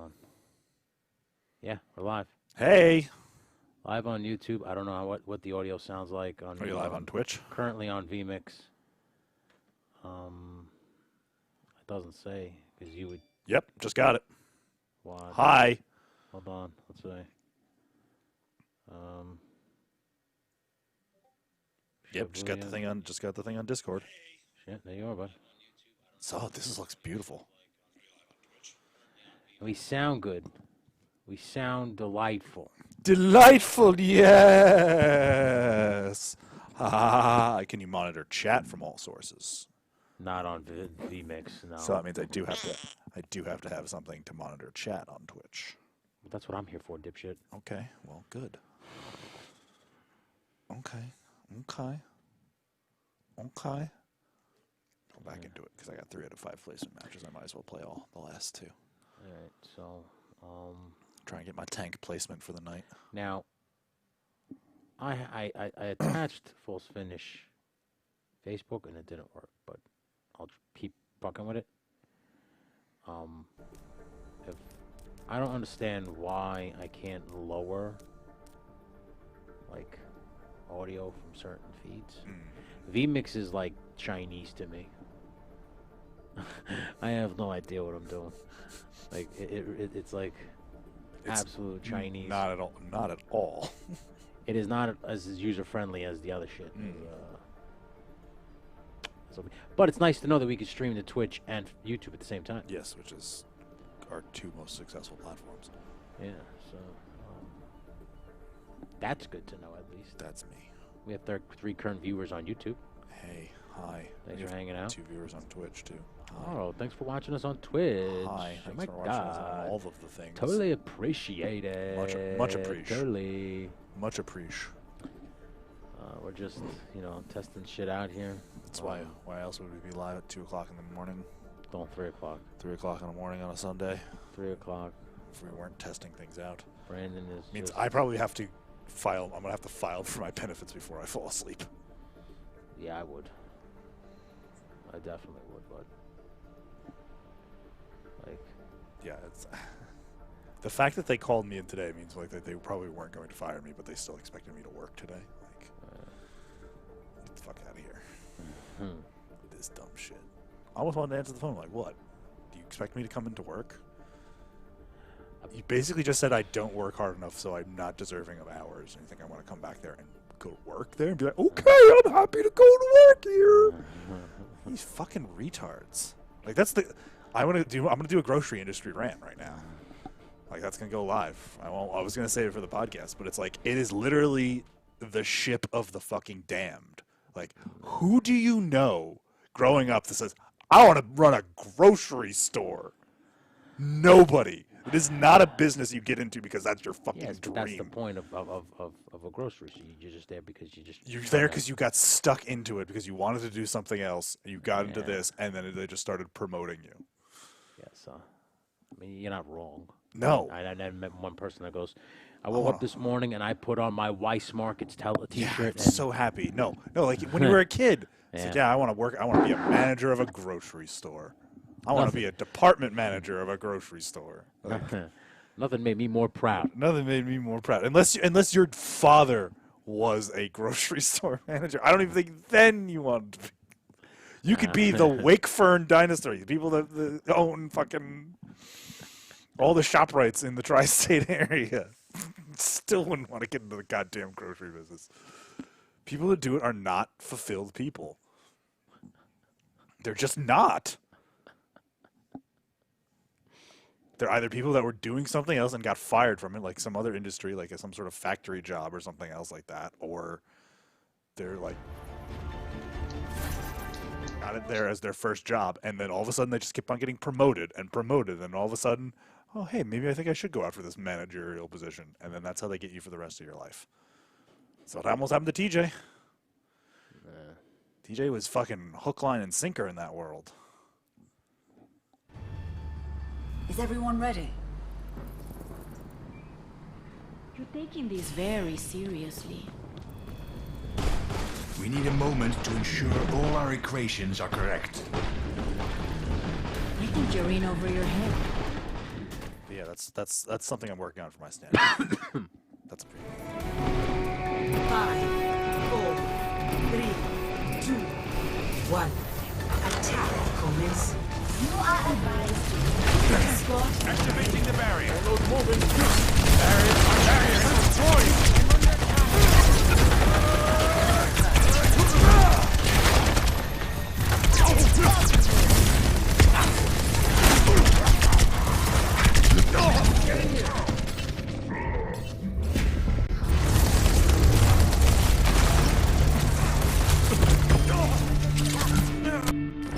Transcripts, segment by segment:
on. Yeah, we're live. Hey. Live on YouTube. I don't know what the audio sounds like on. Are you live on Twitch? Currently on vMix. It doesn't say because you would. Yep, just got it. What? Hi. Hold on. Let's see. Yep, just got the thing on. Just got the thing on Discord. Shit, there you are, bud. So this looks beautiful. And we sound good. We sound delightful. Delightful, yes. Can you monitor chat from all sources? Not on vMix, no. So that means I do have to have something to monitor chat on Twitch. That's what I'm here for, dipshit. Okay, well, good. Okay. Go back into it because I got 3 out of 5 placement matches. I might as well play all the last 2. All right, so try and get my tank placement for the night. Now, I attached False Finish Facebook and it didn't work, but I'll keep fucking with it. If I don't understand why I can't lower like audio from certain feeds. vMix is like Chinese to me. I have no idea what I'm doing. Like it's like absolute Chinese. Not at all. Not at all. It is not as user friendly as the other shit. But it's nice to know that we can stream to Twitch and YouTube at the same time. Yes, which is our 2 most successful platforms. Yeah, so that's good to know at least. That's me. We have 3 current viewers on YouTube. Hey, hi. Thanks for hanging out. 2 viewers on Twitch too. Hi. Oh, thanks for watching us on Twitch. Hi, Oh thanks my for watching us on God. all of the things. Totally appreciate it. Much appreciate. Totally. Much appreciate. We're just, testing shit out here. That's why else would we be live at 2 o'clock in the morning? Don't 3 o'clock. 3 o'clock in the morning on a Sunday? 3 o'clock. If we weren't testing things out. Brandon is Means just, I probably have to file. I'm going to have to file for my benefits before I fall asleep. Yeah, I would. I definitely would, but yeah, it's the fact that they called me in today means like that they probably weren't going to fire me, but they still expected me to work today. Like, get the fuck out of here. This dumb shit. I almost wanted to answer the phone. Like, what? Do you expect me to come into work? You basically just said I don't work hard enough, so I'm not deserving of hours. And you think I want to come back there and go to work there and be like, okay, I'm happy to go to work here. These fucking retards. Like that's the. I'm gonna do a grocery industry rant right now. Like that's gonna go live. I was gonna say it for the podcast, but it's like it is literally the ship of the fucking damned. Like who do you know growing up that says I want to run a grocery store? Nobody. It is not a business you get into because that's your fucking dream. That's the point of a grocery store. You're just there because you're there because you got stuck into it because you wanted to do something else. And you got into this, and then they just started promoting you. Yeah, so I mean, you're not wrong. No. I met one person that goes, I woke up this morning and I put on my Weiss Markets t-shirt. Yeah, I'm so happy. No, like when you were a kid, it's like, I want to work. I want to be a manager of a grocery store. I want to be a department manager of a grocery store. Like, nothing made me more proud. Nothing made me more proud. Unless your father was a grocery store manager. I don't even think then you wanted to be. You could be the Wakefern dynasty, people that own fucking all the ShopRites in the tri-state area. Still wouldn't want to get into the goddamn grocery business. People that do it are not fulfilled people. They're just not. They're either people that were doing something else and got fired from it, like some other industry, like some sort of factory job or something else like that, or they're like got it there as their first job, and then all of a sudden they just keep on getting promoted, and all of a sudden, oh hey, maybe I think I should go out for this managerial position, and then that's how they get you for the rest of your life. So it almost happened to TJ. TJ was fucking hook, line, and sinker in that world. Is everyone ready? You're taking this very seriously. We need a moment to ensure all our equations are correct. I think you're in over your head. Yeah, that's something I'm working on for my stand. That's a pretty. 5, 4, 3, 2, 1. Attack commence. You are advised to Spot. Activating the barrier.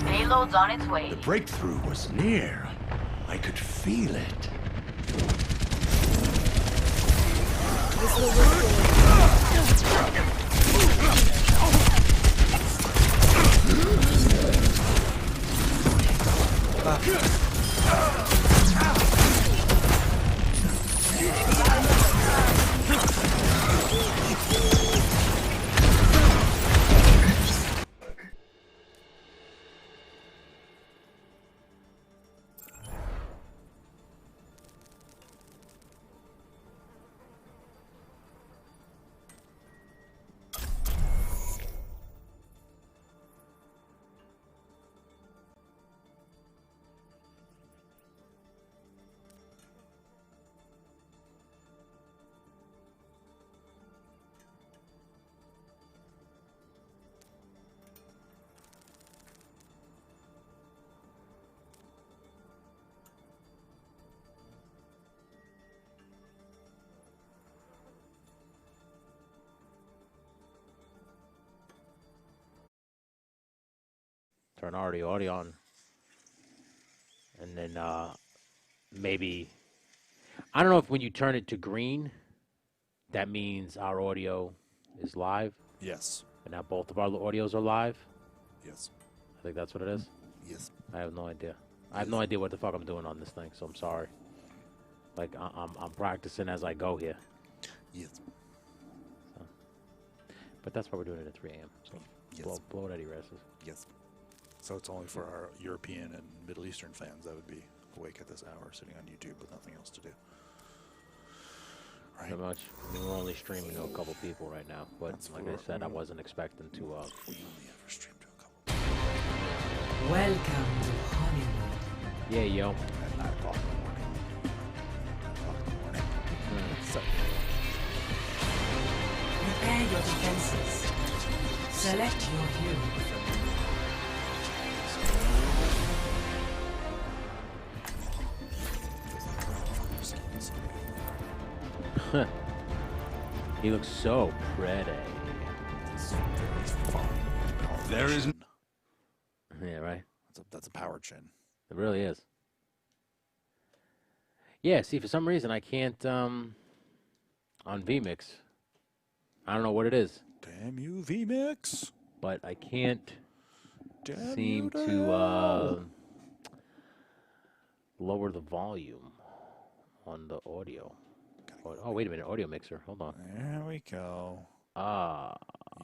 payloads on its way. The breakthrough was near. I could feel it. Turn audio on. And then maybe, I don't know if when you turn it to green, that means our audio is live. Yes. And now both of our audios are live. Yes. I think that's what it is. Yes. I have no idea. I have no idea what the fuck I'm doing on this thing, so I'm sorry. Like, I'm practicing as I go here. Yes. But that's why we're doing it at 3 a.m. So Yes. blow it at Erases. Yes. So it's only for our European and Middle Eastern fans that would be awake at this hour, sitting on YouTube with nothing else to do. Right. Pretty much. I mean, we're only streaming to a couple people right now, but That's like for- I said, I wasn't expecting to. We only ever stream to a couple Welcome to Hollywood. Yeah, yo. at 9 o'clock in the morning. 9 o'clock in the morning. So, Prepare your defenses. Select your hero. He looks so pretty. it's very fun. There is Yeah, right? That's a power chin. It really is. Yeah, see, for some reason I can't, on vMix. I don't know what it is, Damn you, VMix. but I can't Damn seem you to, hell. lower the volume on the audio. Oh, wait a minute, audio mixer. Hold on. There we go. Ah,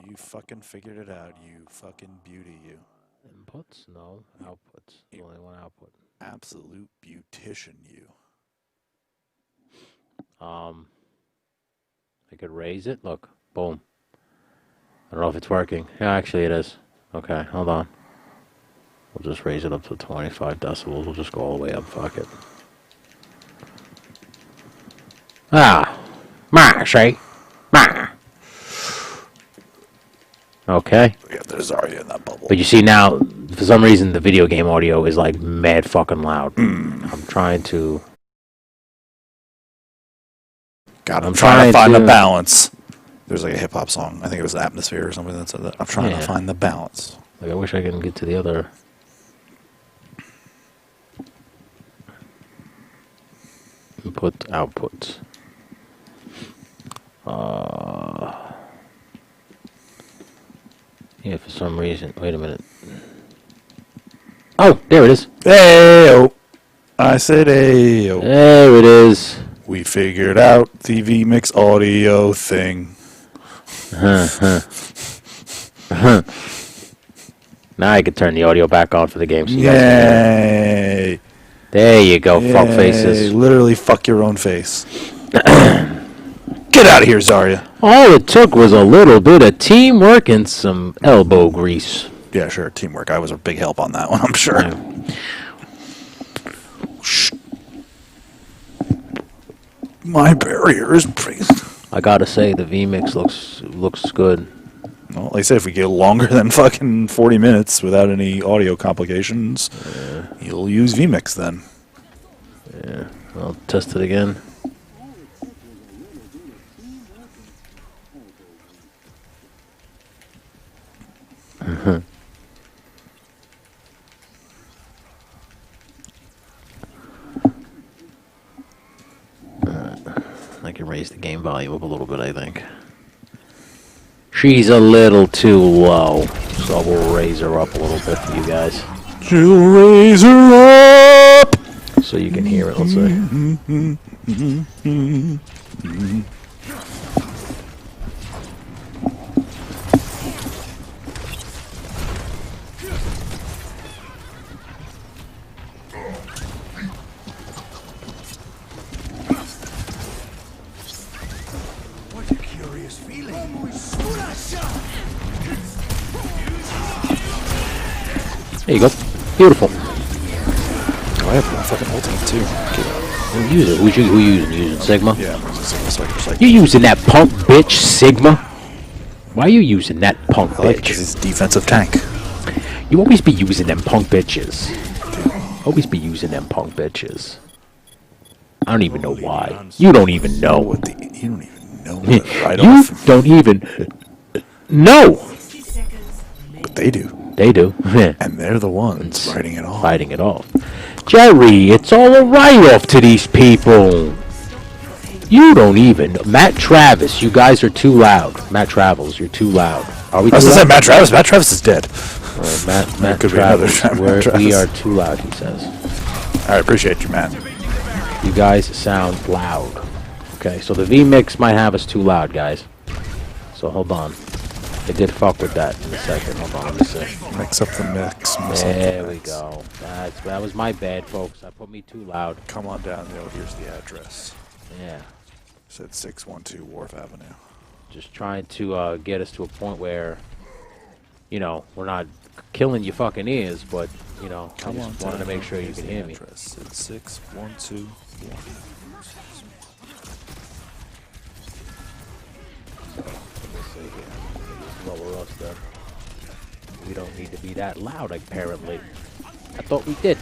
You fucking figured it out, you fucking beauty, you. inputs? No, outputs. There's only one output. Absolute beautician, you. I could raise it. Look, boom. I don't know if it's working. Yeah, actually it is. Okay, hold on. We'll just raise it up to 25 decibels. We'll just go all the way up. Fuck it. Ah, see? Okay. Yeah, there's Zarya in that bubble. But you see now, for some reason, the video game audio is like mad fucking loud. I'm trying to. God, I'm I'm trying to trying find the to- balance. There's like a hip hop song. I think it was Atmosphere or something that said that. I'm trying to Yeah. find the balance. Like, I wish I could get to the other. Input, outputs. Yeah, for some reason. Wait a minute. Oh, there it is. Ayo. I said ayo. There it is. We figured out the VMix audio thing. Now I can turn the audio back on for the game. So you guys can hear it. Yay. There you go, fuck Yay, faces. literally fuck your own face. Get out of here, Zarya. All it took was a little bit of teamwork and some elbow grease. Yeah, sure, teamwork. I was a big help on that one, I'm sure. Yeah. My barrier is pretty... I gotta say, the VMix looks good. Well, like I said, if we get longer than fucking 40 minutes without any audio complications, you'll use vMix then. Yeah, I'll test it again. I can raise the game volume up a little bit, I think. She's a little too low, so we'll raise her up a little bit for you guys. She'll raise her up! So you can hear it, let's say. What a curious feeling. There you go. Beautiful. Oh, I have my fucking ultimate too. Who use it? Who using? You using Sigma? Yeah, I'm using Sigma, so I can just like... You using that punk bitch, Sigma? Why are you using that punk I like it bitch? because he's a defensive tank. You always be using them punk bitches. Always be using them punk bitches. I don't even know why. You don't even know. What the... You don't even know what to write You off. don't even know. But they do. They do. And they're the ones writing it off. Fighting it off. Jerry, it's all a write-off to these people. You don't even... Matt Travis, you guys are too loud. Matt Travels, you're too loud. Are we too I was gonna say loud? Matt Travis. Matt Travis is dead. Matt could be another Travels, Matt we Travis. are too loud, he says. I appreciate you, man. You guys sound loud. Okay, so the VMix might have us too loud, guys. So hold on. I did fuck with that in a second. Hold on, let me see. Mix up the mix. There we go. That was my bad, folks. I put me too loud. Come on down, here's the address. Yeah. Said 612 Wharf Avenue. Just trying to get us to a point where, you know, we're not killing your fucking ears, but, you know, I just wanted to make sure you can hear me. Address. It's 612 Wharf. Lower us then. We don't need to be that loud, apparently. I thought we did.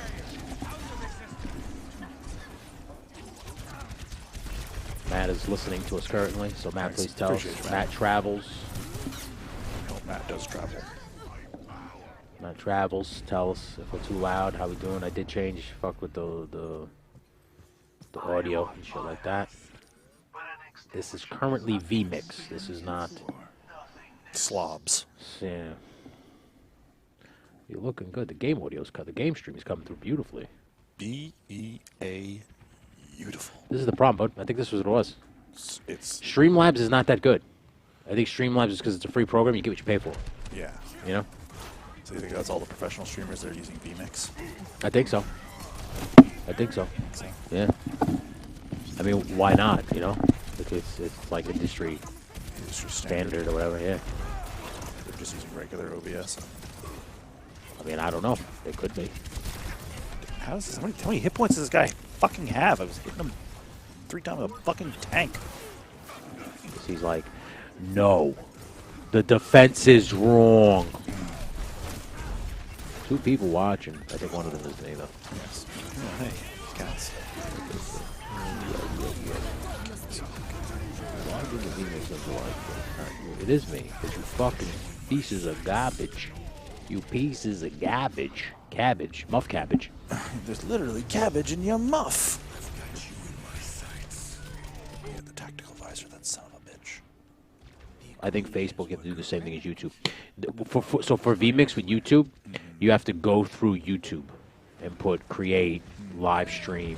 Matt is listening to us currently, so Matt, Thanks. please tell us. Appreciate it, Matt travels. No, Matt does travel. Matt travels. Tell us if we're too loud. How we doing? I did change. Fuck with the audio and shit like that. This is currently vMix. This is not. Slobs. Yeah. You're looking good. The game audio's cut. The game stream is coming through beautifully. B-E-A. Beautiful. This is the problem, bud. I think this was what it was. It's... Streamlabs is not that good. I think Streamlabs is because it's a free program. You get what you pay for. Yeah. You know? So you think that's all the professional streamers that are using vMix? I think so. I think so. Yeah. I mean, why not? You know? Because it's like industry It's just standard or whatever. Yeah. They're just using regular OBS. I mean, I don't know. It could be. How many hit points does this guy fucking have? I was hitting him 3 times with a fucking tank. Because he's like, no, the defense is wrong. 2 people watching. I think one of them is me, though. Yes. Oh, hey, guys. Why did the VMix look like it is me, because you fucking pieces of garbage. You pieces of garbage. Cabbage. Muff cabbage. There's literally cabbage in your muff. Get the tactical visor, that son of a bitch. I think Facebook, you have to do the same thing as YouTube. So for vMix with YouTube, you have to go through YouTube and put create, live stream,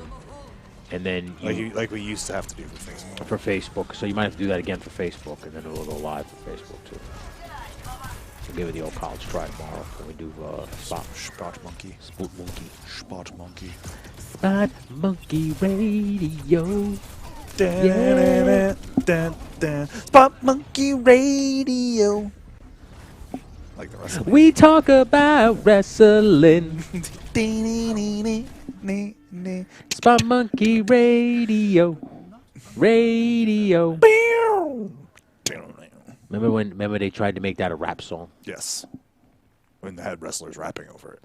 and then Like we used to have to do for Facebook. for Facebook. So you might have to do that again for Facebook, and then it will go live for Facebook too. We'll give it the old college try tomorrow when we do Spot Monkey. Spot Monkey. Spot Monkey. Spot Monkey Radio. Yeah. Spot Monkey Radio. Like the rest of We talk about wrestling. Spot Monkey Radio. Radio. Remember they tried to make that a rap song? Yes. When they had wrestlers rapping over it.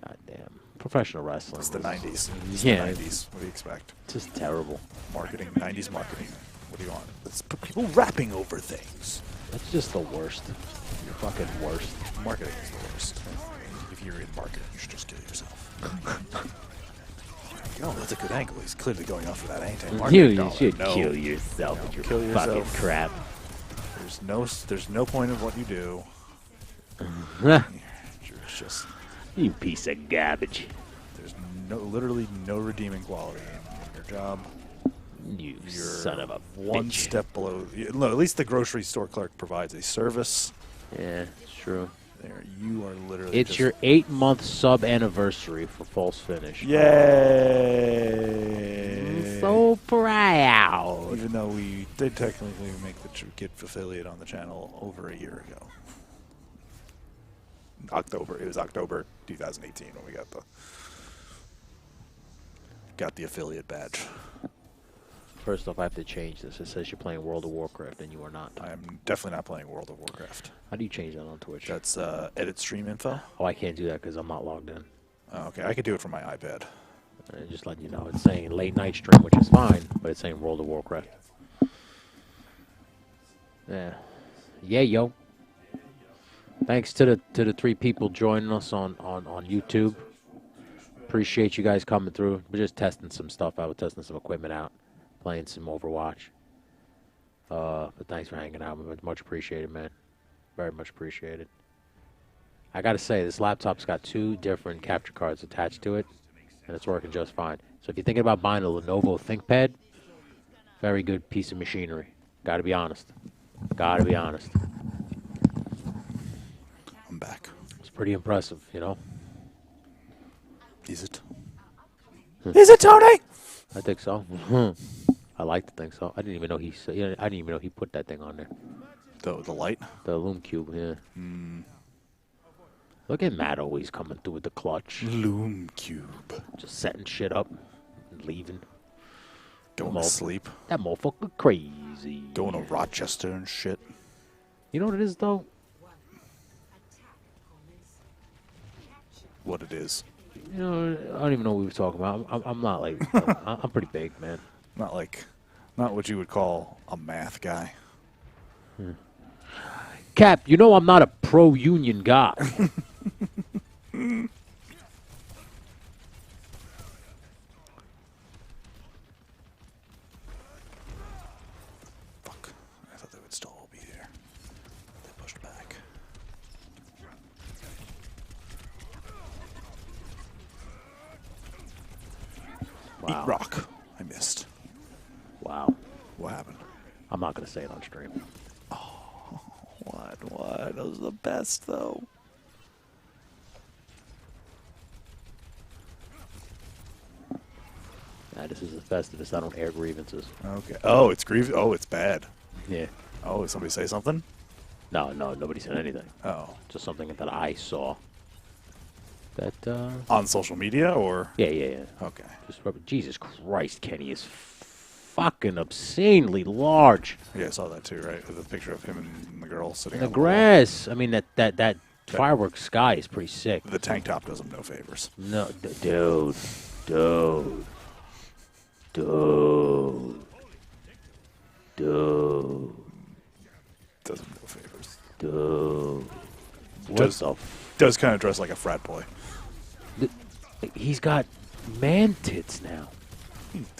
Goddamn. Professional wrestling. It's the 90s. It's Yeah. the 90s. What do you expect? Just terrible. Marketing, 90s marketing. What do you want? Let's put people rapping over things. That's just the worst. You're fucking worst. Marketing is the worst. If you're in marketing, you should just kill yourself. Oh, that's a good angle. He's clearly going off for that anti-marketing You dollar. should No. kill yourself with your Kill fucking yourself. crap. There's no point of what you do. Huh. You're just You piece of garbage. there's literally no redeeming quality in your job. You You're son of a one bitch. step below. No, at least the grocery store clerk provides a service. Yeah, it's true. There, you are literally. It's just, your 8-month sub anniversary for False Finish. Yay! So proud. Even though we did technically make the Kid affiliate on the channel over a year ago. It was October 2018 when we got the affiliate badge. First off, I have to change this. It says you're playing World of Warcraft, and you are not. I am definitely not playing World of Warcraft. How do you change that on Twitch? That's edit stream info. Oh, I can't do that because I'm not logged in. Oh, okay, I could do it from my iPad. Just letting you know, it's saying late night stream, which is fine, but it's saying World of Warcraft. Yeah, yeah, yo. Thanks to the 3 people joining us on YouTube. Appreciate you guys coming through. We're just testing some stuff out. We're testing some equipment out, playing some Overwatch. But thanks for hanging out. Much appreciated, man. Very much appreciated. I gotta say, this laptop's got 2 different capture cards attached to it, and it's working just fine. So if you're thinking about buying a Lenovo ThinkPad, very good piece of machinery. Gotta be honest. Gotta be honest. I'm back. It's pretty impressive, you know? Is it? Is it, Tony? I think so. I like to think so. I didn't even know I didn't even know he put that thing on there. The light? The Loom Cube, yeah. Look at Matt always coming through with the clutch. Loom Cube. Just setting shit up and leaving. Going to sleep. That motherfucker crazy. Going to Rochester and shit. You know what it is, though? What it is. You know, I don't even know what we were talking about. I'm not like... I'm pretty big, man. Not what you would call a math guy. Cap, you know I'm not a pro-union guy. Fuck. I thought they would still all be here. They pushed back. Wow. Eat rock. I missed. Wow. What happened? I'm not going to say it on stream. What? That was the best, though. Nah, this is the Festivus. I don't air grievances. Okay. Oh, it's it's bad. Yeah. Oh, did somebody say something? No, nobody said anything. Oh. Just something that I saw. That, On social media, or? Yeah. Okay. Just Jesus Christ, Kenny is fucking obscenely large. Yeah, I saw that too, right? With a picture of him and the girl sitting In the on the wall. grass. I mean, that fireworks sky is pretty sick. The tank top does him no favors. No, dude. Does him no favors. Dude. What Does- the Does kind of dress like a frat boy. He's got man tits now.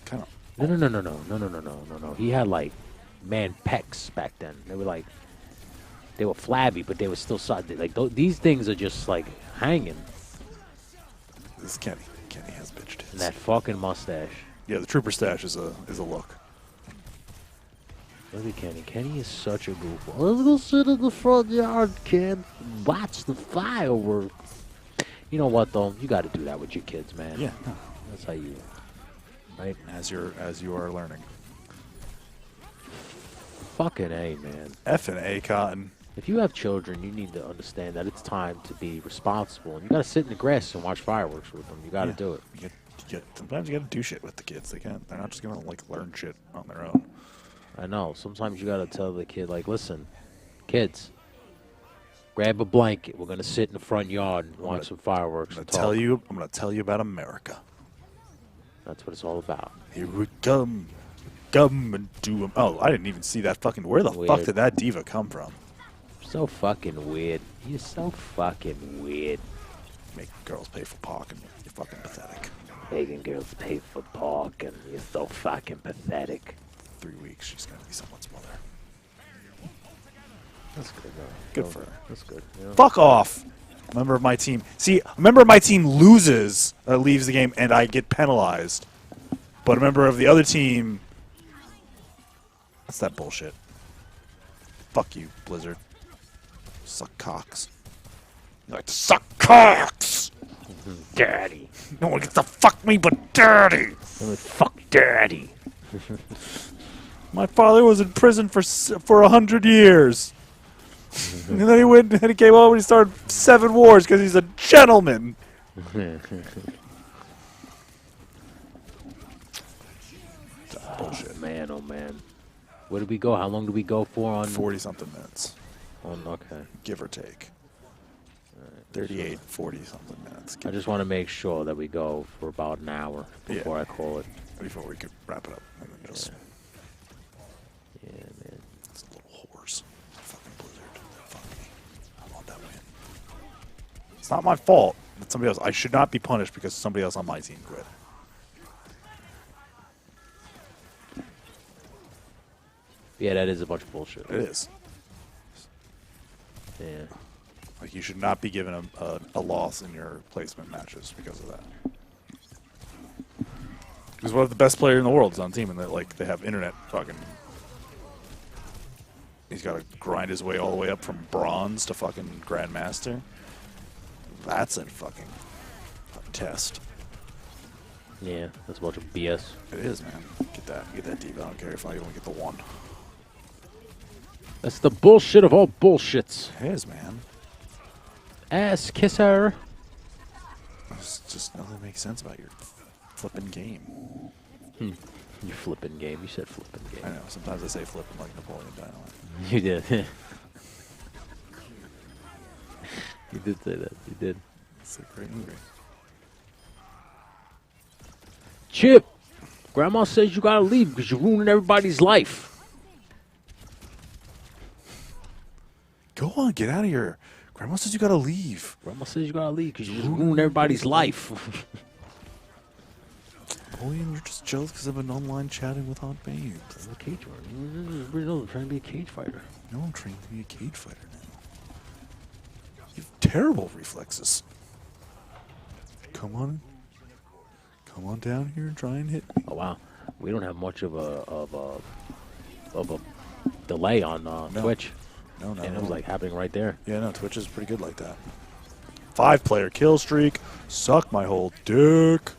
Kind of. No. He had like man pecs back then. They were flabby, but they were still solid. Like these things are just like hanging. This is Kenny. Kenny has bitch tits. And that fucking mustache. Yeah, the trooper stash is a look. Look at Kenny. Kenny is such a goofball. Let's go sit in the front yard, kid. Watch the fireworks. You know what, though? You got to do that with your kids, man. Yeah. No. That's how you, right? As you are learning. Fucking A, man. F and A, Cotton. If you have children, you need to understand that it's time to be responsible. And you got to sit in the grass and watch fireworks with them. You got to do it. Sometimes you got to do shit with the kids. They're not just gonna like learn shit on their own. I know. Sometimes you got to tell the kid, like, listen, kids, grab a blanket. We're going to sit in the front yard and watch some fireworks. I'm gonna tell you about America. That's what it's all about. Here we come and do 'em. Oh, I didn't even see that fucking. Where the fuck Weird. did that diva come from? So fucking weird. You're so fucking weird. Make girls pay for parking. You're fucking pathetic. Making girls pay for parking. You're so fucking pathetic. 3 weeks, she's gonna be someone's mother. That's good, though. Good Oh, for her. That's good. Yeah. Fuck off. A member of my team. See, a member of my team loses, leaves the game, and I get penalized. But a member of the other team. What's that bullshit? Fuck you, Blizzard. Suck cocks. You like to suck cocks! Daddy. No one gets to fuck me but daddy! Fuck daddy. My father was in prison for 100 years. And then he went and he came home and he started 7 wars because he's a gentleman. Bullshit. Man, oh man. Where did we go? How long did we go for on? 40-something minutes, Okay. give or take. 38, 40-something minutes. I just want to make sure that we go for about an hour before I call it. Before we could wrap it up. And then just, Yeah, man. it's a little horse. Fucking Blizzard. Fuck me. I want that win. It's not my fault. It's somebody else. I should not be punished because somebody else on my team quit. Yeah, that is a bunch of bullshit. It is. Yeah. Like, you should not be given a loss in your placement matches because of that. Because one of the best players in the world is on the team, and they have internet fucking. He's got to grind his way all the way up from bronze to fucking grandmaster. That's a fucking test. Yeah, that's a bunch of BS. It is, man. Get that deep. I don't care if I only get the 1. That's the bullshit of all bullshits. It is, man. Ass kisser. It's just nothing makes sense about your flipping game. You flipping game. You said flipping I game. know. Sometimes I say flipping like Napoleon Dynamite. You did. You did say that. You did. It's a great movie. Chip, Grandma says you gotta leave because you're ruining everybody's life. Go on, get out of here. Grandma says you gotta leave. Grandma says you gotta leave because you just ruined everybody's life. Napoleon, you're just jealous because I've been online chatting with hot babes. I'm a cage fighter. Everybody knows I'm trying to be a cage fighter. No, I'm trained to be a cage fighter now. You have terrible reflexes. Come on down here and try and hit me. Oh wow, we don't have much of a delay on Twitch. No, And it was like happening right there. Yeah, no, Twitch is pretty good like that. 5-player kill streak. Suck my whole dick.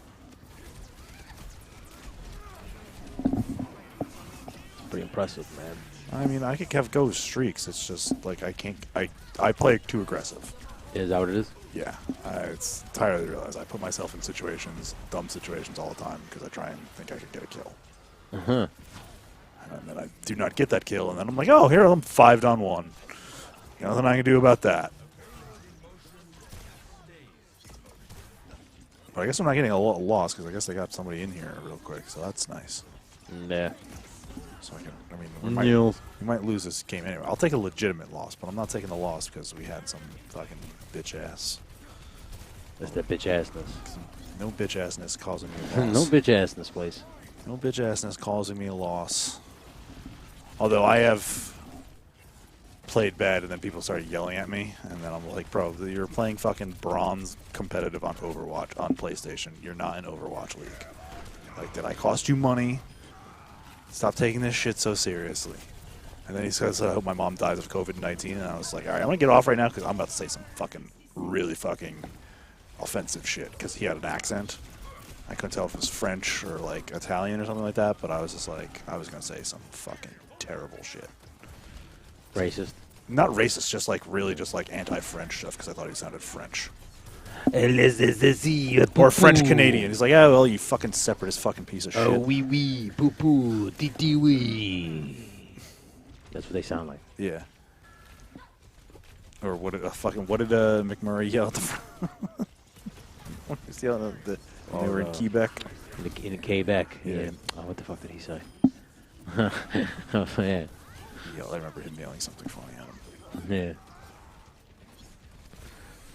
Pretty impressive, man. I mean, I could have go streaks. It's just like I can't. I play too aggressive. Is that what it is? Yeah, it's entirely realized. I put myself in situations, dumb situations all the time because I try and think I could get a kill. Uh-huh. And then I do not get that kill, and then I'm like, oh, here I'm 5-on-1. Nothing I can do about that. But I guess I'm not getting a loss because I guess they got somebody in here real quick, so that's nice. Nah. So we might lose this game anyway. I'll take a legitimate loss, but I'm not taking the loss because we had some fucking bitch ass. That's that bitch assness. No bitch assness causing me a loss. No bitch assness, please. No bitch assness causing me a loss. Although I have played bad and then people started yelling at me, and then I'm like, bro, you're playing fucking bronze competitive on Overwatch on PlayStation. You're not in Overwatch League. Like, did I cost you money? Stop taking this shit so seriously. And then he says, I hope my mom dies of COVID-19. And I was like, all right, I'm going to get off right now because I'm about to say some really fucking offensive shit because he had an accent. I couldn't tell if it was French or, like, Italian or something like that, but I was just like, I was going to say some fucking terrible shit. Racist. Not racist, just, like, really just, like, anti-French stuff because I thought he sounded French. Or French-Canadian. He's like, oh, well, you fucking separatist fucking piece of shit. Oh, wee wee, poo poo, dee dee wee. That's what they sound like. Yeah. Or what did McMurray yell at the front? What was he yelling at when they were in Quebec? In Quebec. Yeah. Oh, what the fuck did he say? Oh, yeah. I remember him yelling something funny at him. Yeah.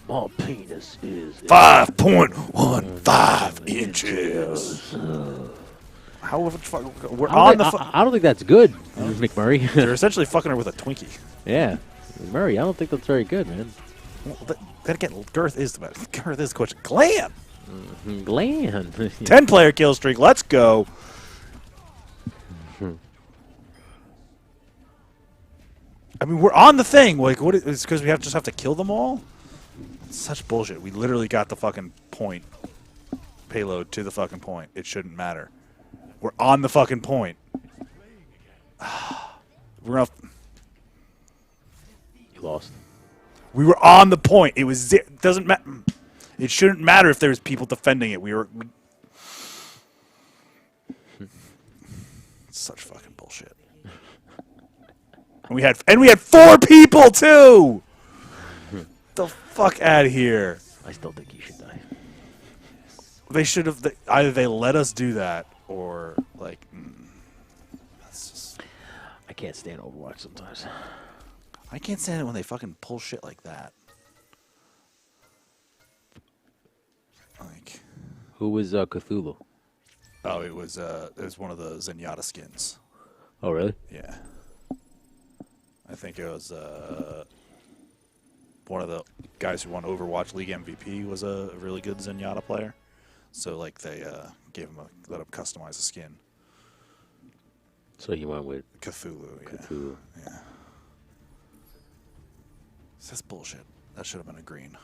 My penis is 5.15 inches. How we're on the? I don't think that's good, McMurray. They're essentially fucking her with a Twinkie. Yeah, McMurray. I don't think that's very good, man. Well, then again, girth is the question. Glam. Gland. 10-player kill streak. Let's go. I mean, we're on the thing. Like, what is because we just have to kill them all? It's such bullshit. We literally got the fucking point payload to the fucking point. It shouldn't matter. We're on the fucking point. We're off. You lost. We were on the point. It was. It doesn't matter. It shouldn't matter if there was people defending it. We were. Such fucking bullshit. And we had 4 people too. The fuck out of here. I still think you should die. They should have. Either they let us do that, or like. That's just. I can't stand Overwatch sometimes. I can't stand it when they fucking pull shit like that. Like. Who was Cthulhu? Oh, it was one of the Zenyatta skins. Oh, really? Yeah. I think it was one of the guys who won Overwatch League MVP was a really good Zenyatta player. So like they let him customize a skin. So you went with Cthulhu. Yeah. Cthulhu. Yeah. That's bullshit. That should have been a green.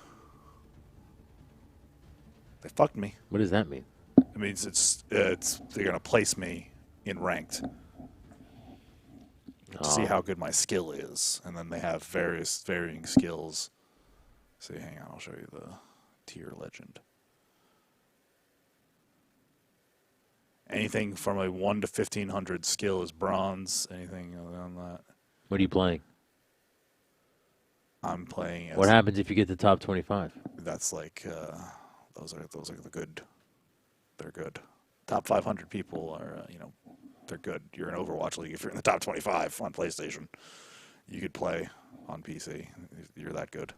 They fucked me. What does that mean? It means they're gonna place me in ranked to see how good my skill is, and then they have varying skills. See, hang on, I'll show you the tier legend. Anything from a 1 to 1500 skill is bronze. Anything other than that, What are you playing? I'm playing. As What happens if you get the top 25? That's like those are the good. They're good. Top 500 people are they're good. You're in Overwatch League if you're in the top 25 on PlayStation. You could play on PC. You're that good.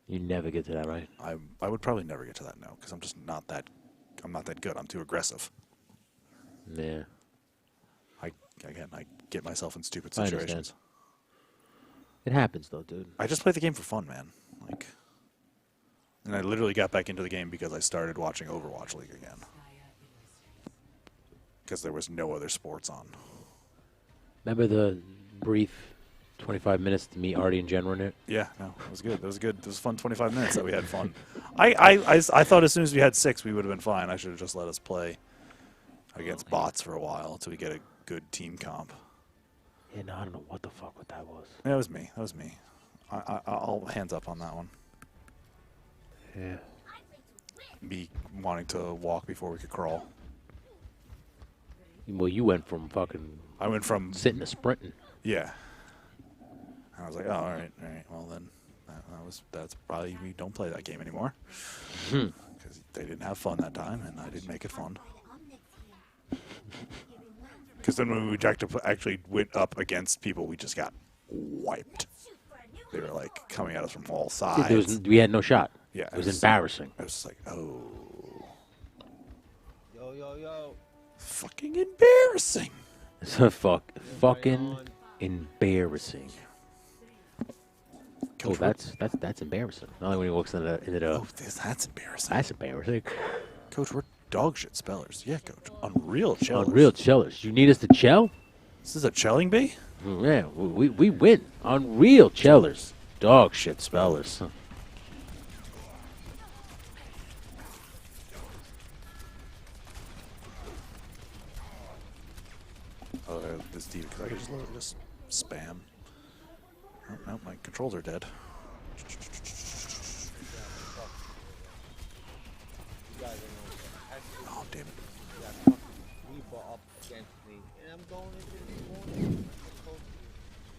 You never get to that, right? I would probably never get to that now because I'm just not that. I'm not that good. I'm too aggressive. Yeah. I get myself in stupid I situations. understand. It happens though, dude. I just play the game for fun, man. Like, and I literally got back into the game because I started watching Overwatch League again. Because there was no other sports on. Remember the brief 25 minutes to meet Artie and Jen were in it? Yeah, no, it was good. It was good. It was fun 25 minutes that we had fun. I thought as soon as we had 6, we would have been fine. I should have just let us play against bots for a while until we get a good team comp. Yeah, no, I don't know what the fuck what that was. Yeah, that was me. That was me. I'll hands up on that one. Yeah. Me wanting to walk before we could crawl. Well, you went from fucking I went from sitting to sprinting. yeah. And I was like, oh, all right. Well, then that's probably we don't play that game anymore because they didn't have fun that time, and I didn't make it fun. Because then when we actually went up against people, we just got wiped. They were like coming at us from all sides. We had no shot. Yeah, It was embarrassing. I was just like, oh, Yo. fucking embarrassing. So fucking embarrassing. Oh, that's embarrassing. Not only when he walks into the Oh, that's embarrassing. that's embarrassing. Coach, we're dog shit spellers. Yeah, Coach. Unreal chillers. Unreal chillers. You need us to chill? This is a Chelling Bee? Yeah, we win. Unreal Chellers. Dog shit spellers. Oh, this D, because I can just spam. Oh, no, my controls are dead. Oh, damn it.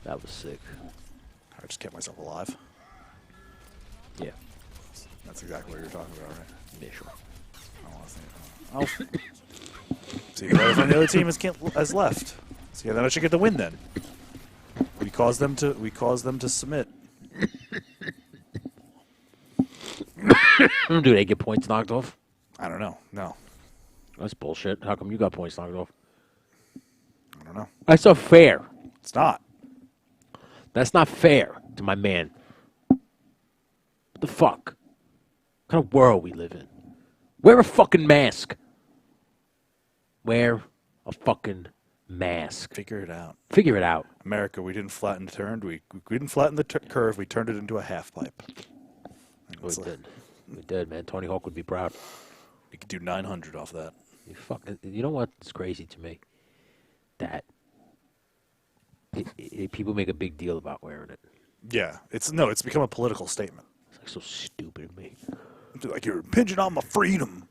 That was sick. I just kept myself alive. Yeah. That's exactly what you're talking about, right? Yeah, sure. I want to think. Oh. See, the player from the other team has left. See, then I should get the win then. We caused them to submit. Do they get points knocked off? I don't know. No. That's bullshit. How come you got points knocked off? I don't know. That's not fair. It's not. That's not fair to my man. What the fuck? What kind of world we live in? Wear a fucking mask. Wear a fucking mask. Figure it out. Figure it out. America, we didn't flatten the turn. We didn't flatten the curve. We turned it into a half pipe. We did. We did, man. Tony Hawk would be proud. We could do 900 off that. You know what's crazy to me? That people make a big deal about wearing it. Yeah, it's become a political statement. It's like so stupid to me. It's like you're impinging on my freedom.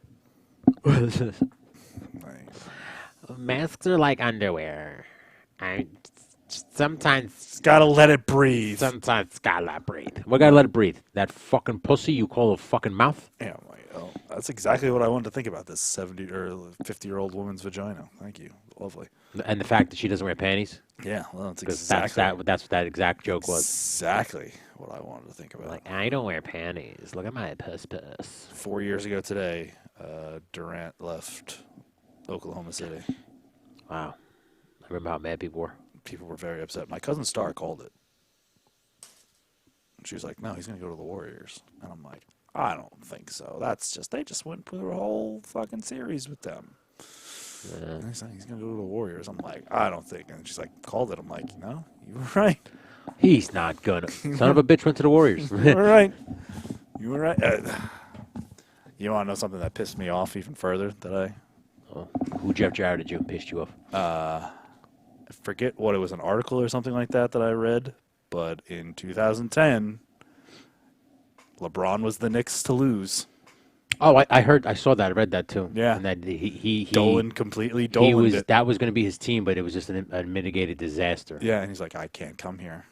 Masks are like underwear. Sometimes Gotta let it breathe. Sometimes gotta let it breathe. We gotta let it breathe. That fucking pussy you call a fucking mouth. Yeah, that's exactly what I wanted to think about this 70 or 50-year-old woman's vagina. Thank you. Lovely. And the fact that she doesn't wear panties. Yeah, well, that's Because exactly that's what that exact joke was. exactly what I wanted to think about. Like, I don't wear panties. Look at my puss. 4 years ago today, Durant left Oklahoma City. Wow. I remember how mad people were. People were very upset. My cousin Star called it. She was like, no, he's going to go to the Warriors. And I'm like, I don't think so. They just went through a whole fucking series with them. Yeah. And he's like, he's going to go to the Warriors. I'm like, I don't think. And she's like, called it. I'm like, no, you were right. He's not gonna. Son of a bitch went to the Warriors. You were right. You were right. You want to know something that pissed me off even further? Who Jeff Jarrett did you pissed you off? I forget what it was, an article or something like that I read. But in 2010, LeBron was the Knicks to lose. Oh, I saw that. I read that too. Yeah. And that he completely Dolaned it. That was going to be his team, but it was just a mitigated disaster. Yeah, and he's like, I can't come here.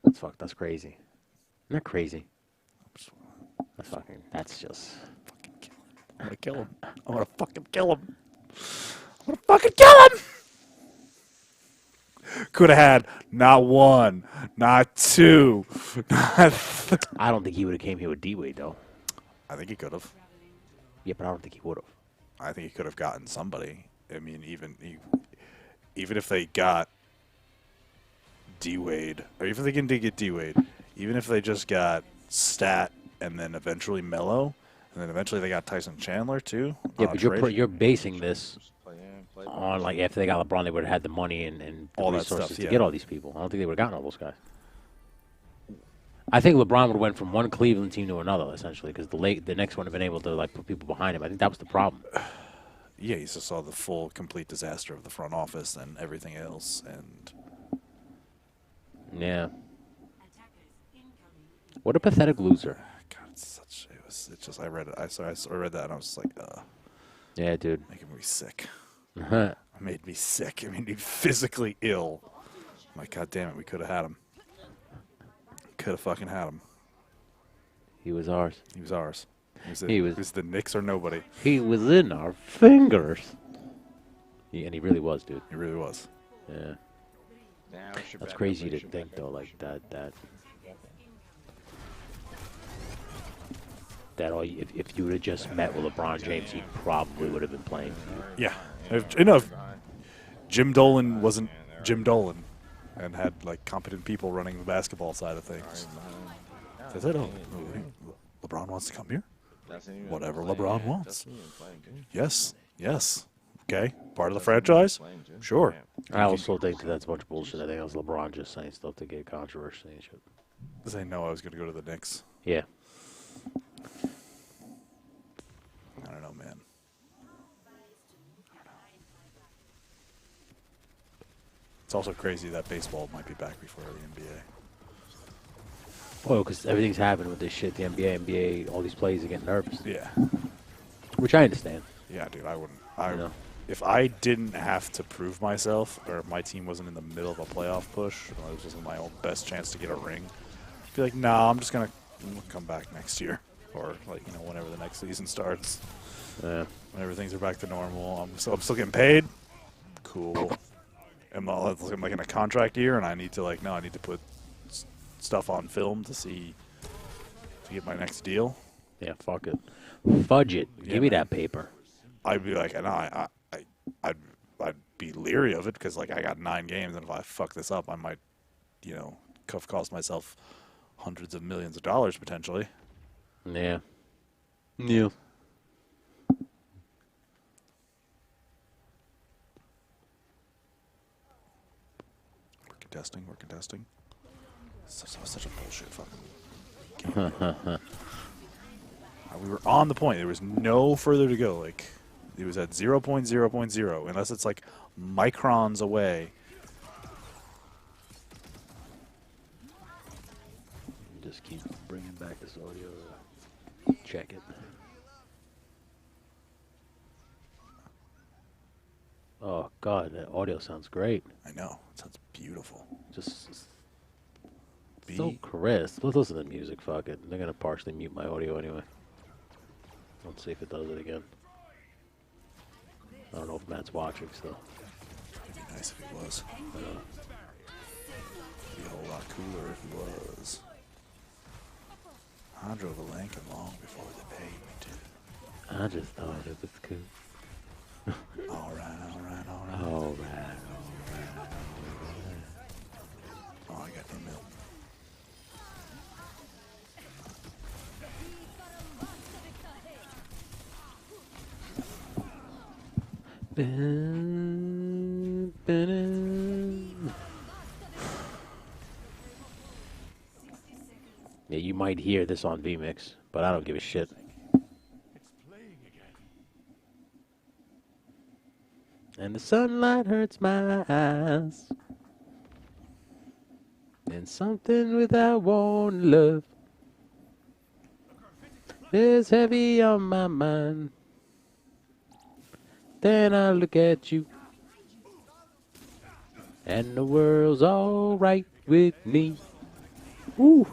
That's crazy. Isn't that crazy? That's just. Fucking kill him. I'm gonna kill him. I'm gonna fucking kill him. I'm gonna fucking kill him. Could have had not one, not two, not I don't think he would have came here with D-Wade though. I think he could have. Yeah, but I don't think he would have. I think he could have gotten somebody. I mean, even if they got D-Wade, or even if they didn't get D-Wade, even if they just got Stat and then eventually Melo, and then eventually they got Tyson Chandler too. Yeah, but you're basing this on like after they got LeBron, they would have had the money and the all that resources stuff, to yeah. get all these people. I don't think they would have gotten all those guys. I think LeBron would have went from one Cleveland team to another essentially because the next one have been able to like put people behind him. I think that was the problem. Yeah, you just saw the full, complete disaster of the front office and everything else, and Yeah. What a pathetic loser. God, it's just I read it. I read that and I was just like, Yeah, dude. making me sick. Uh-huh. It made me sick. It made me physically ill. I'm like, God damn it, we could have had him. Could have fucking had him. He was ours. He was ours. He was the Knicks or nobody. He was in our fingers. And he really was, dude. He really was. Yeah. That's crazy to think, though, like that if you would have just met with LeBron James, he probably would have been playing. Yeah. If Jim Dolan wasn't Jim Dolan and had like competent people running the basketball side of things. They said, oh, LeBron wants to come here? Whatever LeBron wants. Yes. Okay. part of the franchise, sure. I also think that's a bunch of bullshit. I think it was LeBron just saying stuff to get controversy and shit. Because I know I was going to go to the Knicks. Yeah. I don't know, man. It's also crazy that baseball might be back before the NBA. Well, because everything's happening with this shit. The NBA, all these players are getting nervous. Yeah. Which I understand. Yeah, dude, I wouldn't. know. If I didn't have to prove myself, or if my team wasn't in the middle of a playoff push, or it was my own best chance to get a ring, I'd be like, nah, I'm just gonna come back next year, or like whenever the next season starts, Yeah. whenever things are back to normal. I'm still getting paid. Cool. I'm like in a contract year, and I need to I need to put stuff on film to get my next deal. Yeah, fuck it. Fudge it. Yeah, Give me man. that paper. I'd be like, no, I'd be leery of it because I got 9 games, and if I fuck this up, I might, cost myself hundreds of millions of dollars potentially. Yeah. Yeah. We're contesting. Such a bullshit fucking game. We were on the point. There was no further to go. Like, it was at 0.0.0, unless it's like microns away. Just keep bringing back this audio. Check it. Oh, God, that audio sounds great. I know. It sounds beautiful. Just so crisp. Let's listen to the music. Fuck it. They're going to partially mute my audio anyway. Let's see if it does it again. I don't know if Matt's watching still. It'd be nice if he was. It'd be a whole lot cooler if he was. I drove a Lincoln long before they paid me to. I just thought it was cool. All right. All right. Oh, I got no milk. Yeah, you might hear this on VMix, but I don't give a shit. And the sunlight hurts my eyes. And something without warning love is heavy on my mind. Then I look at you, and the world's alright with me. Ooh.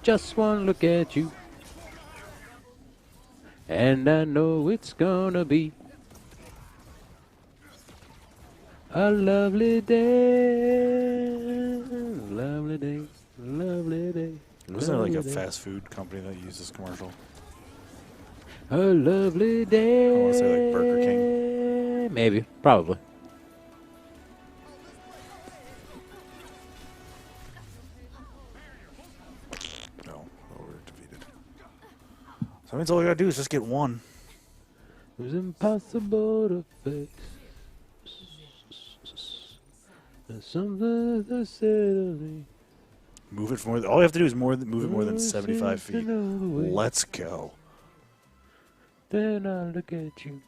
Just one look at you, and I know it's gonna be a lovely day, lovely day, lovely day. Wasn't there like a lovely day. fast food company that used this commercial? A lovely day. I want to say like Burger King. Maybe, probably. No, we're defeated. So that means all we gotta do is just get one. It was impossible to fix. There's something that said of me. Move it more. All we have to do is move it more than 75 feet. Let's go. Then I look at you,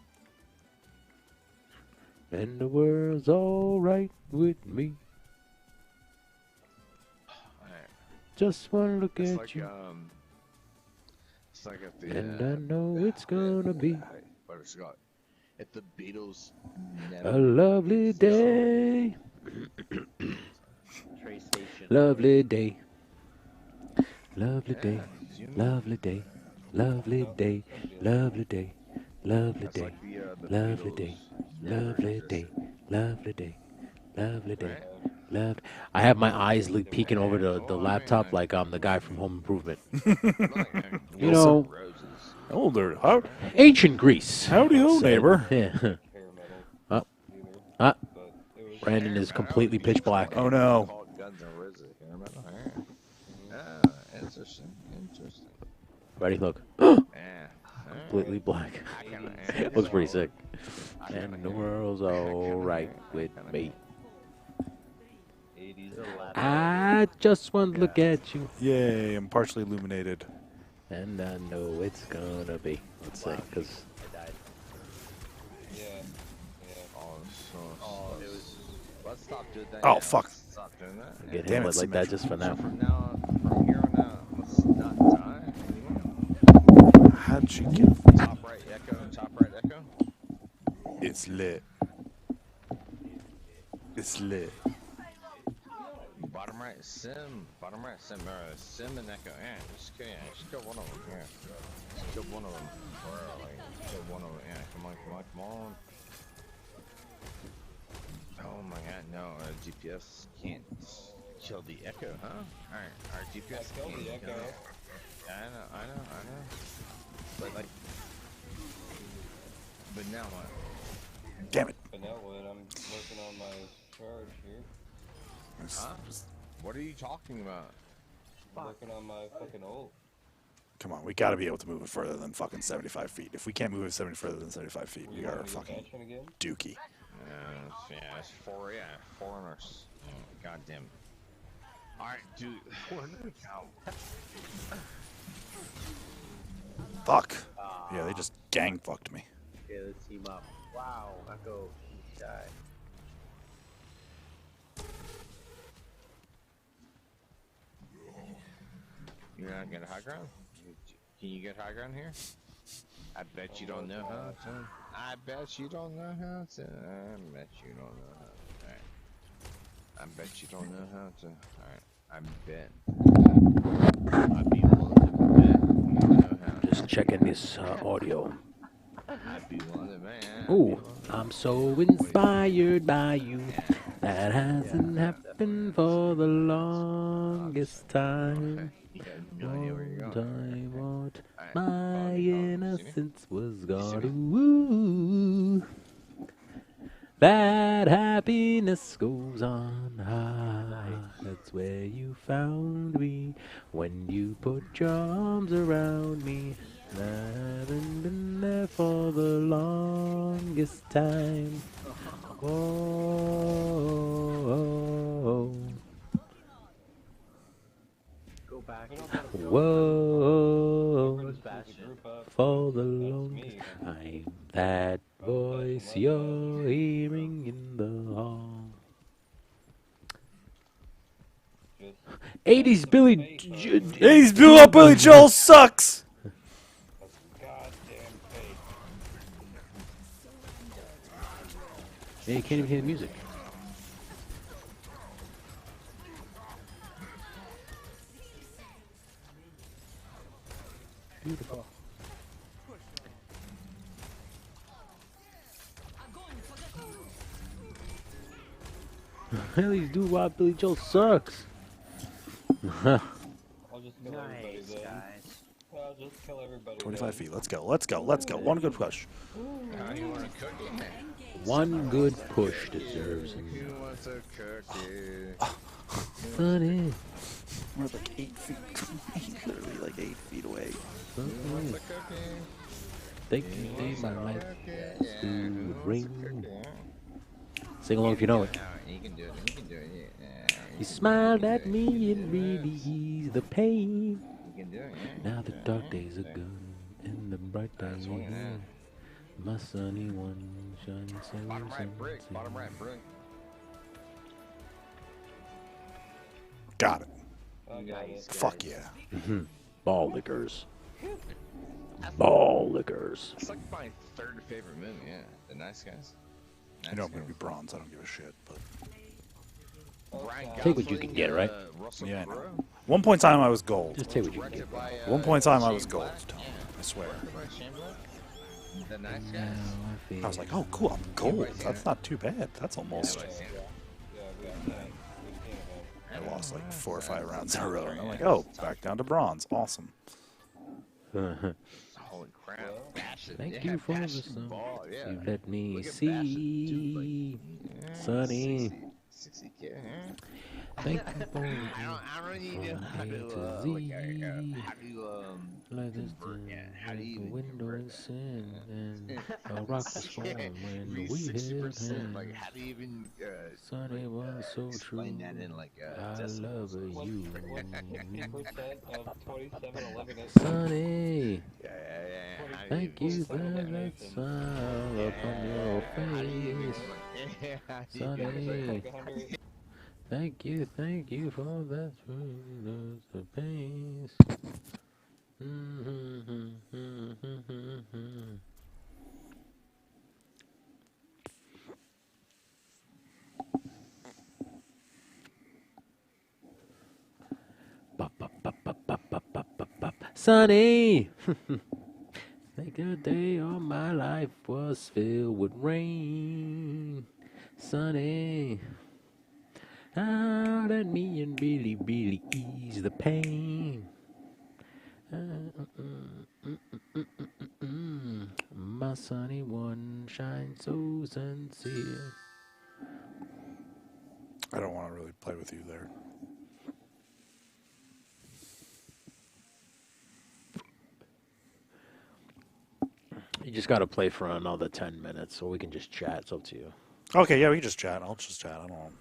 and the world's alright with me. Just one look It's at like, you, it's like at the, and I know it's gonna be Butterscotch. At the Beatles. a lovely day. Train station. Lovely day. Lovely day. Lovely day. Lovely day. Lovely day. Lovely That's day. like the Lovely Beatles day. never Lovely existed. day. Lovely day. Lovely day. Right? Loved. I have my eyes peeking over the laptop like I'm the guy from Home Improvement. You know, Roses. Older. How, ancient Greece. howdy ho, said- neighbor. Yeah. Brandon is completely pitch black. Oh no. Called Guns N' Roses. You remember? Interesting. Ready? Look. Yeah. Completely black. Looks pretty sick. I kinda And the hear it. world's I kinda alright hear it. with I kinda me. hear it. 80s Aladdin. I just want to look at you. Yay, I'm partially illuminated. And I know it's gonna be. Let's see, because I died. Yeah. Oh, so. Oh, it was. Let's stop doing that. Oh, yeah, fuck. let's Stop doing that. get Damn hit it, like that Symmetra. just for now. From here on out, let's not die anymore. How'd you get? Top right echo. Top right echo. It's lit. It's lit. Bottom right sim. Bottom right sim. Sim and echo. Yeah, just kill one of them. Yeah. Just kill one of them. Or like kill one of them. Yeah. Come on. Oh my god, no. GPS can't kill the echo, huh? Alright, our GPS I killed can't the echo. kill it. I know. But like, but now what? Damn it. But now what? I'm working on my charge here. Huh? What are you talking about? I'm working on my fucking ult. Come on, we gotta be able to move it further than fucking 75 feet. If we can't move it 70 further than 75 feet, we You are want me to fucking bench again? dookie. It's foreigners. God damn. Alright, dude. Fuck. Yeah, they just gang fucked me. Okay, let's team up. Wow, Echo, you died. You're not gonna high ground? Can you get high ground here? I bet you don't know how to. I bet you don't know how to. I bet you don't know how to. Alright. I bet you don't know how to. Alright. I bet. I'd be willing to bet you know how to. Just checking this audio. I'd be willing to bet. Ooh, I'm so inspired by you. That hasn't happened for the longest time. You have no idea where you're Long going. time, what Alright. my Oh, you see me? innocence was see gone. me? Ooh, that happiness goes on high. That's where you found me when you put your arms around me. I haven't been there for the longest time. Whoa, Go back. whoa, Who's Bastion? Group up. for the That's long. me. I'm that voice you're hearing in the hall. Just 80s Billy. 80s blew up Billy Joel sucks! that's goddamn fake. Yeah, you can't even hear the music. Beautiful. These do why Billy Joel sucks. I'll just kill everybody Nice, then. guys. I'll just kill everybody 25 then. feet, let's go, let's go, let's go. One good push. How you want a cookie? One good push deserves Who him. wants a cookie? Honey. We're like 8 feet, literally like 8 feet away. Wants a cookie? Thank you, Dave, my life Yeah, to who wants a ring. cookie? Sing along if you know it. You can do it. You can do it. Yeah. He smiled at me and really eased the pain. You can do it. Yeah. Now the dark days are gone and the bright days That's are one, yeah. here. My sunny one shines so Bottom right brick. Bottom right brick. Got it. I got Nice. it. Fuck yeah. Ball lickers. Ball lickers. It's like my third favorite movie. Yeah, The Nice Guys. You know I'm gonna be bronze, I don't give a shit, but... Brian Take what you Gosling, can get, right? Russell Yeah, I know. Crowe. One point in time I was gold. Just take what you can Directed get. by, One point in time I Shane was gold, Black. Tom. Yeah. I swear. Directed by Shane Black. The Nice Now Guys. I feel I was like, oh cool, I'm gold. That's not too bad. That's almost... Everybody's seen it. Yeah, we've seen it. We've seen it. I lost like 4 or 5 rounds in a row. And I'm like, oh, back down to bronze. Awesome. Holy crap. Bash it. Thank Yeah, you for the bash it song ball, yeah. you let me Look at Bash it, dude, like, see. yeah, Sonny. 60 kid, huh? Thank you for I don't need to from how A to, to like, Z. how do you, Like this convert, yeah, how do you the even window convert and that? sin and Our rock was Yeah, falling when we we hit 60%. Like, him. how do you even Sonny was so true. explain that in like I decimals? love What, you. 50% of 2711 Sonny, Yeah. How do thank you for 27 that eliminations. smile upon your How do you even, face. yeah, how do you Sonny, Like 100. thank you for that sweetness of pace. Sonny, like a day all my life was filled with rain. Sonny, how let me and really ease the pain. My sunny one shines so sincere. I don't want to really play with you there. You just gotta play for another 10 minutes, so we can just chat. It's up to you. Okay, yeah, we can just chat. I'll just chat. I don't know.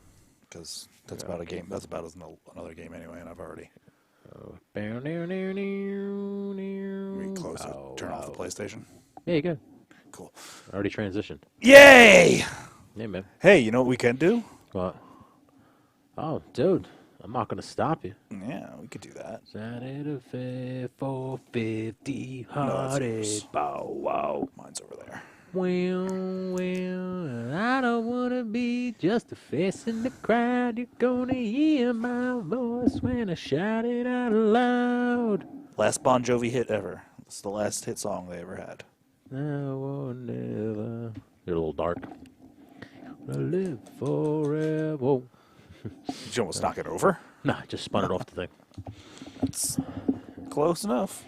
Because that's Yeah. about a game. That's about as another game anyway, and I've already. We Close it. Turn off the PlayStation. Yeah, you good. Cool. I already transitioned. Yay! Yeah, man. Hey, you know what we can do? What? Oh, dude. I'm not gonna stop you. Yeah, we could do that. Saturday the 5th, 450, that's hearted. yours. Bow wow. Mine's over there. Well, I don't wanna be just a face in the crowd. You're gonna hear my voice when I shout it out loud. Last Bon Jovi hit ever. It's the last hit song they ever had. I will never. You're a little dark. I live forever. Did you almost knock it over? Nah, just spun it off the thing. That's close enough.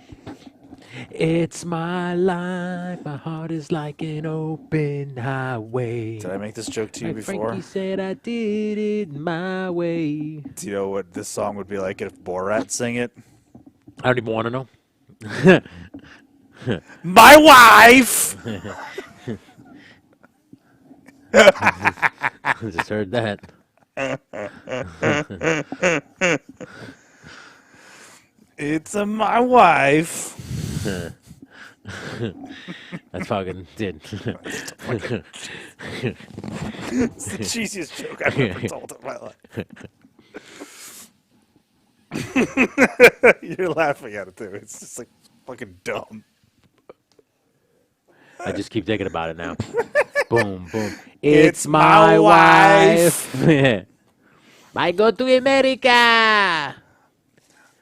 It's my life. My heart is like an open highway. Did I make this joke to you Like before? Frankie said, I did it my way. Do you know what this song would be like if Borat sang it? I don't even want to know. My wife! I just heard that. It's my wife. That's fucking did. It's the cheesiest joke I've ever told in my life. You're laughing at it too. It's just like fucking dumb. I just keep thinking about it now. Boom, boom. It's my wife. I go to America.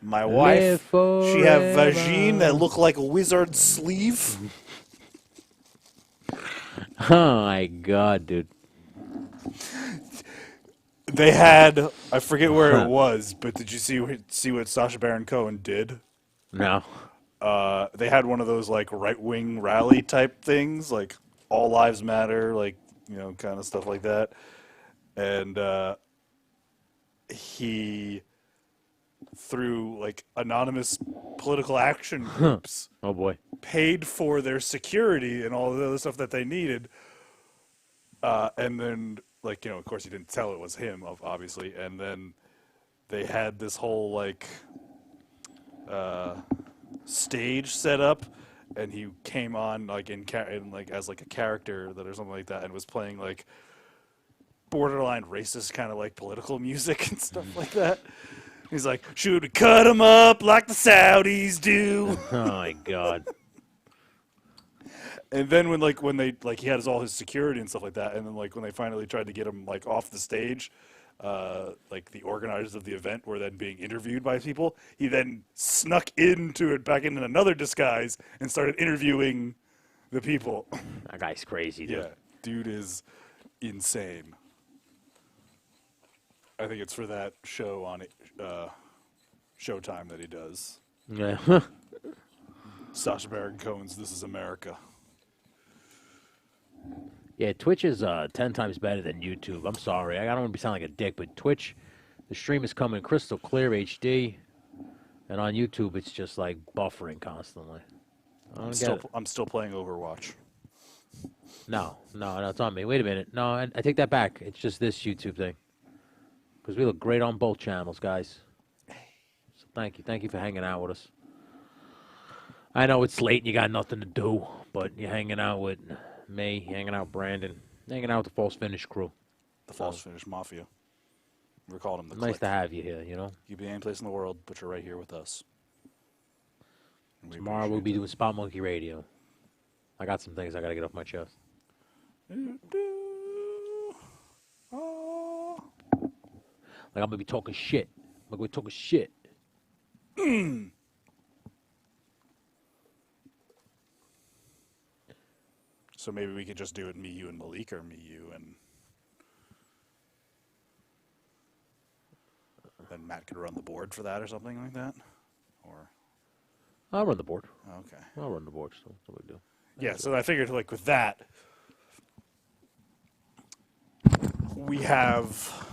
My Live wife, she have forever. vagine that look like a wizard's sleeve. Oh my god, dude. They had, I forget where it was, but did you see what Sacha Baron Cohen did? No. They had one of those like right-wing rally type things, like all lives matter, like, you know, kind of stuff like that. And he, through like anonymous political action groups, Oh boy. paid for their security and all the other stuff that they needed. And then, like, you know, of course he didn't tell it was him, obviously. And then they had this whole like stage set up, and he came on like in like as like a character that or something like that, and was playing like borderline racist kind of like political music and stuff like that. He's like, should we cut him up like the Saudis do? Oh my god. And then when they like he had all his security and stuff like that, and then like when they finally tried to get him like off the stage, like the organizers of the event were then being interviewed by people. He then snuck into it back in another disguise and started interviewing the people. That guy's crazy, dude. Yeah, dude is insane. I think it's for that show on Showtime that he does. Yeah. Sacha Baron Cohen's This Is America. Yeah, Twitch is 10 times better than YouTube. I'm sorry. I don't want to sound like a dick, but Twitch, the stream is coming crystal clear HD, and on YouTube it's just like buffering constantly. I don't get it. I'm still playing Overwatch. No, it's on me. Wait a minute. No, I take that back. It's just this YouTube thing. Because we look great on both channels, guys. So thank you. Thank you for hanging out with us. I know it's late and you got nothing to do, but you're hanging out with me, hanging out with Brandon, hanging out with the False Finish crew. The False Finish Mafia. We're calling them the Nice Click. to have you here, you know? You could be any place in the world, but you're right here with us. And we Tomorrow we'll appreciate be that. doing Spot Monkey Radio. I got some things I got to get off my chest. Oh. Like, I'm going to be talking shit. I'm going to be talking shit. So maybe we could just do it me, you, and Malik, or me, you, and then Matt could run the board for that or something like that? Or I'll run the board. okay. I'll run the board, so that's what we do. Yeah, so I figured like with that we have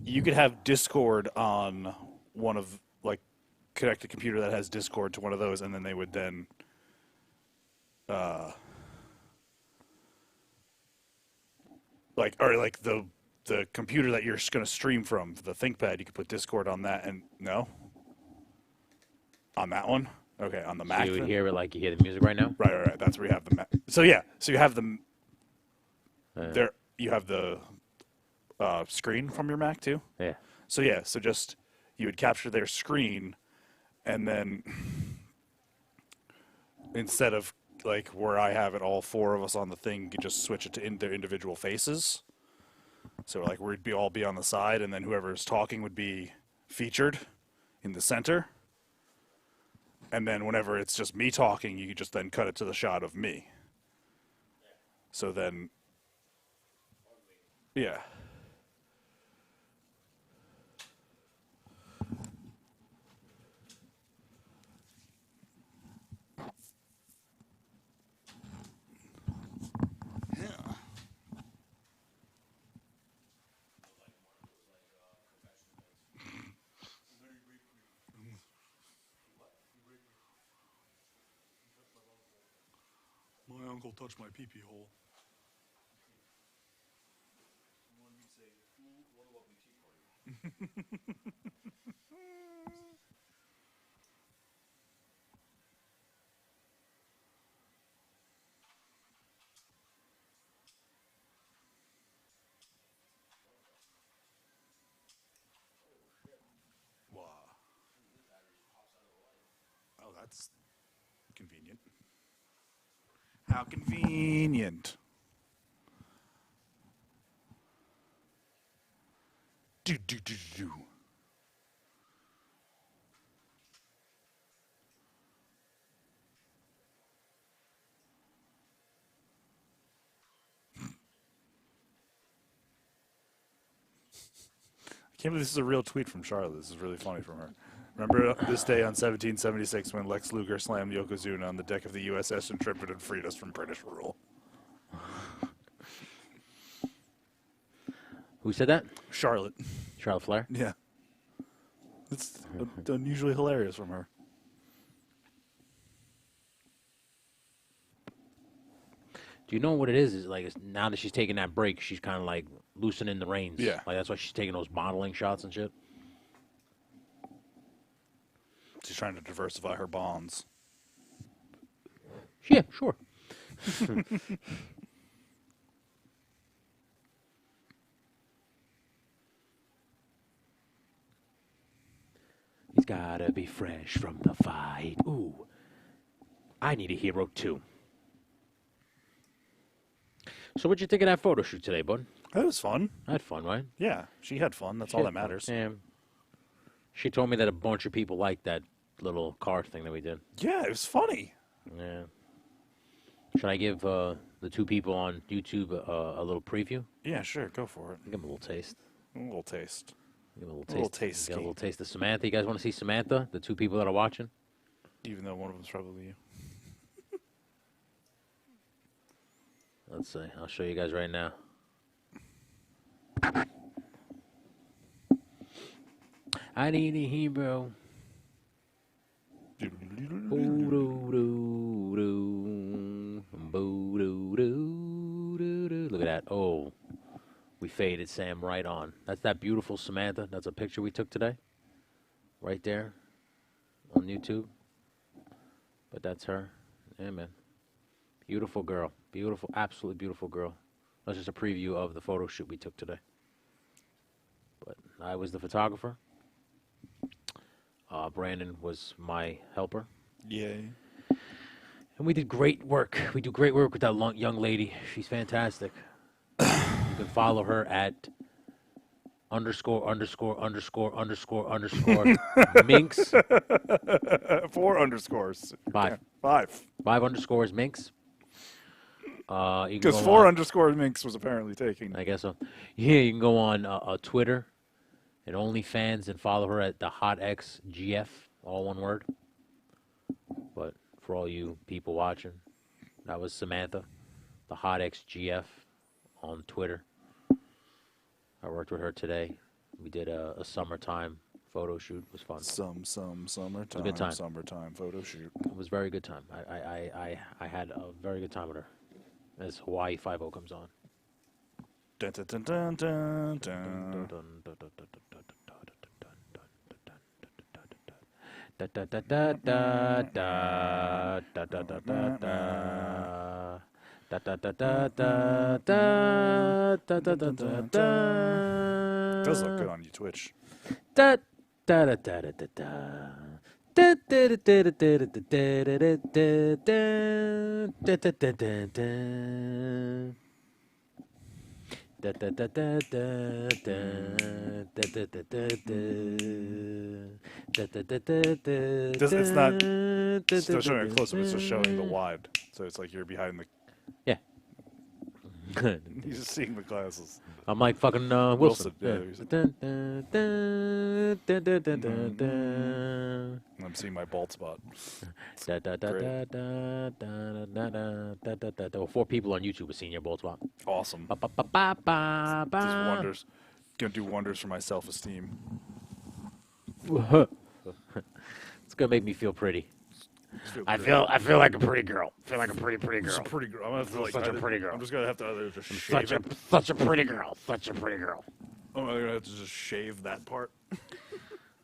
you could have Discord on one of like connect a computer that has Discord to one of those, and then they would then like the computer that you're going to stream from, the ThinkPad, you could put Discord on that, and no? On that one? Okay, on the Mac. So you would then? hear it like you hear the music right now? Right. That's where you have the Mac. So yeah, so you have the there. You have the screen from your Mac too. Yeah. So yeah, so just you would capture their screen, and then instead of like where I have it, all four of us on the thing, you could just switch it to their individual faces. So like we'd all be on the side, and then whoever's talking would be featured in the center. And then whenever it's just me talking, you could just then cut it to the shot of me. So then, yeah. My uncle touched my pee-pee hole. Wow. Oh, that's convenient. How convenient. Do. I can't believe this is a real tweet from Charlotte. This is really funny from her. Remember this day on 1776 when Lex Luger slammed Yokozuna on the deck of the USS Intrepid and freed us from British rule. Who said that? Charlotte. Charlotte Flair? Yeah. It's unusually hilarious from her. Do you know what it is? Is like now that she's taking that break, she's kind of like loosening the reins. Yeah. Like that's why she's taking those modeling shots and shit. She's trying to diversify her bonds. Yeah, sure. He's gotta be fresh from the fight. Ooh. I need a hero too. So what'd you think of that photo shoot today, bud? That was fun. I had fun, right? Yeah, she had fun. That's all that matters. Yeah. She told me that a bunch of people liked that little car thing that we did. Yeah, it was funny. Yeah. Should I give the two people on YouTube a little preview? Yeah, sure. Go for it. Give them a little taste. A little taste. Give them a A little little taste. Get a tasty. little taste of Samantha. You guys want to see Samantha? The two people that are watching? Even though one of them's probably you. Let's see. I'll show you guys right now. I need a hero. Ooh, doo, doo. Oh, we faded Sam right on. That's that beautiful Samantha. That's a picture we took today. Right there on YouTube. But that's her. Yeah, man. Beautiful girl. Beautiful, absolutely beautiful girl. That's just a preview of the photo shoot we took today. But I was the photographer. Brandon was my helper. Yay. And we did great work. We do great work with that young lady. She's fantastic. You can follow her at _____ Minx. 4 underscores. 5. 5. 5 underscores Minx. Because 4 underscore Minx was apparently taking. I guess so. Yeah, you can go on Twitter and OnlyFans and follow her at the HotXGF, all one word. But for all you people watching, that was Samantha, the HotXGF on Twitter. I worked with her today. We did a summertime photo shoot. It was fun. Summertime. Good time. Summertime photo shoot. It was a very good time. I had a very good time with her. As Hawaii 5-0 comes on. Dun, dun, dun, dun, dun, dun. Does look good on your Twitch. It's not still showing it close up, it's just showing the wide. So it's like you're behind the. Yeah. He's just seeing the glasses. I'm like fucking Wilson. I'm seeing my bald spot. Well, 4 people on YouTube are seeing your bald spot. Awesome. Does wonders. Gonna do wonders for my self-esteem. It's gonna make me feel pretty. I feel like a pretty girl. I feel like a pretty girl. Just a pretty girl. I'm gonna feel like Such a pretty girl. I'm just gonna have to either just shave Such it. a pretty girl. Such a pretty girl. I'm gonna have to just shave that part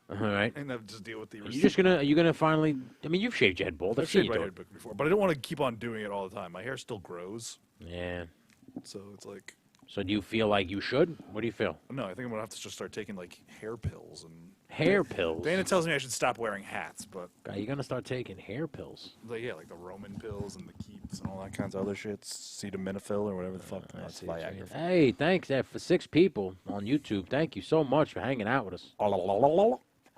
All right. and then just deal with the. Are you gonna finally? I mean, you've shaved your head bald. I've shaved my head before, but I don't want to keep on doing it all the time. My hair still grows, Yeah. so it's like. So do you feel like you should? What do you feel? No, I think I'm gonna have to just start taking like hair pills and. Hair pills. Dana tells me I should stop wearing hats, but You're gonna start taking hair pills. like, yeah, like the Roman pills and the Keeps and all that kinds of other shit. Acetaminophen or whatever the fuck. I That's see what you're Viagra. saying. Hey, thanks for 6 people on YouTube. Thank you so much for hanging out with us. I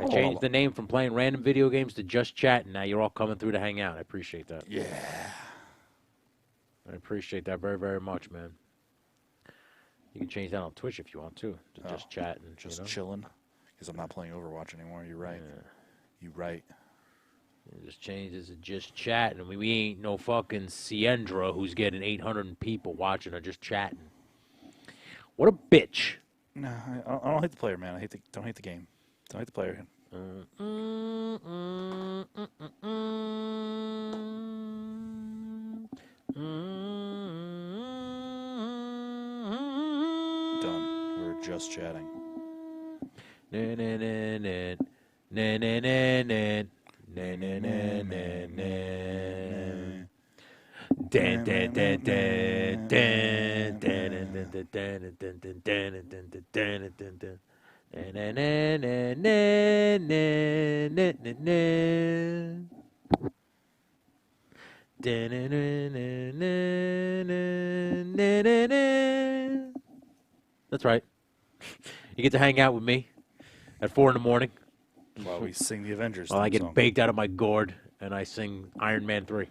changed the name from playing random video games to just chatting. Now you're all coming through to hang out. I appreciate that. Yeah. I appreciate that very, very much, man. You can change that on Twitch if you want to just chat and Just you know? chilling. Because I'm not playing Overwatch anymore. You're right. Yeah. You right. Just change this to just chatting. I mean, we ain't no fucking Ciendra who's getting 800 people watching or just chatting. What a bitch. No, I don't hate the player, man. Don't hate the game. Don't hate the player. Done. We're just chatting. That's right. You get to hang out with me at 4 in the morning While we sing the Avengers while I theme get song. baked out of my gourd and I sing Iron Man 3.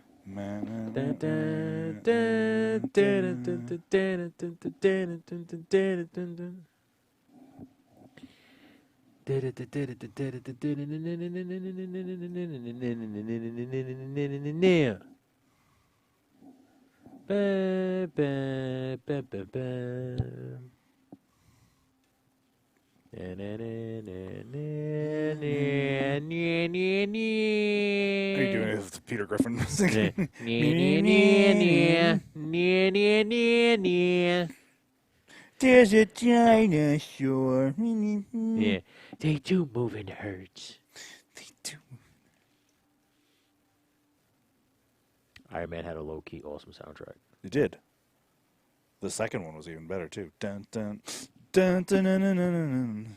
Are you doing it with Peter Griffin singing? There's a dinosaur. Yeah, they do move in herds. They do. Iron Man had a low-key awesome soundtrack. It did. The second one was even better too. Dun dun dun dun dun dun dun. Dun.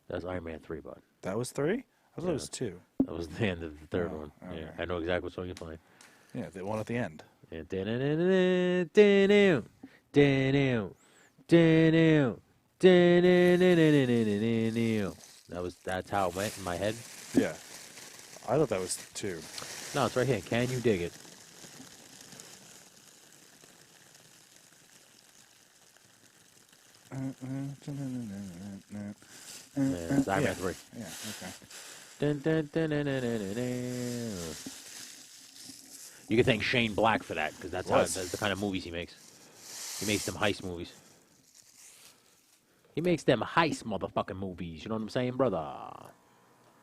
That's Iron Man 3, bud. That was 3? I thought Yeah. it was 2. That was the end of the third Oh, one. okay. Yeah, I know exactly what song you're playing. Yeah, the one at the end. Yeah. Da-na-na-na-na, da-na, da-na, da-na, da-na-na-na-na-na-na-na. That's how it went in my head. Yeah. I thought that was 2. No, it's right here. Can you dig it? Yeah, it's Iron Man 3. Yeah, okay. Dun, dun, dun, dun, dun, dun, dun, dun. You can thank Shane Black for that, because that's the kind of movies he makes. He makes them heist movies. He makes them heist motherfucking movies. You know what I'm saying, brother?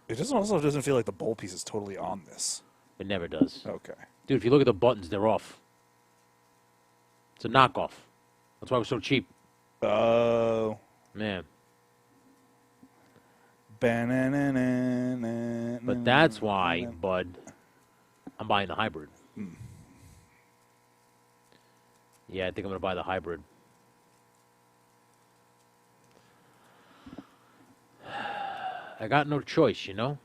It also doesn't feel like the bowl piece is totally on this. It never does. Okay. Dude, if you look at the buttons, they're off. It's a knockoff. That's why it was so cheap. Oh. Man. Ba-na-na-na-na-na. But that's why, bud, I'm buying the hybrid. Yeah, I think I'm going to buy the hybrid. I got no choice, you know?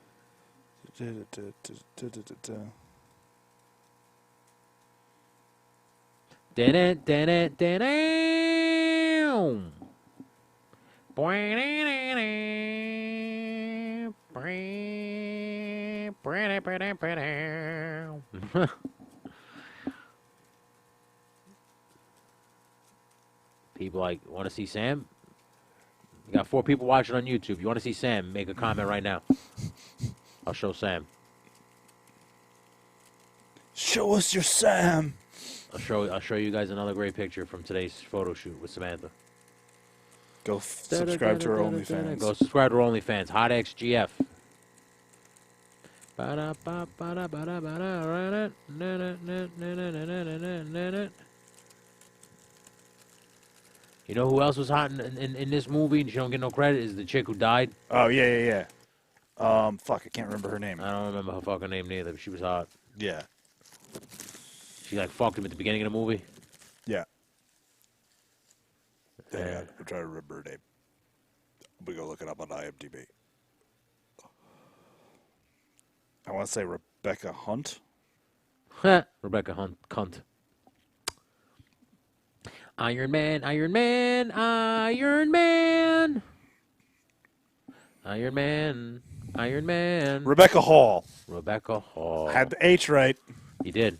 People like, want to see Sam? You got 4 people watching on YouTube. You want to see Sam? Make a comment right now. I'll show Sam. Show us your Sam. I'll show you guys another great picture from today's photo shoot with Samantha. Go subscribe to our OnlyFans. Go subscribe to our OnlyFans. Hot XGF. You know who else was hot in this movie and she don't get no credit is the chick who died. Oh, yeah. Fuck, I can't remember her name. I don't remember her fucking name neither, but she was hot. Yeah. She like fucked him at the beginning of the movie. Yeah. Yeah. I'm trying to remember her name. We go look it up on IMDb. I want to say Rebecca Hunt. Rebecca Hunt, cunt. Iron Man, Iron Man, Iron Man. Iron Man, Iron Man. Rebecca Hall. Rebecca Hall. Had the H right. You did.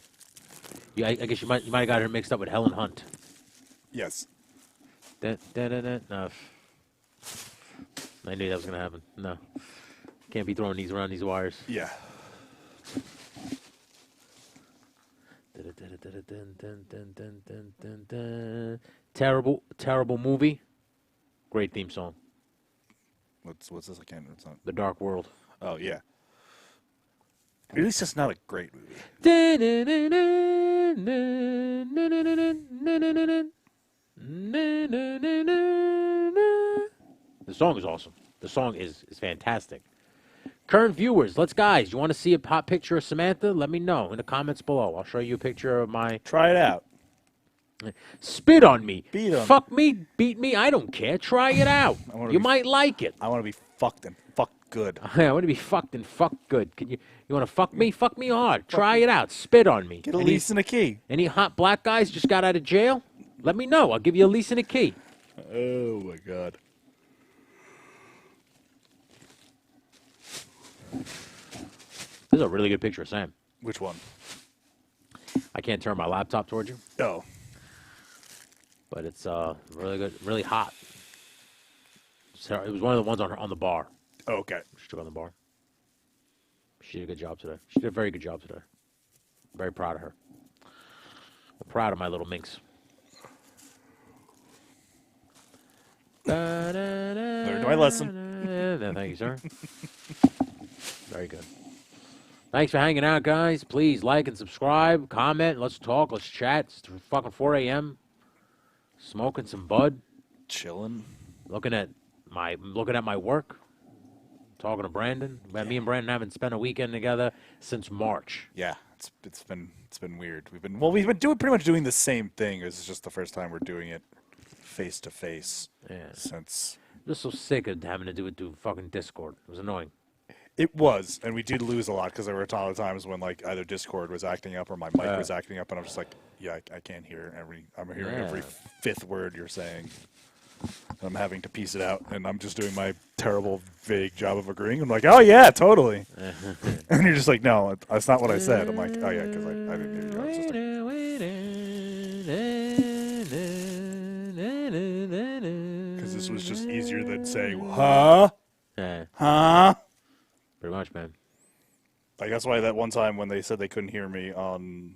I guess you might have got her mixed up with Helen Hunt. Yes. No. I knew that was gonna happen. No. Can't be throwing these around these wires. Yeah. Terrible movie. Great theme song. What's this? I can't. It's not. The Dark World. Oh yeah. At least it's not a great movie. The song is awesome. The song is fantastic. Current viewers, you want to see a hot picture of Samantha? Let me know in the comments below. I'll show you a picture of my... Try it out. Spit on me. Beat on Fuck me, beat me, I don't care. Try it out. You might like it. I want to be fucked and fucked good. I want to be fucked and fucked good. You want to fuck me? Fuck me hard. Try it out. Spit on me. Get a lease and a key. Any hot black guys just got out of jail? Let me know. I'll give you a lease and a key. Oh my god. This is a really good picture of Sam. Which one? I can't turn my laptop towards you, Oh. but it's really good, really hot. So it was one of the ones on the bar. Oh, okay. She took on the bar. She did a good job today. She did a very good job today. Very proud of her. I'm proud of my little minx. Learned my lesson. Thank you, sir. Very good. Thanks for hanging out, guys. Please like and subscribe, comment. Let's talk. Let's chat. It's fucking 4 a.m. Smoking some bud. Chilling. Looking at my work. Talking to Brandon. Me and Brandon haven't spent a weekend together since March. Yeah, it's been weird. We've been pretty much doing the same thing. This is just the first time we're doing it face to face. Yeah. Since I'm just so sick of having to do it through fucking Discord. It was annoying. it was, and we did lose a lot because there were a lot of times when like either Discord was acting up or my mic was acting up, and I'm just like, yeah, I can't hear I'm hearing every fifth word you're saying. I'm having to piece it out, and I'm just doing my terrible, vague job of agreeing. I'm like, oh, yeah, totally. And you're just like, no, that's not what I said. I'm like, oh, yeah, because I didn't hear you. I was just like, because this was just easier than saying, huh? Yeah, Huh? pretty much, man. Like, that's why that one time when they said they couldn't hear me on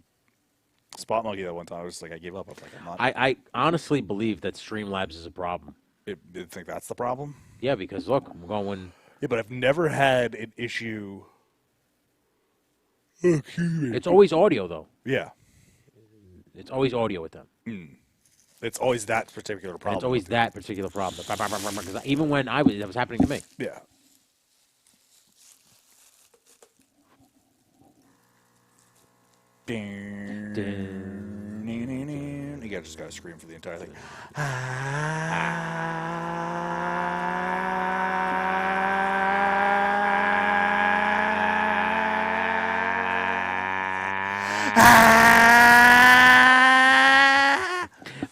Spot Monkey that one time, I was just like, I gave up. I was like, I'm not. I honestly believe that Streamlabs is a problem. You think that's the problem? Yeah, because look, I'm going. Yeah, but I've never had an issue. It's always audio, though. Yeah. It's always audio with them. It's always that particular problem. It's always that particular problem. Because even when that was happening to me. Yeah. You just gotta scream for the entire thing.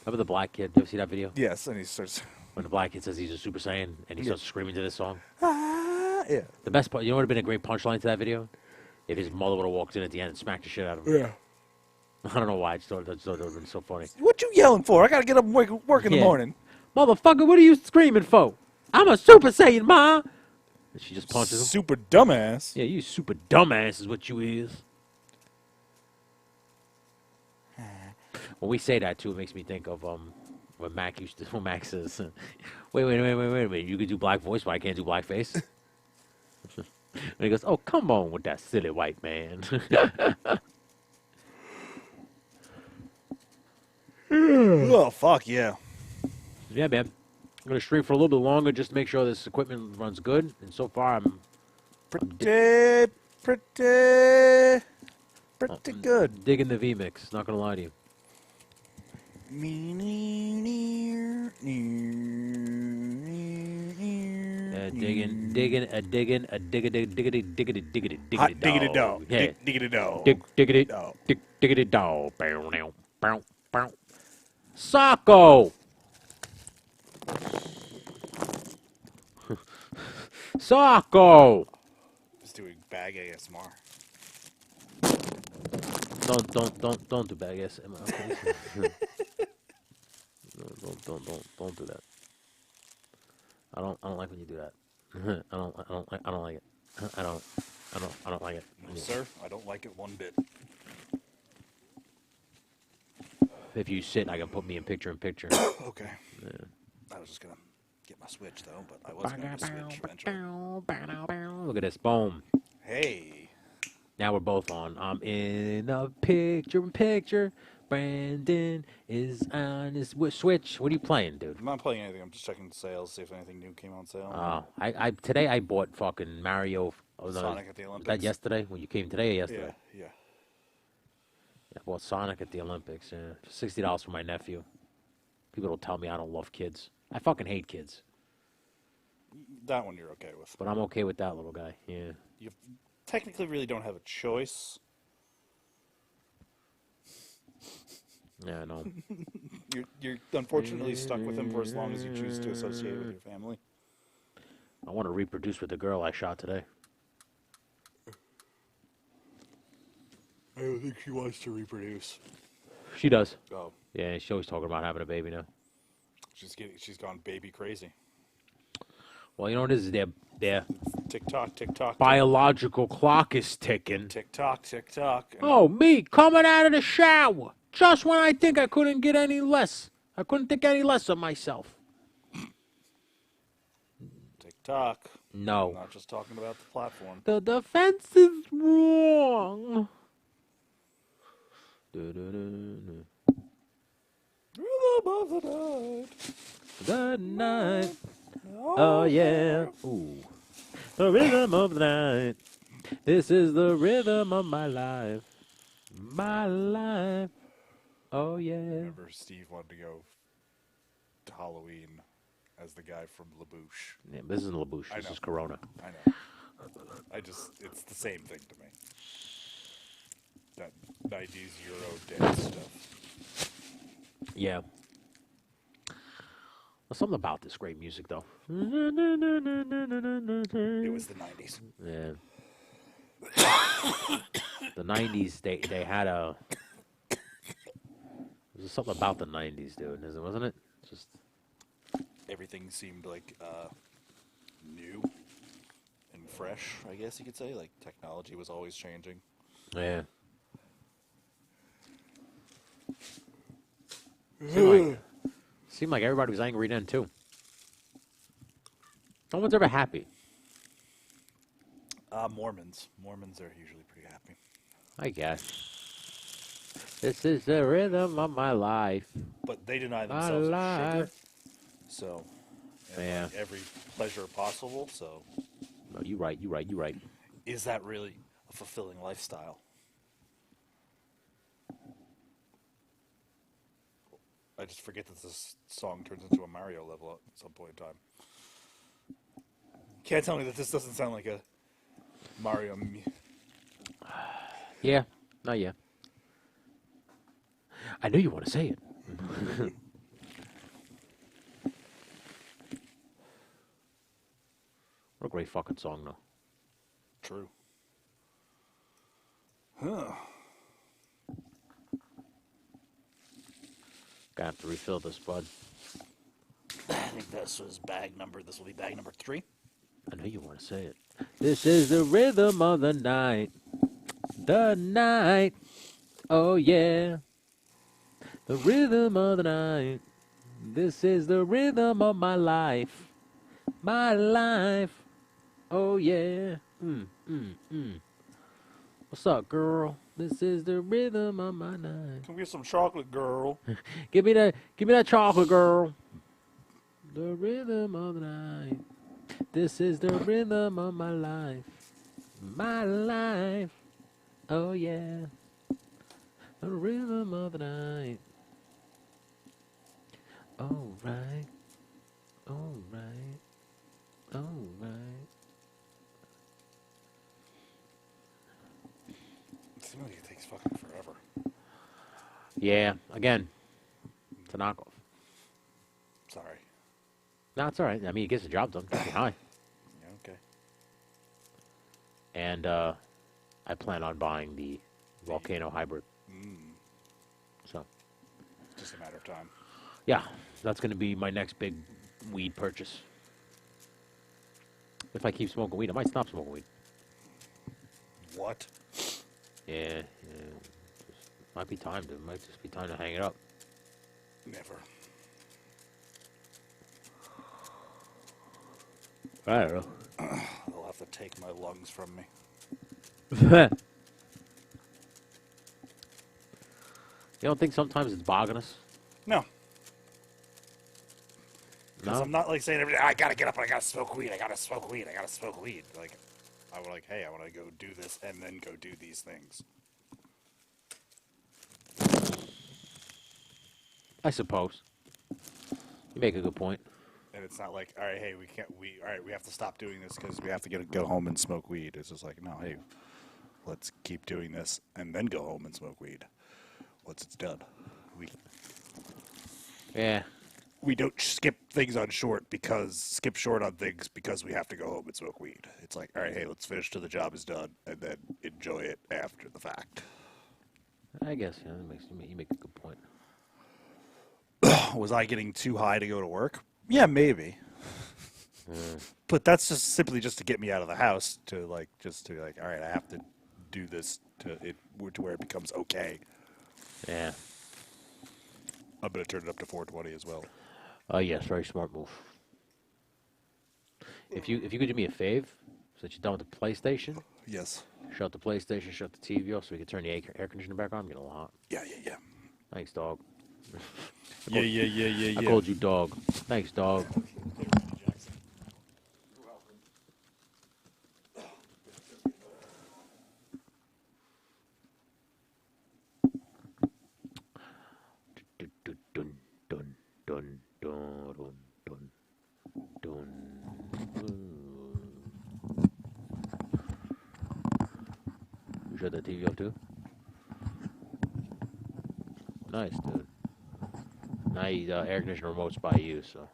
Remember the black kid? You ever see that video? Yes, and he starts. When the black kid says he's a Super Saiyan and he starts screaming to this song. Yeah. The best part, you know what would have been a great punchline to that video? If his mother would have walked in at the end and smacked the shit out of him. Yeah. I don't know why. I just thought that would have been so funny. What you yelling for? I gotta get up and work in the morning. Motherfucker, what are you screaming for? I'm a Super Saiyan, Ma! And she just punches him. Super dumbass. Yeah, you super dumbass is what you is. When we say that, too, it makes me think of when Mac says, wait a minute, you could do black voice, but I can't do black face? And he goes, oh, come on with that silly white man. Oh, fuck yeah. Yeah, man. I'm going to stream for a little bit longer just to make sure this equipment runs good. And so far, I'm Pretty good. digging the V-Mix, not going to lie to you. Digging Hot diggity dog. Yeah. Diggity dog. Diggity dog. diggity dog. Bow, now, bow, bow. Socko! Socko! He's doing bag ASMR. Don't do bad ASMR, please. Don't do that. I don't like when you do that. I don't like it. I don't like it. No, sir, I don't like it one bit. If you sit, I can put me in picture. Okay. Yeah. I was just gonna get my Switch though, but I was gonna Switch eventually. Look at this, boom. Hey. Now we're both on. I'm in a picture. Brandon is on his Switch. What are you playing, dude? I'm not playing anything. I'm just checking the sales, see if anything new came on sale. Oh, today I bought fucking Mario. Sonic at the Olympics. Was that yesterday? When you came today or yesterday? Yeah. I bought Sonic at the Olympics. Yeah, $60 for my nephew. People don't tell me I don't love kids. I fucking hate kids. That one you're okay with. But I'm okay with that little guy. Yeah. You technically really don't have a choice. Yeah, I know. You're unfortunately stuck with him for as long as you choose to associate with your family. I want to reproduce with the girl I shot today. I don't think she wants to reproduce. She does. Oh. Yeah, she's always talking about having a baby now. She's gone baby crazy. Well, you know what it is? Their Tick-tock. biological clock is ticking. Tick-tock. Oh, me coming out of the shower. Just when I think I couldn't get any less. I couldn't think any less of myself. Tick-tock. No. I'm not just talking about the platform. The defense is wrong. the night. Oh yeah. Ooh. The rhythm of the night. This is the rhythm of my life. My life. Oh yeah. Remember, Steve wanted to go to Halloween as the guy from LaBouche. Yeah, this isn't LaBouche. I This know. is Corona. I know. It's the same thing to me. That 90s Euro dance stuff. Yeah. There's something about this great music, though. It was the 90s. Yeah. The 90s, they had a... There's something about the 90s, dude, wasn't it? Just... Everything seemed like new and fresh, I guess you could say. Like, technology was always changing. Yeah. Seemed like everybody was angry then, too. No one's ever happy. Mormons. Mormons are usually pretty happy. I guess. This is the rhythm of my life. But they deny My themselves of sugar. life. So, and Yeah. like every pleasure possible. So, No, you right. is that really a fulfilling lifestyle? I just forget that this song turns into a Mario level at some point in time. Can't tell me that this doesn't sound like a Mario. Yeah. No, yeah. I knew you want to say it. What a great fucking song, though. True. Huh. Gonna have to refill this, bud. I think this was bag number. This will be bag number 3. I know you want to say it. This is the rhythm of the night. The night. Oh, yeah. The rhythm of the night. This is the rhythm of my life. My life. Oh, yeah. What's up, girl? This is the rhythm of my night. Can we get some chocolate, girl? Give me that chocolate, girl. The rhythm of the night. This is the rhythm of my life. My life. Oh, yeah. The rhythm of the night. All right. All right. All right. It seems like it takes fucking forever. Yeah, again, it's a knockoff. Sorry. No, it's all right. I mean, it gets the job done. Gets me high. Yeah, okay. And I plan on buying the Volcano Hybrid. So, It's just a matter of time. yeah, that's going to be my next big weed purchase. If I keep smoking weed, I might stop smoking weed. What? Yeah. Might be time to. Might just be time to hang it up. Never. I don't know. They'll have to take my lungs from me. You don't think sometimes it's bogging us? No. Because No? I'm not like saying every day, I gotta get up and I gotta smoke weed, I gotta smoke weed, I gotta smoke weed. Like, I would like, hey, I wanna go do this and then go do these things. I suppose. You make a good point. And it's not like, all right, hey, we have to stop doing this because we have to go home and smoke weed. It's just like, no, hey, let's keep doing this and then go home and smoke weed. Once it's done, Yeah. we don't skip short on things because we have to go home and smoke weed. It's like, all right, hey, let's finish till the job is done and then enjoy it after the fact. I guess, yeah, you make a good point. Was I getting too high to go to work? Yeah, maybe. But that's just simply just to get me out of the house to all right, I have to do this to where it becomes okay. Yeah. I'm gonna turn it up to 420 as well. Yes, very smart move. If you could do me a fave, so that you're done with the PlayStation, Yes. shut the PlayStation, shut the TV off, so we can turn the air conditioner back on. I'm getting a little hot. Yeah. Thanks, dog. Yeah. I called you dog. Thanks, dog. Dun, dun, dun, dun, dun, dun, dun. You shut that TV up too? Nice, dude. Now air conditioner remote's by you, so.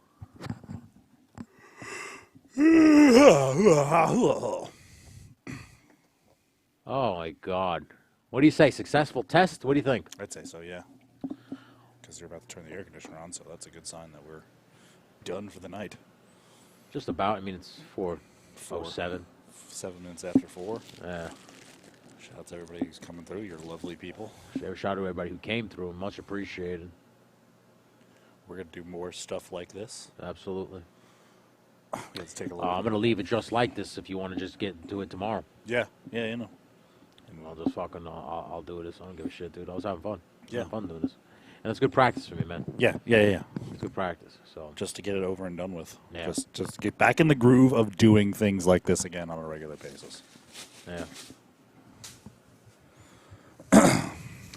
Oh my God. What do you say? Successful test? What do you think? I'd say so, yeah. Because they're about to turn the air conditioner on, so that's a good sign that we're done for the night. Just about. I mean, it's 4:07. 7 minutes after 4. Yeah. Shout out to everybody who's coming through. You're lovely people. Shout out to everybody who came through. Much appreciated. We're going to do more stuff like this. Absolutely. Let's take a look. I'm going to leave it just like this if you want to just get to it tomorrow. Yeah, you know. And I'll just fucking, I'll do this. I don't give a shit, dude. I was having fun. Yeah. Having fun doing this. And it's good practice for me, man. Yeah. It's good practice. So Just to get it over and done with. Yeah. Just get back in the groove of doing things like this again on a regular basis. yeah.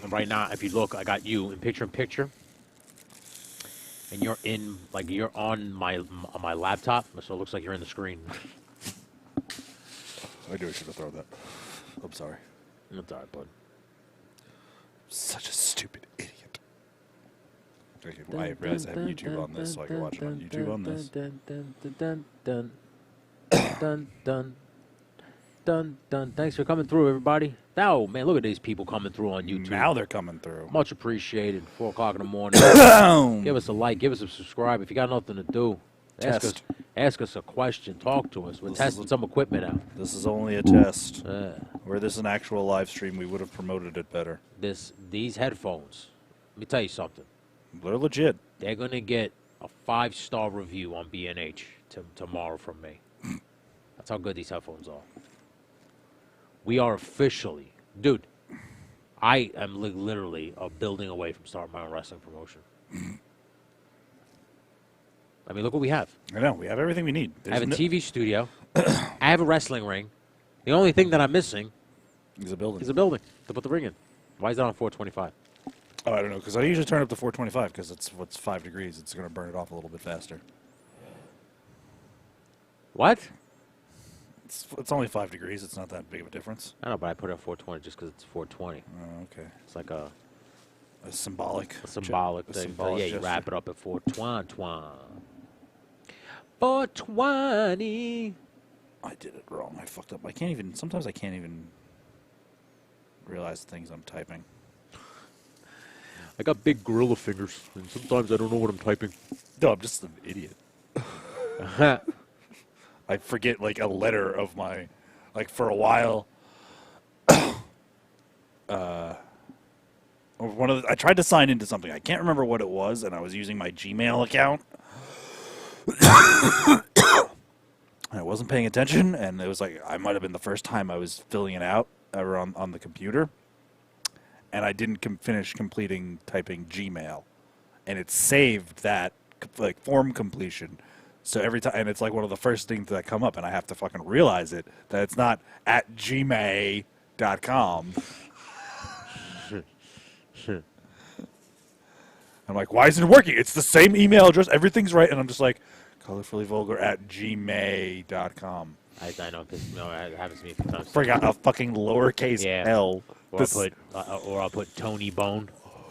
And right now, if you look, I got you in picture, and you're on my laptop, so it looks like you're in the screen. I knew I should have thrown that. I'm sorry. That's all right, bud. Such a stupid idiot. Okay, well, I realize I have YouTube on this, so I can watch it on YouTube on this. Dun. Thanks for coming through, everybody. Oh, man, look at these people coming through on YouTube. Now they're coming through. Much appreciated. 4 o'clock in the morning. Give us a like. Give us a subscribe. If you got nothing to do, ask us a question. Talk to us. We're testing some equipment out. This is only a test. Were this an actual live stream, we would have promoted it better. These headphones, let me tell you something. They're legit. They're going to get a 5-star review on B&H tomorrow from me. That's how good these headphones are. We are officially, dude, I am literally a building away from starting my own wrestling promotion. I mean, look what we have. I know. We have everything we need. I have a TV studio. I have a wrestling ring. The only thing that I'm missing is a building. Is a building to put the ring in. Why is that on 425? Oh, I don't know, because I usually turn up to 425 because it's 5 degrees. It's going to burn it off a little bit faster. What? It's only 5 degrees. It's not that big of a difference. I know, but I put it at 420 just because it's 420. Oh, okay. It's like a symbolic. Symbolic thing. Symbolic Yeah, you gesture. wrap it up at 420. 420. I did it wrong. I fucked up. Sometimes I can't even realize the things I'm typing. I got big gorilla fingers, and sometimes I don't know what I'm typing. No, I'm just an idiot. I forget, like, a letter of my... Like, for a while... I tried to sign into something. I can't remember what it was, and I was using my Gmail account. And I wasn't paying attention, and it was like... I might have been the first time I was filling it out ever on the computer. And I didn't finish completing typing Gmail. And it saved that, like, form completion. So every time, and it's like one of the first things that come up, and I have to fucking realize it, that it's not at gmail.com. I'm like, why isn't it working? It's the same email address. Everything's right. And I'm just like, colorfully vulgar at gmail.com. I know, it happens to me a few times. Forgot a fucking lowercase L. Or I'll put Tony Bone.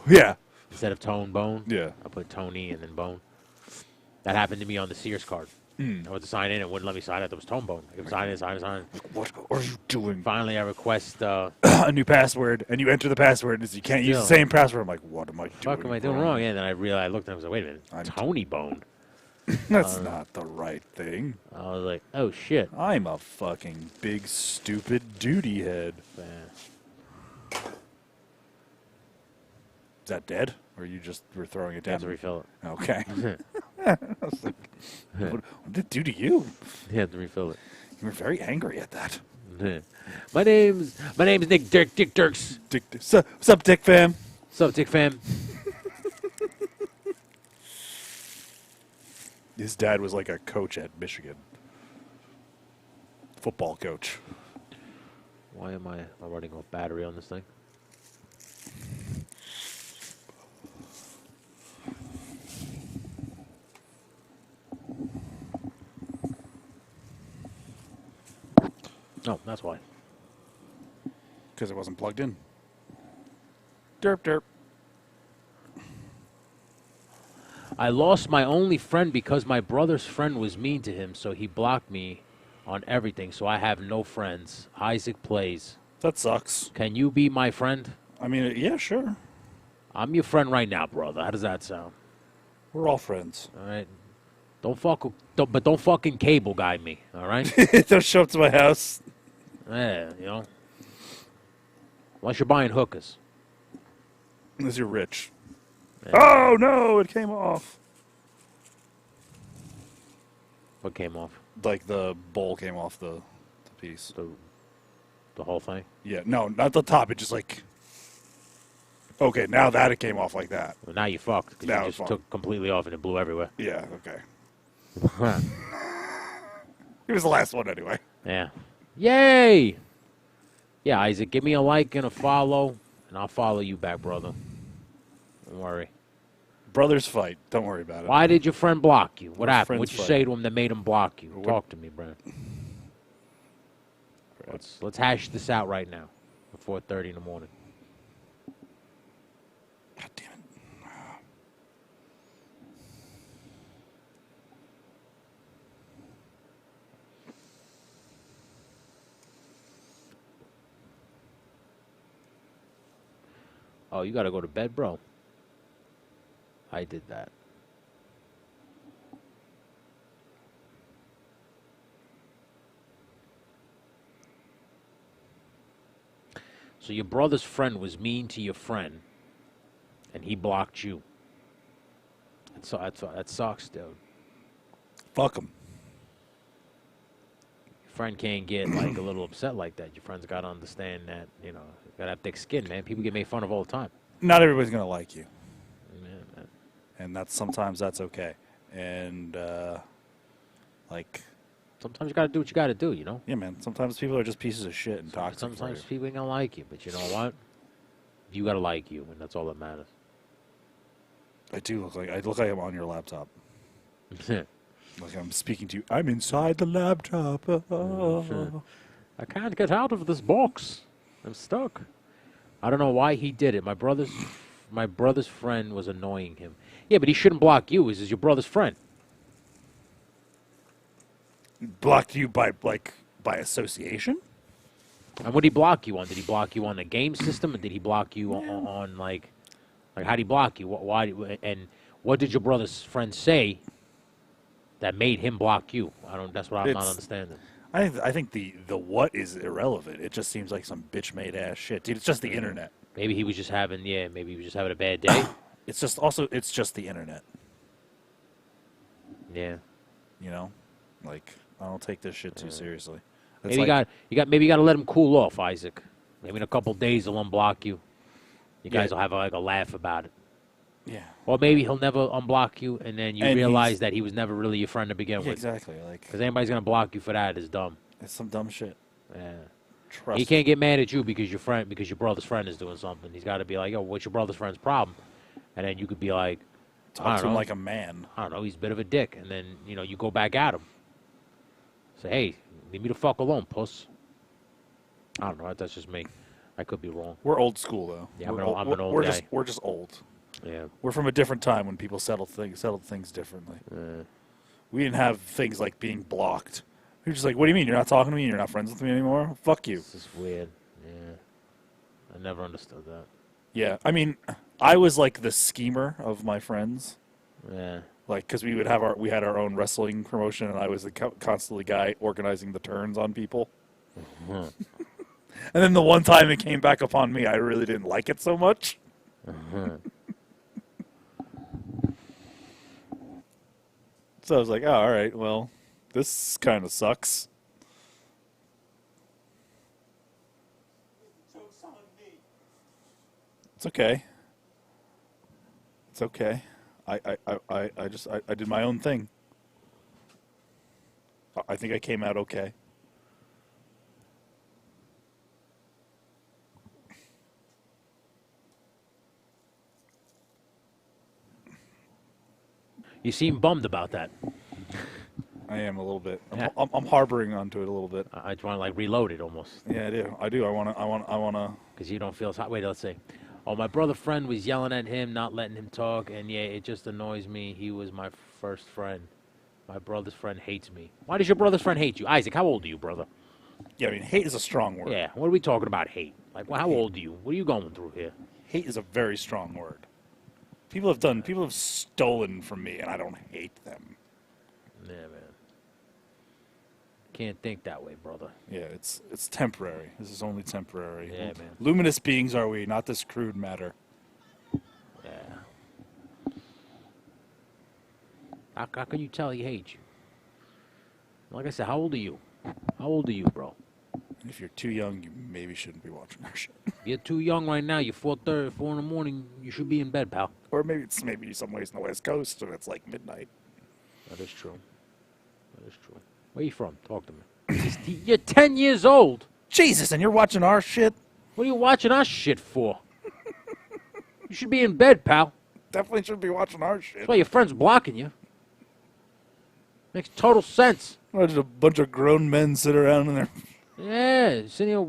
Yeah. Instead of Tone Bone. Yeah. I'll put Tony and then Bone. That happened to me on the Sears card. I went to sign in, it wouldn't let me sign it. There was Tone Bone. I could sign it. What are you doing? Finally, I request a new password, and you enter the password, and you can't use the same password. I'm like, what am I doing? Fuck am I doing wrong? Yeah, then I realized, I looked and I was like, wait a minute, Tony Bone. That's not the right thing. I was like, oh shit. I'm a fucking big stupid duty head. Is that dead? Or you just were throwing it down? I have to refill it. Okay. I was like, what did it do to you? You have to refill it. You were very angry at that. My name's Nick Dick Dirks. What's up, Dick fam? What's up, Dick fam? His dad was like a coach at Michigan. Football coach. Why am I running off battery on this thing? Oh, that's why. Because it wasn't plugged in. Derp derp. I lost my only friend because my brother's friend was mean to him, so he blocked me on everything, so I have no friends. Isaac plays. That sucks. Can you be my friend? I mean, yeah, sure. I'm your friend right now, brother. How does that sound? We're all friends. All right. Don't fucking cable guy me, all right? Don't show up to my house. Yeah, you know. Unless you're buying hookers. Unless you're rich. Yeah. Oh, no, it came off. What came off? Like the bowl came off the piece. The whole thing? Yeah, no, not the top. It just like... Okay, now that it came off like that. Well, now you fucked because Now you it's just fucked. took completely off and it blew everywhere. Yeah, okay. It was the last one anyway. Yeah. Yay! Yeah, Isaac, give me a like and a follow, and I'll follow you back, brother. Don't worry. Brothers fight. Don't worry about it. Why did your friend block you? What Our happened? friends What'd you fight. say to him that made him block you? What- Talk to me, Brad. Let's hash this out right now. At 4:30 in the morning. God damn it. Oh, you gotta go to bed, bro. I did that. So your brother's friend was mean to your friend, and he blocked you. That sucks, dude. Fuck them. Your friend can't get like a little upset like that. Your friend's got to understand that, you know, you gotta have thick skin, man. People get made fun of all the time. Not everybody's going to like you. Yeah, man. And sometimes that's okay. And, like, Sometimes you gotta do what you gotta do, you know? yeah, man, sometimes people are just pieces of shit and toxic. Sometimes for people ain't gonna like you, but you know what? You gotta like you, and that's all that matters. you. I look like I'm on your laptop. Sure. Like I'm speaking to you. I'm inside the laptop. I can't get out of this box. I'm stuck. I don't know why he did it. My brother's friend was annoying him. Yeah, but he shouldn't block you. This is your brother's friend. Blocked you by association? And what did he block you on? Did he block you on the game system, or did he block you on like how did he block you? Why? And what did your brother's friend say that made him block you? That's what I'm not understanding. I think the what is irrelevant. It just seems like some bitch made ass shit, dude. It's just the internet. Maybe he was just having a bad day. It's just the internet. Yeah. You know, like I don't take this shit too seriously. It's Maybe like, you got to let him cool off, Isaac. Maybe in a couple days he'll unblock you. You guys Yeah. will have like a laugh about it. yeah, Or maybe he'll never unblock you, and then you And realize he's- that he was never really your friend to begin yeah, with. exactly. Like Because anybody's gonna block you for that is dumb. it's some dumb shit. Yeah. Trust. He can't get mad at you because your brother's friend is doing something. He's got to be like, yo, what's your brother's friend's problem? And then you could be like, I Talk don't to him know. like a man. I don't know, he's a bit of a dick. And then, you go back at him. Say, hey, leave me the fuck alone, puss. I don't know. That's just me. I could be wrong. We're old school though. Yeah, we're I'm an old we're guy. we're just old. Yeah. We're from a different time when people settled things differently. We didn't have things like being blocked. We were just like, what do you mean? You're not talking to me? You're not friends with me anymore? Fuck you. This is weird. Yeah. I never understood that. Yeah, I mean, I was like the schemer of my friends. Yeah. Like, because we had our own wrestling promotion, and I was the constantly guy organizing the turns on people. And then the one time it came back upon me, I really didn't like it so much. So I was like, oh, all right, well, this kind of sucks. It's okay. It's okay. I did my own thing. I think I came out okay. You seem bummed about that. I am a little bit. Yeah. I'm harboring onto it a little bit. I just want to like reload it almost Yeah, I do. I want to. because you don't feel so. Wait, let's see. Oh, my brother friend was yelling at him, not letting him talk, and yeah, it just annoys me. He was my first friend. My brother's friend hates me. Why does your brother's friend hate you? Isaac, how old are you, brother? Yeah, I mean, hate is a strong word. Yeah, what are we talking about, hate? Like, well, how old are you? What are you going through here? Hate is a very strong word. People have stolen from me, and I don't hate them. Yeah, man. Can't think that way, brother. Yeah, it's temporary. This is only temporary. Yeah, man. Luminous beings are we, not this crude matter. Yeah. How can you tell he hates you? Like I said, how old are you? How old are you, bro? If you're too young, you maybe shouldn't be watching our shit. You're too young right now. You're 4:30, 4 in the morning. You should be in bed, pal. Or maybe it's some ways in the West Coast, and it's like midnight. That is true. That is true. Where you from? Talk to me. You're 10 years old. Jesus, and you're watching our shit? What are you watching our shit for? You should be in bed, pal. Definitely should be watching our shit. That's why your friend's blocking you. Makes total sense. Just a bunch of grown men sit around in there. Yeah, sitting here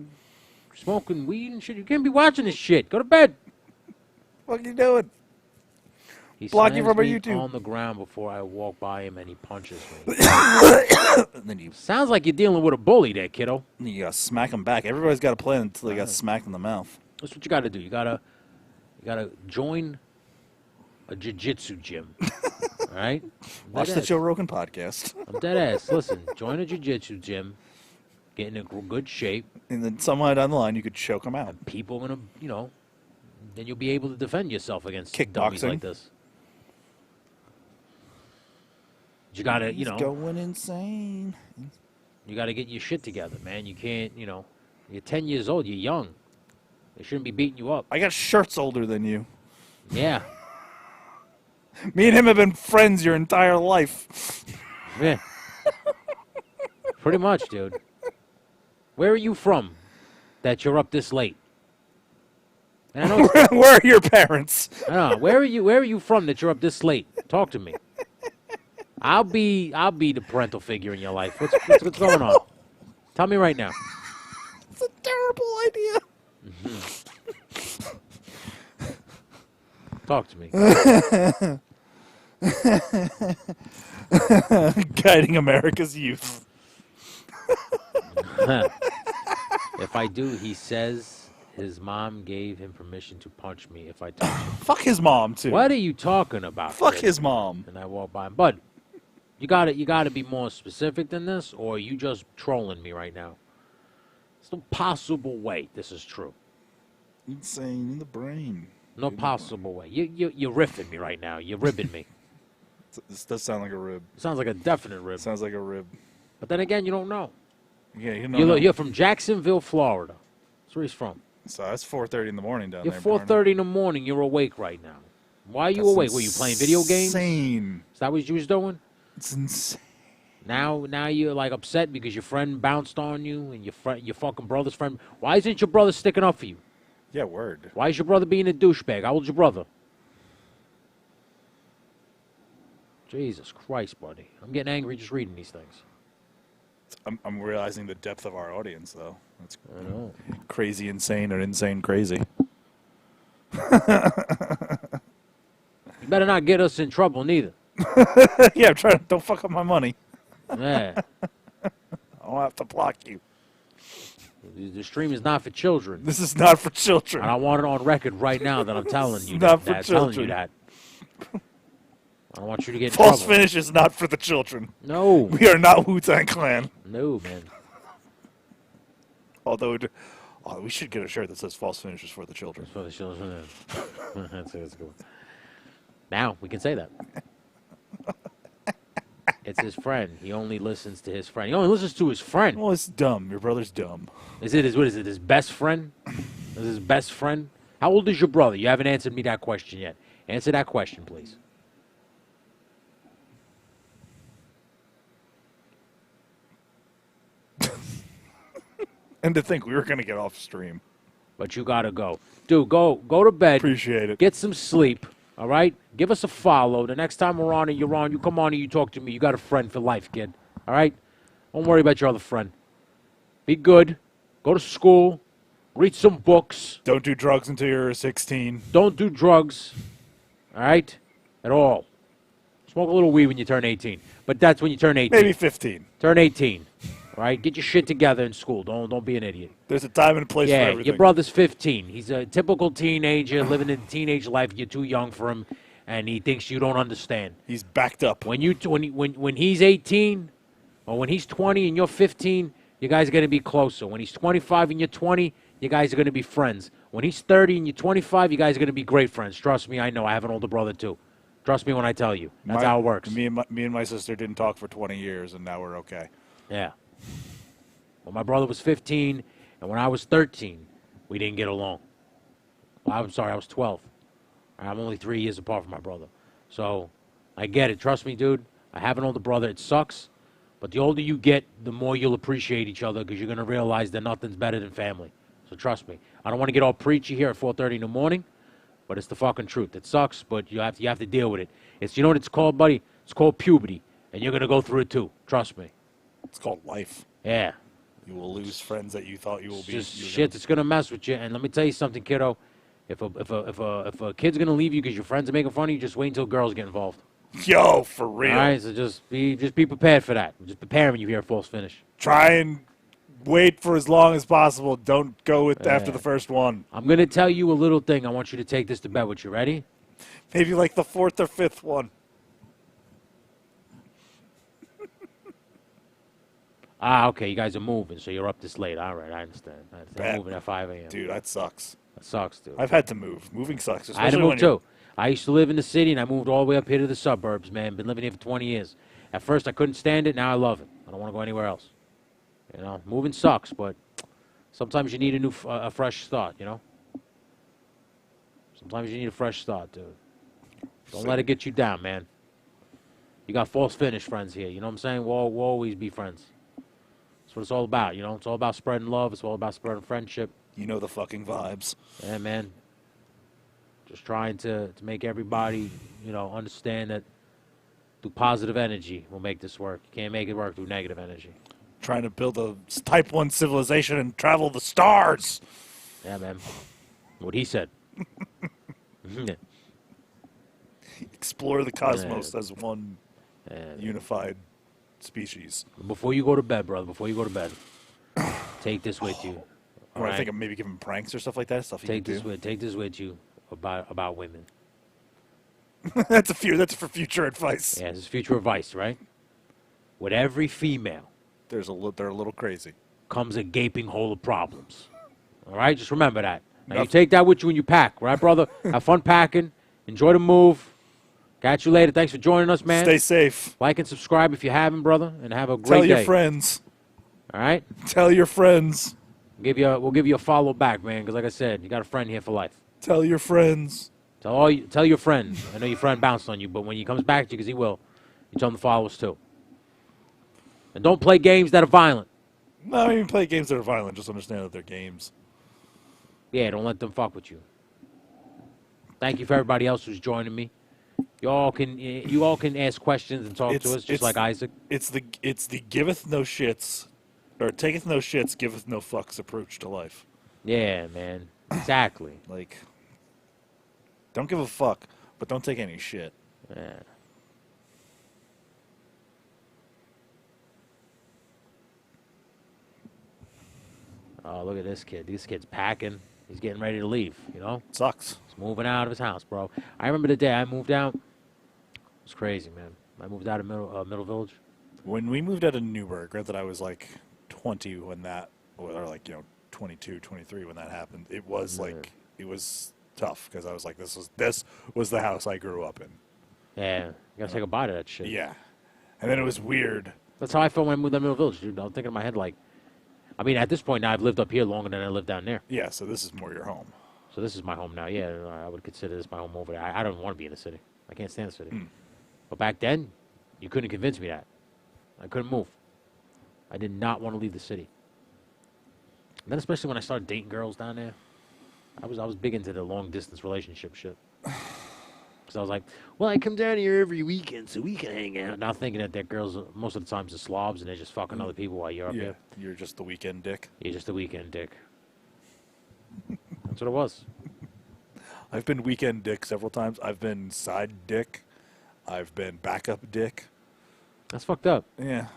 smoking weed and shit. You can't be watching this shit. Go to bed. What are you doing? He Block you slams from our me YouTube. on the ground before I walk by him and he punches me. And then you Sounds like you're dealing with a bully there, kiddo. gotta smack them back. Everybody's got to play until they got smacked in the mouth. That's what you got to do. You gotta join a jiu-jitsu gym. All right? Watch Dead the ass. Joe Rogan podcast. I'm dead ass. Listen, join a jiu-jitsu gym. Get in a good shape. And then somewhere down the line, you could choke them out. People are gonna, then you'll be able to defend yourself against dummies Kickboxing. like this. You gotta, He's going insane. you gotta get your shit together, man. You can't, you're 10 years old. You're young. They shouldn't be beating you up. I got shirts older than you. Yeah. Me and him have been friends your entire life. Yeah. Pretty much, dude. Where are you from that you're up this late? And I know Where are your parents? I don't know. Where are you from that you're up this late? Talk to me. I'll be the parental figure in your life. What's going on? Tell me right now. It's a terrible idea. Talk to me. Guiding America's youth. If I do, he says his mom gave him permission to punch me if I touch him. Fuck his mom, too. What are you talking about? Fuck kid? his mom. And I walk by him. Bud, you gotta be more specific than this, or are you just trolling me right now? There's no possible way this is true. Insane in the brain. No possible way. You're riffing me right now. You're ribbing me. This does sound like a rib. Sounds like a definite rib. Sounds like a rib. But then again, you don't know. Yeah, you know. You're from Jacksonville, Florida. That's where he's from. So that's 4:30 in the morning down You're there. 4:30 in the morning. You're awake right now. Why are you awake? Were you playing video games? Insane. Is that what you was doing? It's insane. Now you're like upset because your friend bounced on you and your fucking brother's friend. Why isn't your brother sticking up for you? Yeah, word. Why is your brother being a douchebag? How old's your brother? Jesus Christ, buddy. I'm getting angry just reading these things. I'm realizing the depth of our audience, though. That's I know. crazy insane or insane crazy. You better not get us in trouble, neither. Yeah, I'm trying to. Don't fuck up my money. Yeah. I'll have to block you. The stream is not for children. This is not for children. And I want it on record right now that I'm telling you not for that. Telling you children. that. I don't want you to get in False trouble. finish is not for the children. No. We are not Wu-Tang Clan. No, man. Although, we should get a shirt that says false finish is for the children. For the children. That's good. Now we can say that. It's his friend. He only listens to his friend. He only listens to his friend. Well, it's dumb. Your brother's dumb. What is it, his best friend? Is his best friend? How old is your brother? You haven't answered me that question yet. Answer that question, please. And to think we were gonna get off stream. But you gotta go. Dude, go to bed. Appreciate it. Get some sleep. All right? Give us a follow. The next time we're on and you're on, you come on and you talk to me. You got a friend for life, kid. All right? Don't worry about your other friend. Be good. Go to school. Read some books. Don't do drugs until you're 16. Don't do drugs. All right? At all. Smoke a little weed when you turn 18. But that's when you turn 18. Maybe 15. Turn 18. All right? Get your shit together in school. Don't be an idiot. There's a time and a place for Yeah, everything. your brother's 15. He's a typical teenager living in teenage life. You're too young for him, and he thinks you don't understand. He's backed up. When he's 18, or when he's 20 and you're 15, you guys are going to be closer. When he's 25 and you're 20, you guys are going to be friends. When he's 30 and you're 25, you guys are going to be great friends. Trust me, I know. I have an older brother too. Trust me when I tell you. That's how it works. Me and my sister didn't talk for 20 years, and now we're okay. Yeah. When my brother was 15 and when I was 13, we didn't get along. I'm sorry, I was 12. I'm only 3 years apart from my brother. So I get it. Trust me, dude. I have an older brother. It sucks. But the older you get, the more you'll appreciate each other because you're going to realize that nothing's better than family. So trust me. I don't want to get all preachy here at 4:30 in the morning, but it's the fucking truth. It sucks, but you have to deal with it. You know what it's called, buddy? It's called puberty, and you're going to go through it too. Trust me. It's called life. Yeah. You will lose friends that you thought you will be. Just shit that's gonna mess with you. And let me tell you something, kiddo. If a kid's gonna leave you because your friends are making fun of you, just wait until girls get involved. Yo, for real. All right, so just be prepared for that. Just prepare when you hear a false finish. Try and wait for as long as possible. Don't go with after the first one. I'm gonna tell you a little thing. I want you to take this to bed with you. Ready? Maybe like the fourth or fifth one. Okay. You guys are moving, so you're up this late. All right, I understand. I'm moving at 5 a.m. Dude, that sucks. That sucks, dude. I've had to move. Moving sucks. I had to especially move when you're- too. I used to live in the city, and I moved all the way up here to the suburbs, man. Been living here for 20 years. At first, I couldn't stand it. Now I love it. I don't want to go anywhere else. You know, moving sucks, but sometimes you need a fresh start, you know? Sometimes you need a fresh start, dude. Don't let it get you down, man. You got false finish friends here. You know what I'm saying? We'll always be friends. That's what it's all about, you know? It's all about spreading love. It's all about spreading friendship. You know the fucking vibes. Yeah, man. Just trying to make everybody, you know, understand that through positive energy will make this work. You can't make it work through negative energy. Trying to build a Type 1 civilization and travel the stars. Yeah, man. What he said. Explore the cosmos Yeah. as one unified species. Before you go to bed, brother, before you go to bed, take this with you. Or I think of maybe giving pranks or stuff like that. Stuff you Take can this do. with you about women. That's for future advice. Yeah, this is future advice, right? With every female They're a little crazy. comes a gaping hole of problems. All right, just remember that. Now you Nothing- take that with you when you pack, right, brother? Have fun packing. Enjoy the move. Catch you later. Thanks for joining us, man. Stay safe. Like and subscribe if you haven't, brother, and have a great Tell day. your friends. All right, Tell your friends. we'll give you a follow back, man. Because like I said, you got a friend here for life. Tell your friends. Tell your friends. I know your friend bounced on you, but when he comes back to you, because he will, you tell him to follow us too. And don't play games that are violent. No, even play games that are violent. Just understand that they're games. Yeah, don't let them fuck with you. Thank you for everybody else who's joining me. You all can ask questions and talk to us, just like Isaac. It's the giveth no shits, or taketh no shits, giveth no fucks approach to life. Yeah, man. Exactly. Like, don't give a fuck, but don't take any shit. Yeah. Oh, look at this kid. This kid's packing. He's getting ready to leave, you know? Sucks. He's moving out of his house, bro. I remember the day I moved out. It was crazy, man. I moved out of Middle Village. When we moved out of Newburgh, granted I was like 20 when that, or like, 22, 23 when that happened. It was like, it was tough because I was like, this was the house I grew up in. Yeah. You gotta say goodbye to that shit. Yeah. And then it was weird. That's how I felt when I moved out of Middle Village, dude. I was thinking in my head, like, I mean, at this point now, I've lived up here longer than I lived down there. Yeah, so this is more your home. So this is my home now. Yeah, I would consider this my home over there. I don't want to be in the city. I can't stand the city. But back then, you couldn't convince me that. I couldn't move. I did not want to leave the city. Then especially when I started dating girls down there, I was big into the long distance relationship shit. Because I was like, well, I come down here every weekend so we can hang out. Not thinking that girls most of the times are slobs and they're just fucking other people while you're up Yeah, here. you're just the weekend dick. You're just a weekend dick. That's what it was. I've been weekend dick several times. I've been side dick. I've been backup dick. That's fucked up. Yeah.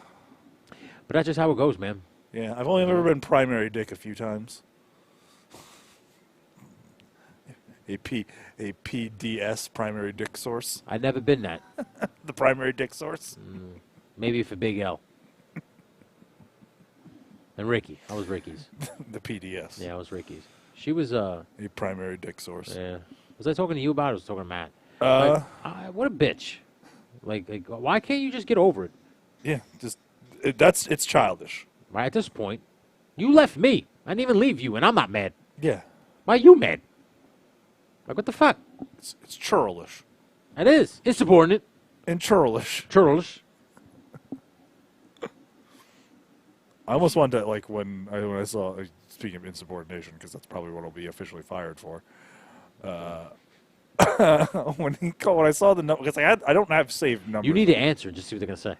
But that's just how it goes, man. Yeah, I've only ever been primary dick a few times. A PDS, primary dick source. I've never been that. The primary dick source. Maybe for Big L. And Ricky. I was Ricky's. The PDS. Yeah, I was Ricky's. She was, A primary dick source. yeah. Was I talking to you about it or was I talking to Matt? What a bitch. Like, why can't you just get over it? Yeah, just it's childish. Right at this point, you left me. I didn't even leave you, and I'm not mad. Yeah, Why are you mad? Like, what the fuck? it's churlish It is. Insubordinate. and churlish. Churlish. I almost wanted to when I saw speaking of insubordination because that's probably what I'll be officially fired for. When I saw the number because I don't have saved numbers. You need to answer and just see what they're going to say.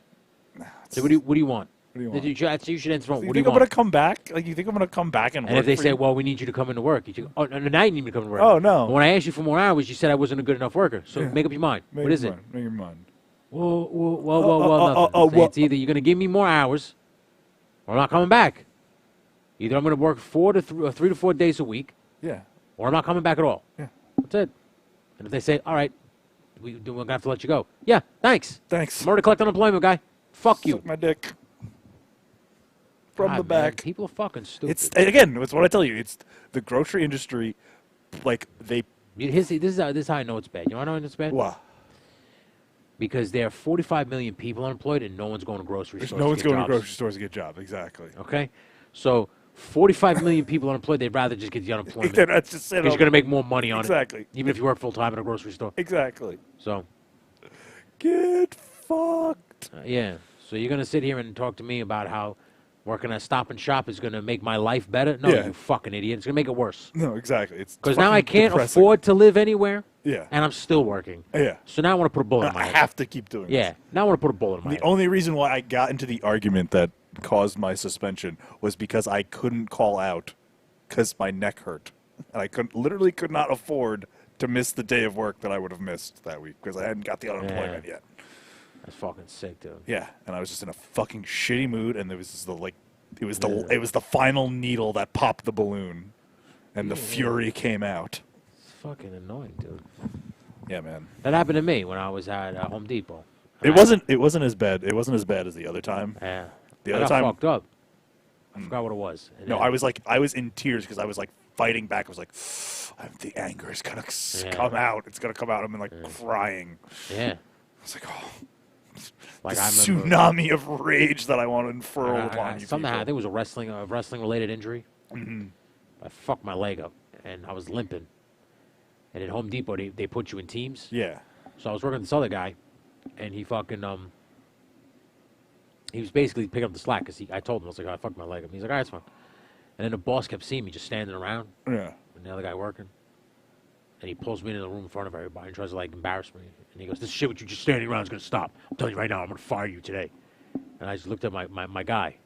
So what do you want? What do you want? You should answer. You What do think you I'm want? gonna come back? Like you think I'm gonna come back and And work if they for say, you? well, we need you to come into work, you should, oh, no, now you need me to come to work. Oh, no. When I asked you for more hours, you said I wasn't a good enough worker. So Yeah. make up your mind. Make What is your it? mind, Make your mind. Well, nothing. Say it's either you're going to give me more hours or I'm not coming back. Either I'm going to work 3 to 4 days a week Yeah, or I'm not coming back at all. yeah. That's it. And if they say, all right, we're going to have to let you go. Yeah, thanks. Thanks. I'm already collecting unemployment, guy. Fuck you. Suck my dick from God, the man, back. people are fucking stupid. It's again. It's what I tell you. It's the grocery industry. Like they. This is how I know it's bad. You want to know it's bad? Wow. Because there are 45 million people unemployed and no one's going to grocery There's stores. no to one's get going to jobs. grocery stores to get jobs. Exactly. Okay? So 45 million people unemployed, they'd rather just get the unemployment. That's just it. Because you're going to make more money on Exactly. it. Even if you work full time at a grocery store. Exactly. So, Get fucked. yeah. So you're going to sit here and talk to me about how working at Stop and Shop is going to make my life better? No, Yeah. you fucking idiot. It's going to make it worse. No, exactly. It's Because now I fucking can't depressing. afford to live anywhere, Yeah. and I'm still working. Yeah. So now I want to put a bullet in my I head. have to keep doing. Yeah. This. Now I want to put a bullet in my The head. only reason why I got into the argument that caused my suspension was because I couldn't call out because my neck hurt, and I literally could not afford to miss the day of work that I would have missed that week because I hadn't got the unemployment yet. That's fucking sick, dude. Yeah, and I was just in a fucking shitty mood, and there was just it was the final needle that popped the balloon, and the fury came out. It's fucking annoying, dude. Yeah, man. That happened to me when I was at Home Depot. It wasn't as bad. It wasn't as bad as the other time. Yeah. The I other got time- fucked up. I forgot what it was. And No, then- I was in tears because I was like fighting back. I was like, the anger is gonna come out. It's gonna come out. I'm like crying. Yeah. I was like, oh, Like the I remember. tsunami of rage that I want to unfurl I- upon you. somehow I think people. it was a wrestling related injury. Mm-hmm. I fucked my leg up and I was limping. And at Home Depot they put you in teams. Yeah. So I was working with this other guy, and he fucking he was basically picking up the slack because I told him I was like, oh, I fucked my leg up. He's like, all right, it's fine. And then the boss kept seeing me just standing around, Yeah. and the other guy working. And he pulls me into the room in front of everybody and tries to like embarrass me. And he goes, "This shit with you just standing around is gonna stop. I'm telling you right now, I'm gonna fire you today." And I just looked at my guy,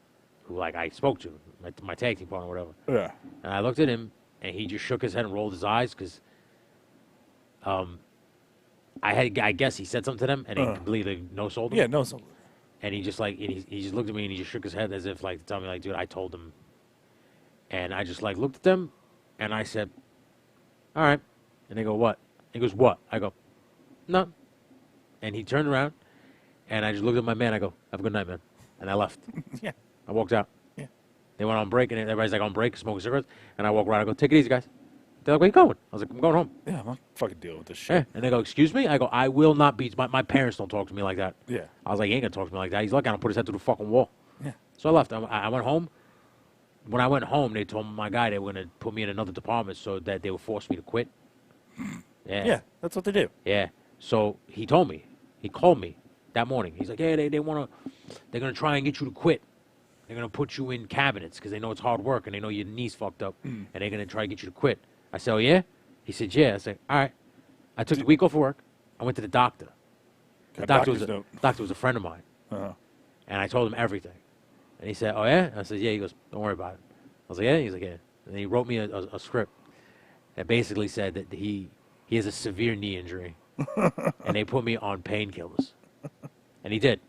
who like I spoke to, my tag team partner, or whatever. Yeah. And I looked at him, and he just shook his head and rolled his eyes because, I guess he said something to them, and he completely no-sold him. Yeah. No. So, And he just like, and he just looked at me and he just shook his head as if like to tell me like, dude, I told him. And I just like looked at them, and I said, all right. And they go, what? He goes, what? I go, no. And he turned around, and I just looked at my man. I go, have a good night, man. And I left. yeah. I walked out. Yeah. They went on break, and everybody's like on break, smoking cigarettes. And I walk around. I go, take it easy, guys. They're like, where you going? I was like, I'm going home. Yeah. I'm not fucking dealing with this Yeah. shit. And they go, excuse me? I go, I will not be. My parents don't talk to me like that. Yeah. I was like, he ain't going to talk to me like that. He's lucky I don't put his head through the fucking wall. Yeah. So I left. I went home. When I went home, they told my guy they were going to put me in another department so that they would force me to quit. Yeah. Yeah. That's what they do. Yeah. So he told me. He called me that morning. He's like, yeah, they're going to try and get you to quit. They're gonna put you in cabinets because they know it's hard work and they know your knee's fucked up, and they're gonna try to get you to quit. I said, oh yeah? He said, yeah. I said, all right. I took the week off of work. I went to the doctor. The doctor was a friend of mine, and I told him everything. And he said, oh yeah? I said, yeah. He goes, don't worry about it. I was like, yeah. He's like, yeah. And he wrote me a script that basically said that he has a severe knee injury, and they put me on painkillers, and he did.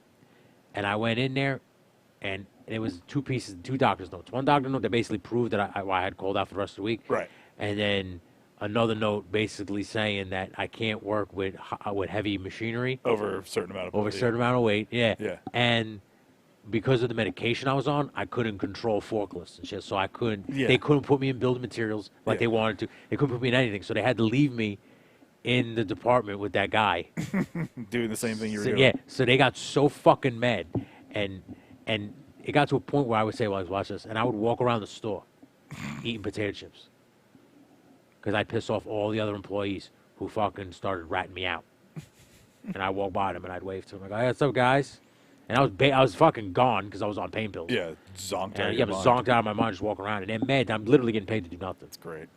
And I went in there, and it was two doctor's notes. One doctor note that basically proved that I had called out for the rest of the week. Right. And then another note basically saying that I can't work with heavy machinery Over a certain amount of over a certain amount of weight. Yeah. Yeah. And because of the medication I was on, I couldn't control forklifts and shit. So I couldn't. Yeah. They couldn't put me in building materials like Yeah. they wanted to. They couldn't put me in anything. So they had to leave me in the department with that guy. Doing the same thing you were So, doing. yeah, so they got so fucking mad, and it got to a point where I would say, "Well, I was watching this," and I would walk around the store eating potato chips because I'd piss off all the other employees who fucking started ratting me out. And I'd walk by them and I'd wave to them. I go, "Hey, what's up, guys?" And I was fucking gone because I was on pain pills. Yeah, zonked out. And of yeah, your but mind. zonked out of my mind, just walking around, and they're mad. I'm literally getting paid to do nothing. It's great.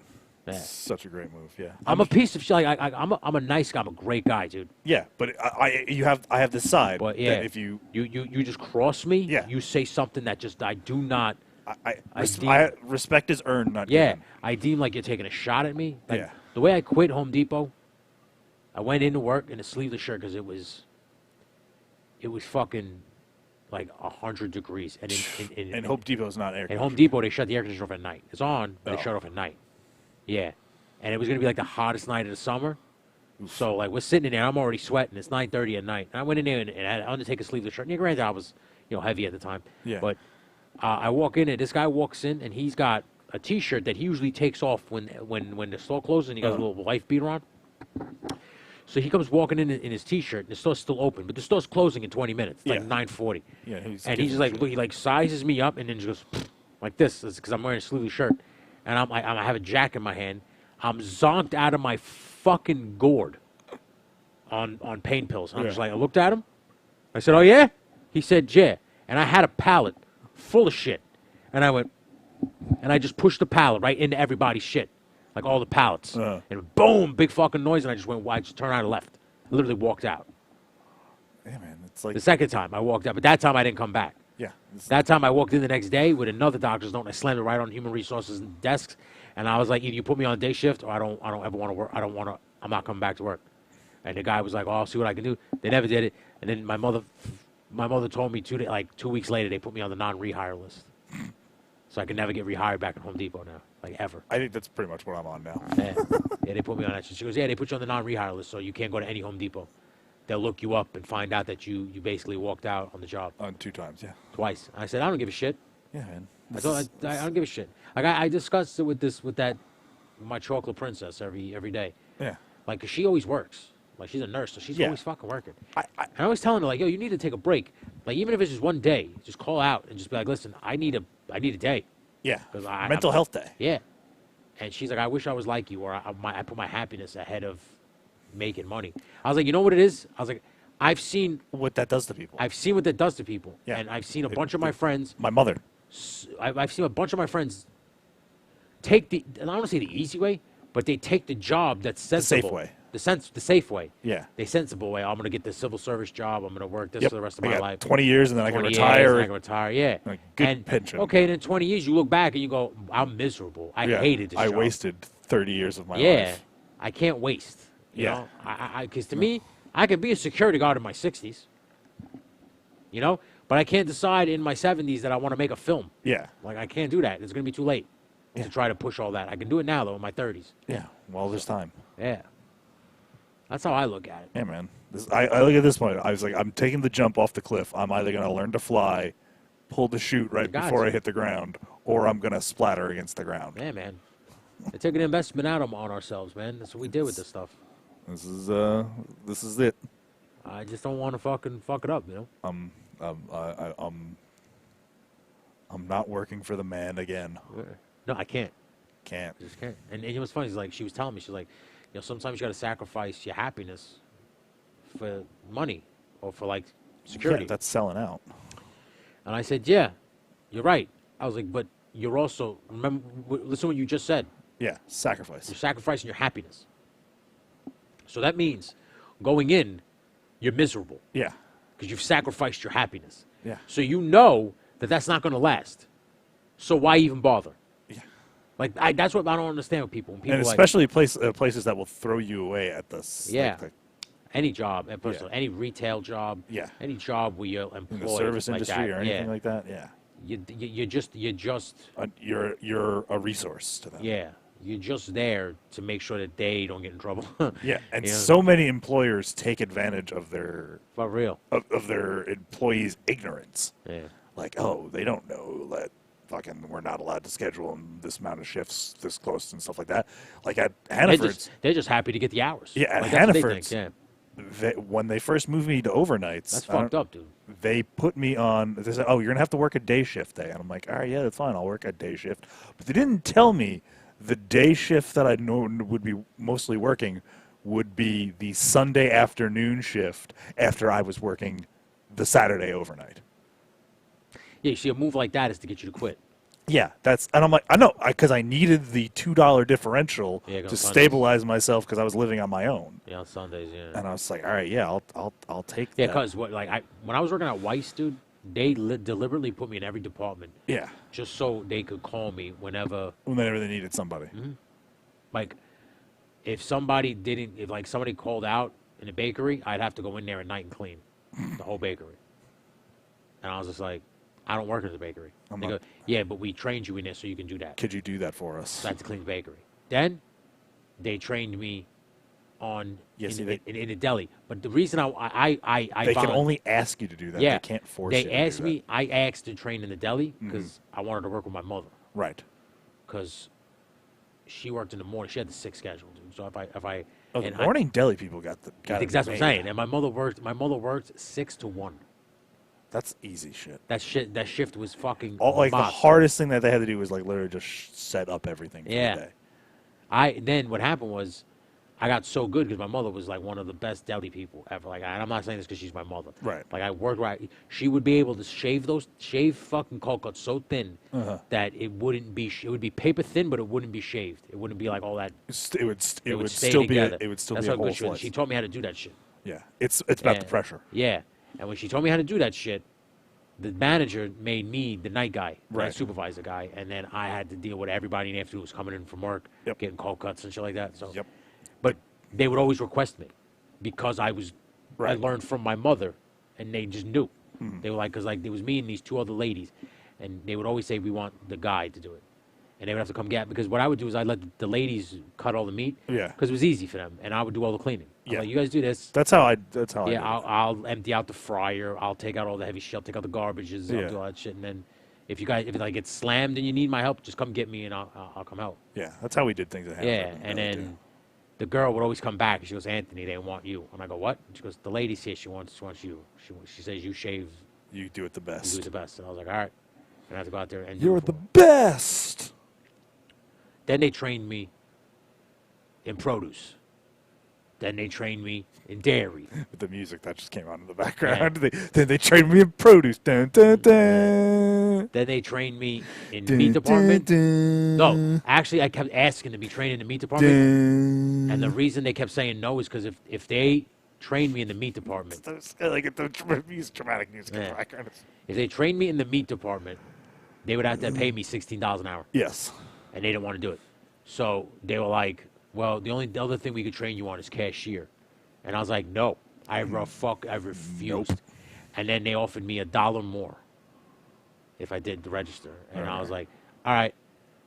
Yeah. Such a great move. Yeah. I'm a piece of shit. Like, I'm a nice guy. I'm a great guy, dude. Yeah, but I have this side. But yeah, that if you you just cross me. Yeah. You say something that just I do not. respect is earned, not Yeah, given. I deem like you're taking a shot at me. Like, Yeah. The way I quit Home Depot, I went into work in a sleeveless shirt because it was fucking like 100 degrees. And And Home Depot's not air. at Home Depot, they shut the air conditioner off at night. It's on, but Oh. they shut it off at night. Yeah, and it was gonna be like the hottest night of the summer. So like we're sitting in there, I'm already sweating. It's 9:30 at night, and I went in there and I had to take a sleeveless shirt. And granted, I was heavy at the time. Yeah. But I walk in and this guy walks in and he's got a T-shirt that he usually takes off when the store closes and he got a little wife beater on. So he comes walking in his T-shirt and the store's still open, but the store's closing in 20 minutes. It's like Yeah. 9:40. Yeah, And he giving just like shit. look, he like sizes me up and then just goes like this because I'm wearing a sleeveless shirt, and I have a jack in my hand. I'm zonked out of my fucking gourd on pain pills. And I'm just like, I looked at him. I said, "Oh yeah?" He said, "Yeah." And I had a pallet full of shit, and I went, and I just pushed the pallet right into everybody's shit, like all the pallets, and boom, big fucking noise, and I just went, I just turned around and left. I literally walked out. Yeah, man, it's like The second time I walked out, but that time I didn't come back. yeah. That time I walked in the next day with another doctor's note, and I slammed it right on human resources desks, and I was like, either you put me on day shift, or I don't ever want to work. I'm not coming back to work. And the guy was like, "Oh, I'll see what I can do." They never did it, and then my mother told me 2 weeks later they put me on the non-rehire list, so I can never get rehired back at Home Depot now, like ever. I think that's pretty much what I'm on now. Yeah, yeah, they put me on that. She goes, "Yeah, they put you on the non-rehire list, so you can't go to any Home Depot. They'll look you up and find out that you basically walked out on the job On 2 times, yeah. twice." I said, "I don't give a shit. Yeah, man. I don't give a shit." Like I discussed it with my chocolate princess every day. Yeah. Like, 'cause she always works. Like, she's a nurse, so she's Yeah. always fucking working. I And I always telling her, like, "Yo, you need to take a break. Like, even if it's just one day, just call out and just be like, listen, I need a day." yeah. 'Cause Mental health day. Yeah. And she's like, "I wish I was like you, or I put my happiness ahead of making money." I was like, "You know what it is?" I was like, I've seen What that does to people. what that does to people. Yeah. And I've seen a It- bunch of my friends, My mother. I've seen a bunch of my friends take I don't want to say the easy way, but they take the job that's sensible. safe way. The safe way. Yeah. The sensible way. I'm going to get this civil service job. I'm going to work this Yep. for the rest of I my got life. 20 years and then I can 20 years, retire. and I can retire, yeah. A good and, pension. Okay, and in 20 years, you look back and you go, I'm miserable. I Yeah, hated this I job. wasted 30 years of my Yeah, life. I can't waste. You Yeah. know, because to me, I could be a security guard in my 60s. You know, but I can't decide in my 70s that I want to make a film. Yeah. Like, I can't do that. It's going to be too late Yeah. to try to push all that. I can do it now, though, in my 30s. Yeah. Well, there's time. Yeah. That's how I look at it. Yeah, man. I look at this point. I was like, I'm taking the jump off the cliff. I'm either going to learn to fly, pull the chute right got before to. I hit the ground, or I'm going to splatter against the ground. Yeah, man. They take an investment out on ourselves, man. That's what we did with this stuff. This is it. I just don't want to fucking fuck it up, you know? I'm not working for the man again. No, I can't. Can't. I just can't. And you know what's funny is, like, she was telling me, she's like, sometimes you got to sacrifice your happiness for money or for, like, security. Yeah, that's selling out. And I said, yeah. you're right. I was like, but you're also remember. Listen, what you just said. Yeah, sacrifice. You're sacrificing your happiness. So that means going in, you're miserable Yeah, because you've sacrificed your happiness. yeah, So you know that that's not going to last. So why even bother? yeah. Like that's what I don't understand with people. When people And like, especially places that will throw you away at this. Yeah. Like any job, and personally, any retail job, Yeah. any job where you're employed in the service like industry that, or anything yeah. like that. Yeah. You're just You're a resource to them. yeah, you're just there to make sure that they don't get in trouble. Yeah, and You know? so many employers take advantage of their For real. of their employees' ignorance. Yeah. Like, oh, they don't know that fucking we're not allowed to schedule this amount of shifts this close and stuff like that. Like at Hannaford's, They're just happy to get the hours. Yeah, at like, that's what they Hannaford's, think, when they first moved me to overnights, that's I don't- fucked up, dude. they put me on. They said, "Oh, you're gonna have to work a day shift day," and I'm like, "All right, yeah, that's fine. I'll work a day shift." But they didn't tell me the day shift that I know would be mostly working would be the Sunday afternoon shift after I was working the Saturday overnight. Yeah, you see, a move like that is to get you to quit. Yeah, and I'm like, I know, because I needed the $2 differential Yeah, go to Sundays. stabilize myself because I was living on my own, Yeah, on Sundays, yeah. and I was like, all right, yeah, I'll take Yeah, that. because when I was working at Weiss, dude, they deliberately put me in every department Yeah, just so they could call me whenever, whenever they needed somebody. like, if somebody called out in the bakery, I'd have to go in there at night and clean the whole bakery. And I was just like, I don't work at the bakery. I'm They not- go, yeah, but we trained you in there so you can do that. Could you do that for us? So I had to clean the bakery. Then they trained me on Yeah, see, in a deli. But the reason I They can found- only ask you to do that. yeah, They can't force they you to asked do me. I asked to train in the deli Mm-hmm. because I wanted to work with my mother that. Right. because she worked in the morning. She had the 6 schedule, dude. So if I Oh, the and I- morning deli people got it that's what I'm made. saying. And my mother worked 6 to 1. That's easy shit. That shift was fucking All, the monster. hardest thing that they had to do was like literally just set up everything for Yeah. the day. Then what happened was I got so good because my mother was like one of the best deli people ever. Like, and I'm not saying this because she's my mother. Right. Like I worked right. She would be able to shave fucking cold cuts so thin that it wouldn't be. It would be paper thin, but it wouldn't be shaved. It wouldn't be like all that. It would Stay still be together. it would still That's be a how whole good she was. slice. She taught me how to do that shit. Yeah, it's about the And- pressure. Yeah, and when she told me how to do that shit, the manager made me the night guy, the night Right. supervisor guy, and then I had to deal with everybody in the afternoon who was coming in from work, Yep. getting cold cuts and shit like that. So, Yep. but they would always request me because I Right. learned from my mother, and they just knew. Mm-hmm. They were like, because like there was me and these 2 other ladies, and they would always say we want the guy to do it, and they would have to come get because what I would do is I let the ladies cut all the meat, Yeah. because it was easy for them, and I would do all the cleaning. I'm Yeah. like, you guys do this. That's how I. That's how I. Yeah, do it. I'll empty out the fryer. I'll take out all the heavy shit. I'll take out the garbages. Yeah. I'll do all that shit. And then if it like gets slammed and you need my help, just come get me and I'll come help. Yeah, that's how we did things at Yeah, Hannaford. and Really then do. the girl would always come back and she goes, Anthony, they want you. And I go, what? And she goes, the lady's here. She wants you. She says you shave. You do it the You best. do it the best. And I was like, all right. And I have to go out there and do You're it the for her. best. Then they trained me in produce. Then they trained me in dairy. With the music that just came on in the background. Then they trained me in produce. Dun, dun, dun. Then they trained me in Dun, meat department. dun, dun, No, actually, I kept asking to be trained in the meat department. dun. And the reason they kept saying no is because if they trained me in the meat department, Those- I like it, the dramatic music in Yeah. the background. if they trained me in the meat department, they would have to pay me $16 an hour, Yes. and they didn't want to do it. So they were like, "Well, the other thing we could train you on is cashier," and I was like, "No, I refused." And then they offered me $1 more if I did the register, and I was like, "All right."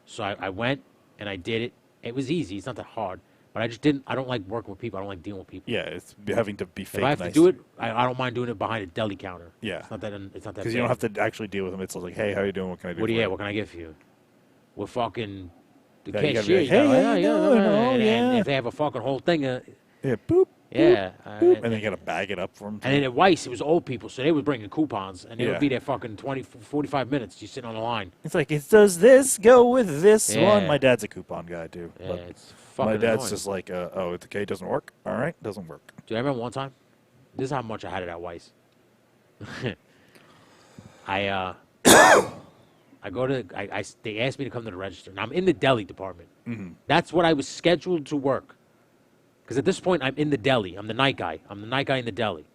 So I went and I did it. It was easy. It's not that hard. But I just didn't. I don't like working with people. I don't like dealing with people. Yeah, it's having to be fake. If I have nice to do it, I don't mind doing it behind a deli counter. Yeah. It's not that. It's not that. because you don't bad. have to actually deal with them. It's like, hey, how you doing? What can I do? What do for you? you? What can I get for you? We're fucking the Yeah, you gotta be cashier. like, you gotta, "Hey, yeah, how you yeah, doing? yeah, Oh, and yeah." if they have a fucking whole thing, Yeah, boop. yeah. Boop. And then you gotta bag it up for them. And then at Weiss, it was old people, so they would bring in coupons, and they Yeah. would be there fucking 20, 45 minutes. You sitting on the line. It's like, does this go with this one? Yeah. My dad's a coupon guy too. Yeah, but it's fucking my dad's annoying. just like, oh, if the K doesn't work, all right, doesn't work. Dude, I remember one time. This is how much I had it at Weiss. I They asked me to come to the register, and I'm in the deli department. Mm-hmm. That's what I was scheduled to work. Because at this point, I'm in the deli. I'm the night guy. I'm the night guy in the deli.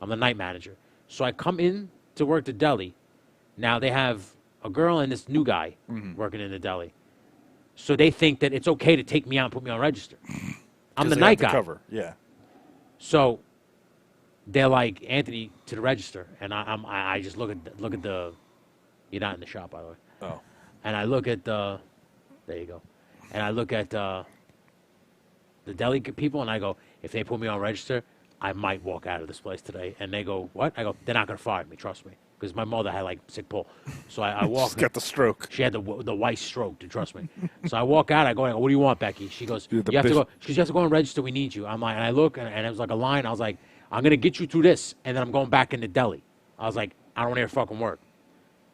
I'm the night manager. So I come in to work the deli. Now they have a girl and this new guy working in the deli. So they think that it's okay to take me out and put me on register. I'm the they night have guy. to cover. Yeah. So they're like, Anthony, to the register, and I just look at the. You're not in the shop, by the way. Oh. And I look at the. There you go. And I look at the deli people, and I go, if they put me on register, I might walk out of this place today. And they go, what? I go, they're not gonna fire me. Trust me, because my mother had like sick pull. So I walk. She's got the stroke. She had the white stroke. To trust me. So I walk out. I go, what do you want, Becky? She goes, Dude, you have to go. She goes, you have to go and register. We need you. I'm like, and I look, and it was like a line. I was like, I'm gonna get you through this, and then I'm going back in the deli. I was like, I don't want to hear fucking work.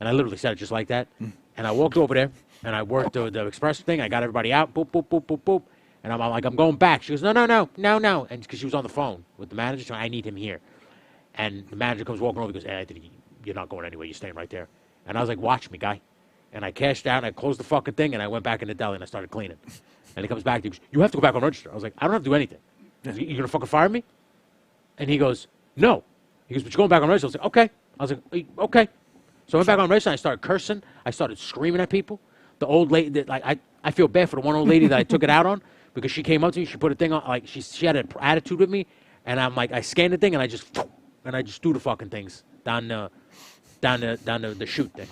And I literally said it just like that. And I walked over there, and I worked the express thing. I got everybody out. Boop, boop, boop, boop, boop. And I'm like, I'm going back. She goes, no. And because she was on the phone with the manager, so I need him here. And the manager comes walking over. He goes, hey, Anthony, you're not going anywhere. You're staying right there. And I was like, watch me, guy. And I cashed out, and I closed the fucking thing, and I went back in the deli, and I started cleaning. And he comes back, he goes, you have to go back on register. I was like, I don't have to do anything. He goes, you're going to fucking fire me? And he goes, no. He goes, but you're going back on register. I was like, okay. I was like, okay. So I went back on register, and I started cursing. I started screaming at people. The old lady, I feel bad for the one old lady that I took it out on because she came up to me, she put a thing on, like she had an attitude with me, and I'm like, I scanned the thing, and I just threw the fucking things down the chute thing.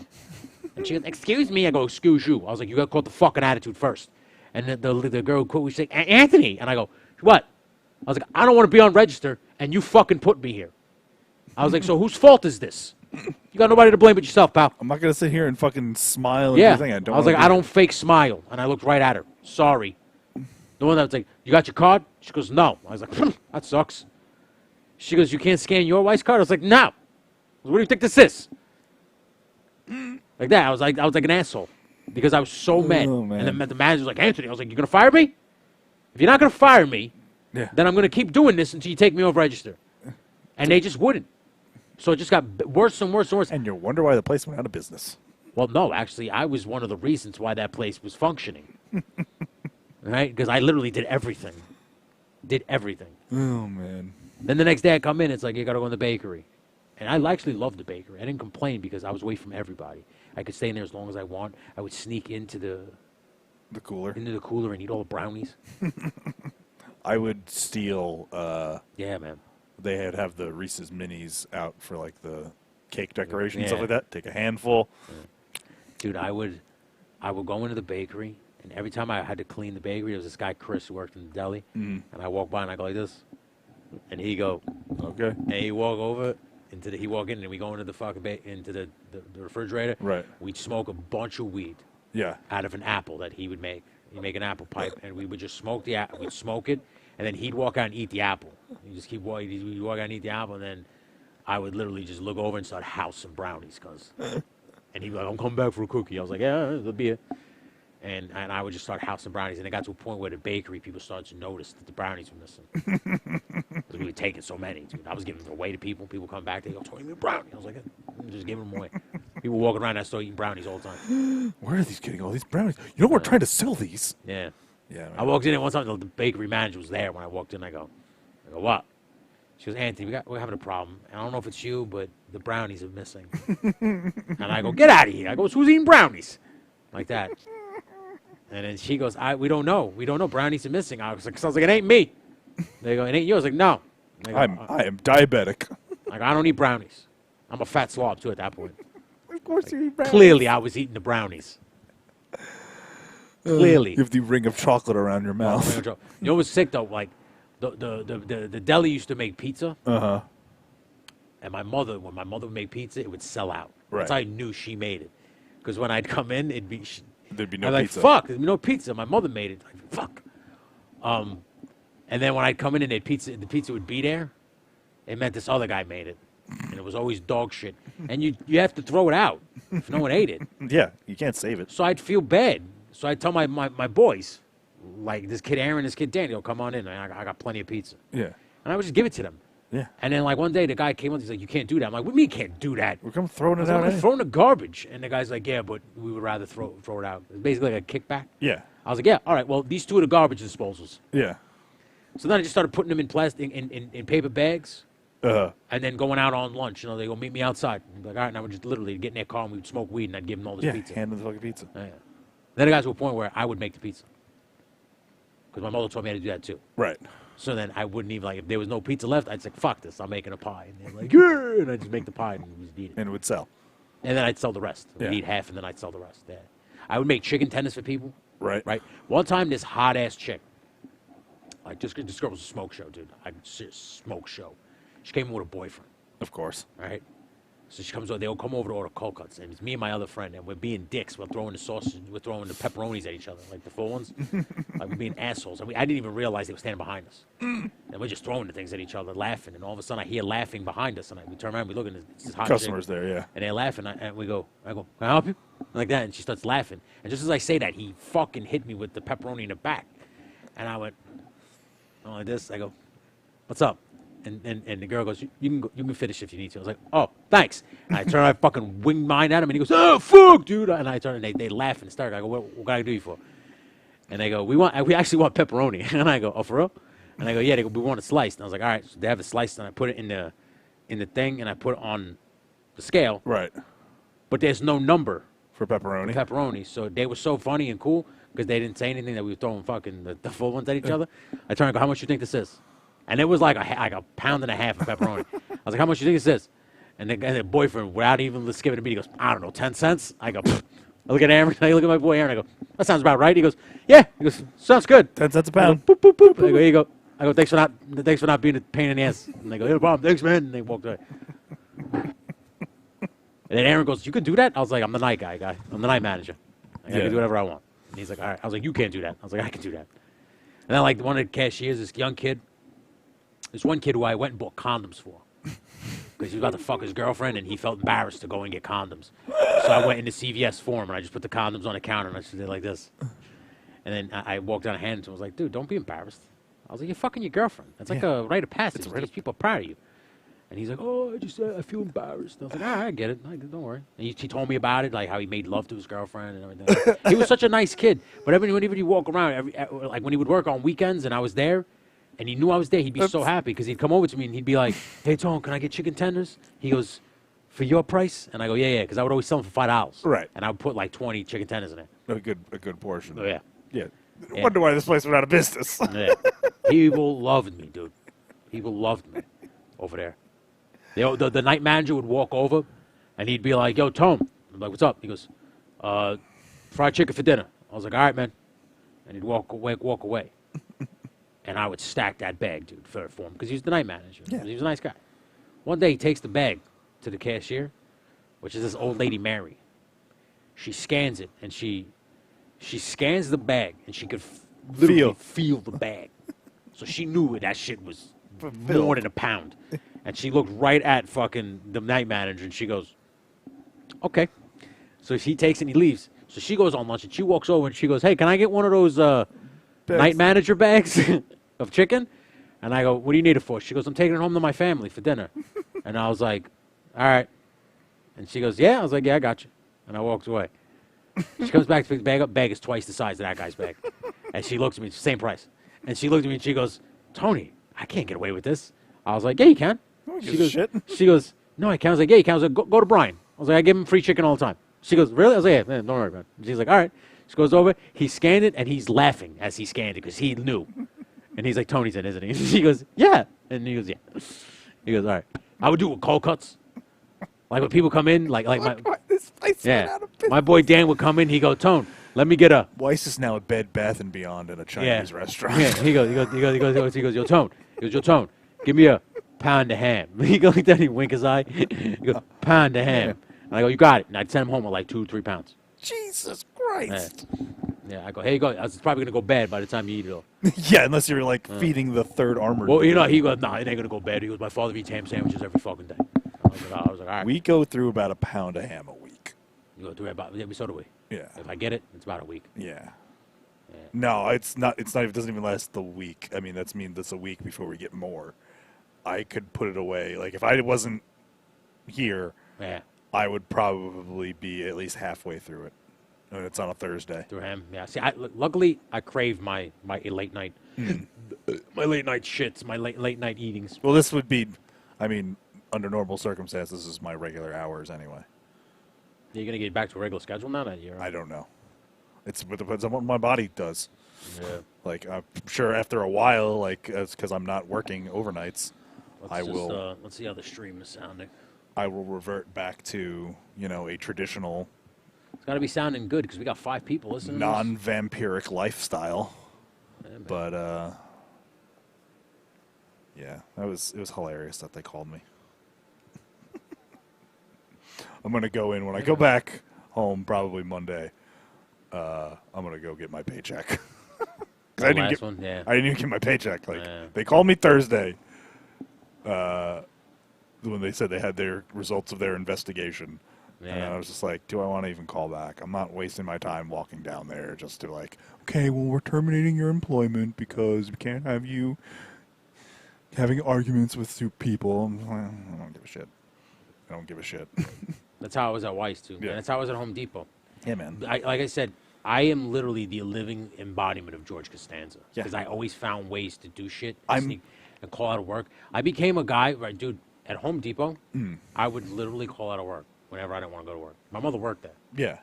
And she goes, excuse me. I go, excuse you. I was like, you got to call the fucking attitude first. And the girl quote, she's like, Anthony. And I go, what? I was like, I don't want to be on register, and you fucking put me here. I was like, so whose fault is this? You got nobody to blame but yourself, pal. I'm not gonna sit here and fucking smile and Yeah. everything. I was like, I don't fake smile. And I looked right at her. Sorry. The one that was like, you got your card? She goes, no. I was like, that sucks. She goes, you can't scan your wife's card? I was like, no. What do you think this is? Like that. I was like an asshole. Because I was so mad. Man. And the manager was like, Anthony, I was like, you're going to fire me? If you're not going to fire me, Yeah. then I'm going to keep doing this until you take me off register. And they just wouldn't. So it just got worse and worse and worse. And you wonder why the place went out of business. Well, no, actually, I was one of the reasons why that place was functioning. Right? Because I literally did everything. Did everything. Oh, man. Then the next day I come in, it's like, you got to go in the bakery. And I actually loved the bakery. I didn't complain because I was away from everybody. I could stay in there as long as I want. I would sneak into the cooler. And eat all the brownies. I would steal. Yeah, man. They'd have the Reese's Minis out for like the cake decoration and Yeah. stuff like that. Take a handful. Dude, I would go into the bakery, and every time I had to clean the bakery, there was this guy, Chris, who worked in the deli. And I walk by, and I go like this. And he'd go, Okay. and he'd walk over. He walk in, and we go into the fucking into the refrigerator. Right. We'd smoke a bunch of weed Yeah. out of an apple that he would make. He'd make an apple pipe, and we would just smoke the apple. We'd smoke it, and then he'd walk out and eat the apple. He'd just keep walking. He'd walk out and eat the apple, and then I would literally just look over and start housing brownies, and he'd be like, "I'm coming back for a cookie." I was like, "Yeah, there'll be a." And I would just start housing brownies, and it got to a point where the bakery people started to notice that the brownies were missing. Because we were taking so many, dude. I was giving them away to people. People come back, they go, "Give me a brownie." I was like, I'm just giving them away. People walking around, I started eating brownies all the time. Where are these getting all these brownies? You know we're trying to sell these. Yeah. Yeah. I walked in, and one time the bakery manager was there when I walked in. I go, what? She goes, Anthony, we're having a problem. And I don't know if it's you, but the brownies are missing. And I go, get out of here. I go, who's eating brownies? Like that. And then she goes, we don't know. We don't know. Brownies are missing. I was like, it ain't me. They go, it ain't you. I was like, no. They go, I am diabetic. Like, I don't eat brownies. I'm a fat slob, too, at that point. Of course you eat brownies. Clearly, I was eating the brownies. Clearly. You have the ring of chocolate around your mouth. You know what's sick, though? Like, the deli used to make pizza. Uh-huh. And when my mother would make pizza, it would sell out. Right. That's how I knew she made it. Because when I'd come in, There'd be no I'd be like, pizza. fuck, there's no pizza. My mother made it. Like, fuck. And then when I'd come in and the pizza would be there, it meant this other guy made it. And it was always dog shit. And you have to throw it out if no one ate it. Yeah, you can't save it. So I'd feel bad. So I'd tell my boys, like this kid Aaron, this kid Danny, come on in. I got plenty of pizza. Yeah. And I would just give it to them. Yeah. And then like one day the guy came up, he's like, "You can't do that." I'm like, "What do you mean can't do that?" We're come throwing I it was out. like, "I'm anyway. throwing the garbage." And the guy's like, "Yeah, but we would rather throw it out." It's basically like a kickback. Yeah. I was like, "Yeah, all right. Well, these two are the garbage disposals." Yeah. So then I just started putting them in plastic in paper bags. Uh. And then going out on lunch, they go meet me outside. I'm like, all right, now we're just literally get in their car and we'd smoke weed and I'd give them all this Yeah. pizza. Hand them the fucking pizza. Yeah. Then it got to a point where I would make the pizza. Because my mother told me how to do that too. Right. So then I wouldn't even, if there was no pizza left, I'd say, fuck this, I'm making a pie. And they're like, yeah, and I'd just make the pie and we'd eat it. And it would sell. And then I'd sell the rest. Yeah. We'd eat half and then I'd sell the rest. Yeah. I would make chicken tenders for people. Right. Right. One time, this hot-ass chick, this girl was a smoke show, dude. Smoke show. She came in with a boyfriend. Of course. Right? So she comes over, they'll come over to order cold cuts, and it's me and my other friend, and we're being dicks. We're throwing the sausage, we're throwing the pepperonis at each other, like the full ones. Like we're being assholes. I didn't even realize they were standing behind us. And we're just throwing the things at each other, laughing, and all of a sudden I hear laughing behind us, and we turn around, we look, and it's this hot Customers chick, there, yeah. and they're laughing, and I go, can I help you? Like that, and she starts laughing. And just as I say that, he fucking hit me with the pepperoni in the back. And I went, like this, I go, what's up? And the girl goes, you can finish if you need to. I was like, oh, thanks. And I turn, I fucking wing mine at him, and he goes, oh, fuck, dude. And I turn, and they laugh and start. I go, what can I do you for? And they go, we actually want pepperoni. And I go, oh, for real? And I go, yeah. They go, we want it sliced. And I was like, all right. So they have it sliced, and I put it in the thing, and I put it on the scale. Right. But there's no number For pepperoni. for pepperoni. So they were so funny and cool because they didn't say anything that we were throwing fucking the full ones at each other. I turned and go, how much do you think this is? And it was like a pound and a half of pepperoni. I was like, how much do you think this is? And the boyfriend, without even giving it to me, he goes, I don't know, 10 cents? I go, pfft. I look at Aaron, I look at my boy Aaron, I go, that sounds about right. He goes, yeah. He goes, sounds good. 10 cents a I go, pound. boop, boop, boop. I go, here you go. I go, thanks for not being a pain in the ass. And they go, no problem, thanks, man. And they walked away. And then Aaron goes, you can do that? I was like, I'm the night guy. I'm the night manager. I can do whatever I want. And he's like, all right. I was like, you can't do that. I was like, I can do that. And then one of the cashiers, this young kid, there's one kid who I went and bought condoms for. Because he was about to fuck his girlfriend, and he felt embarrassed to go and get condoms. So I went into CVS for him, and I just put the condoms on the counter, and I just did like this. And then I walked down a hand and was like, dude, don't be embarrassed. I was like, you're fucking your girlfriend. That's like a rite of passage. These people are proud of you. And he's like, oh, I feel embarrassed. I was like, all right, I get it. Don't worry. And he told me about it, like how he made love to his girlfriend and everything. He was such a nice kid. But whenever he walk around, like when he would work on weekends and I was there, and he knew I was there, he'd be so happy because he'd come over to me and he'd be like, hey, Tone, can I get chicken tenders? He goes, for your price? And I go, yeah, because I would always sell them for $5. Right. And I would put like 20 chicken tenders in it. A good portion. Oh, yeah. Yeah. Yeah. Wonder why this place went out of business. Yeah. People loved me, dude. People loved me over there. The night manager would walk over, and he'd be like, yo, Tone. I'm like, what's up? He goes, fried chicken for dinner. I was like, all right, man. And he'd walk away. And I would stack that bag, dude, for him, because he was the night manager. Yeah. He was a nice guy. One day, he takes the bag to the cashier, which is this old lady, Mary. She scans it, and she scans the bag, and she could literally feel the bag. So she knew that shit was more than a pound. And she looked right at fucking the night manager, and she goes, okay. So he takes it and he leaves. So she goes on lunch, and she walks over, and she goes, hey, can I get one of those night manager bags of chicken? And I go, what do you need it for? She goes, I'm taking it home to my family for dinner. And I was like, all right. And she goes, yeah. I was like, yeah, I got you. And I walked away. She comes back to pick the bag up. Bag is twice the size of that guy's bag. And she looks at me, same price. And she looked at me and she goes, Tony, I can't get away with this. I was like, yeah, you can. She goes, no, I can't. I was like, yeah, you can. I was like, go to Brian. I was like, I give him free chicken all the time. She goes, really? I was like, yeah, man, don't worry about it. And she's like, all right. She goes over. He scanned it, and he's laughing as he scanned it because he knew. And he's like, Tony's in, isn't he? She goes, yeah. And he goes, yeah. He goes, all right. I would do it with cold cuts. Like when people come in, like my this place went yeah, out of business. my boy Dan would come in. He go, Tone, let me get a. Weiss is now a Bed Bath and Beyond in a Chinese restaurant. Yeah, he goes, yo, Tone. He goes, yo, Tone, give me a pound of ham. He goes like that. He wink his eye. He goes, pound of ham. And I go, you got it. And I'd send him home with like 2-3 pounds. Jesus Christ. Yeah, I go, here you go. It's probably gonna go bad by the time you eat it all. Yeah, unless you're like feeding the third armored. Well, you know, he goes, nah, it ain't gonna go bad. He goes, my father eats ham sandwiches every fucking day. I was like, all right. We go through about a pound of ham a week. You go through about, yeah, so do we. Yeah. If I get it, it's about a week. Yeah. No, it's not. It's not. It doesn't even last the week. I mean, that's a week before we get more. I could put it away. Like if I wasn't here, Yeah. I would probably be at least halfway through it. And it's on a Thursday. Through him, yeah. See, luckily I crave my late night, my late night shits, my late night eatings. Well, this would be, I mean, under normal circumstances, this is my regular hours anyway. You're gonna get back to a regular schedule now that you're. I don't know. It depends on what my body does. Yeah. Like I'm sure after a while, like it's because I'm not working overnights, Let's see how the stream is sounding. I will revert back to a traditional It's got to be sounding good because we got 5 people listening. to this. non-vampiric lifestyle. Yeah, man. But yeah, it was hilarious that they called me. I'm gonna go in when I go back home, probably Monday. I'm gonna go get my paycheck. 'Cause I didn't one, yeah. I didn't even get my paycheck. Like Yeah. they called me Thursday. When they said they had their results of their investigation. And Yeah. I was just like, do I want to even call back? I'm not wasting my time walking down there just to like, okay, well, we're terminating your employment because we can't have you having arguments with two people. I'm like, I don't give a shit. I don't give a shit. That's how I was at Weiss too. Yeah. And that's how I was at Home Depot. Yeah, man. Like I said, I am literally the living embodiment of George Costanza. Yeah. Because I always found ways to do shit I'm- and call out of work. I became a guy, right, dude, at Home Depot, Mm. I would literally call out of work whenever I didn't want to go to work. My mother worked there. Yeah.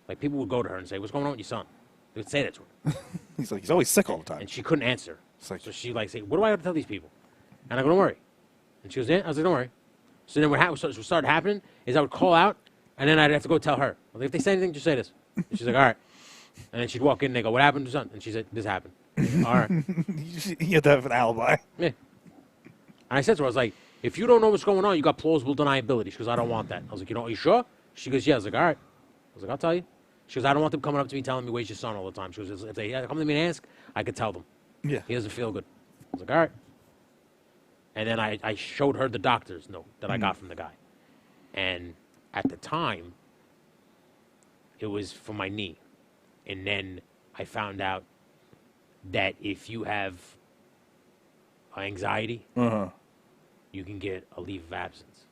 Like, people would go to her and say, what's going on with your son? They would say that to her. He's like, he's always sick all the time. And she couldn't answer. It's like- So she like say, what do I have to tell these people? And I go, don't worry. And she goes, yeah. I was like, don't worry. So then what started happening is I would call out, and then I'd have to go tell her. I was like, if they say anything, just say this. And she's like, all right. And then she'd walk in and they go, what happened to son? And she said, this happened. All right. You have to have an alibi. Yeah. And I said to her, I was like, if you don't know what's going on, you got plausible deniability. She goes, I don't want that. I was like, are you sure? She goes, yeah. I was like, all right. I was like, I'll tell you. She goes, I don't want them coming up to me telling me where's your son all the time. She goes, if they come to me and ask, I could tell them. Yeah. He doesn't feel good. I was like, all right. And then I showed her the doctor's note that I got from the guy. And at the time, it was for my knee. And then I found out that if you have anxiety, Uh-huh. you can get a leave of absence.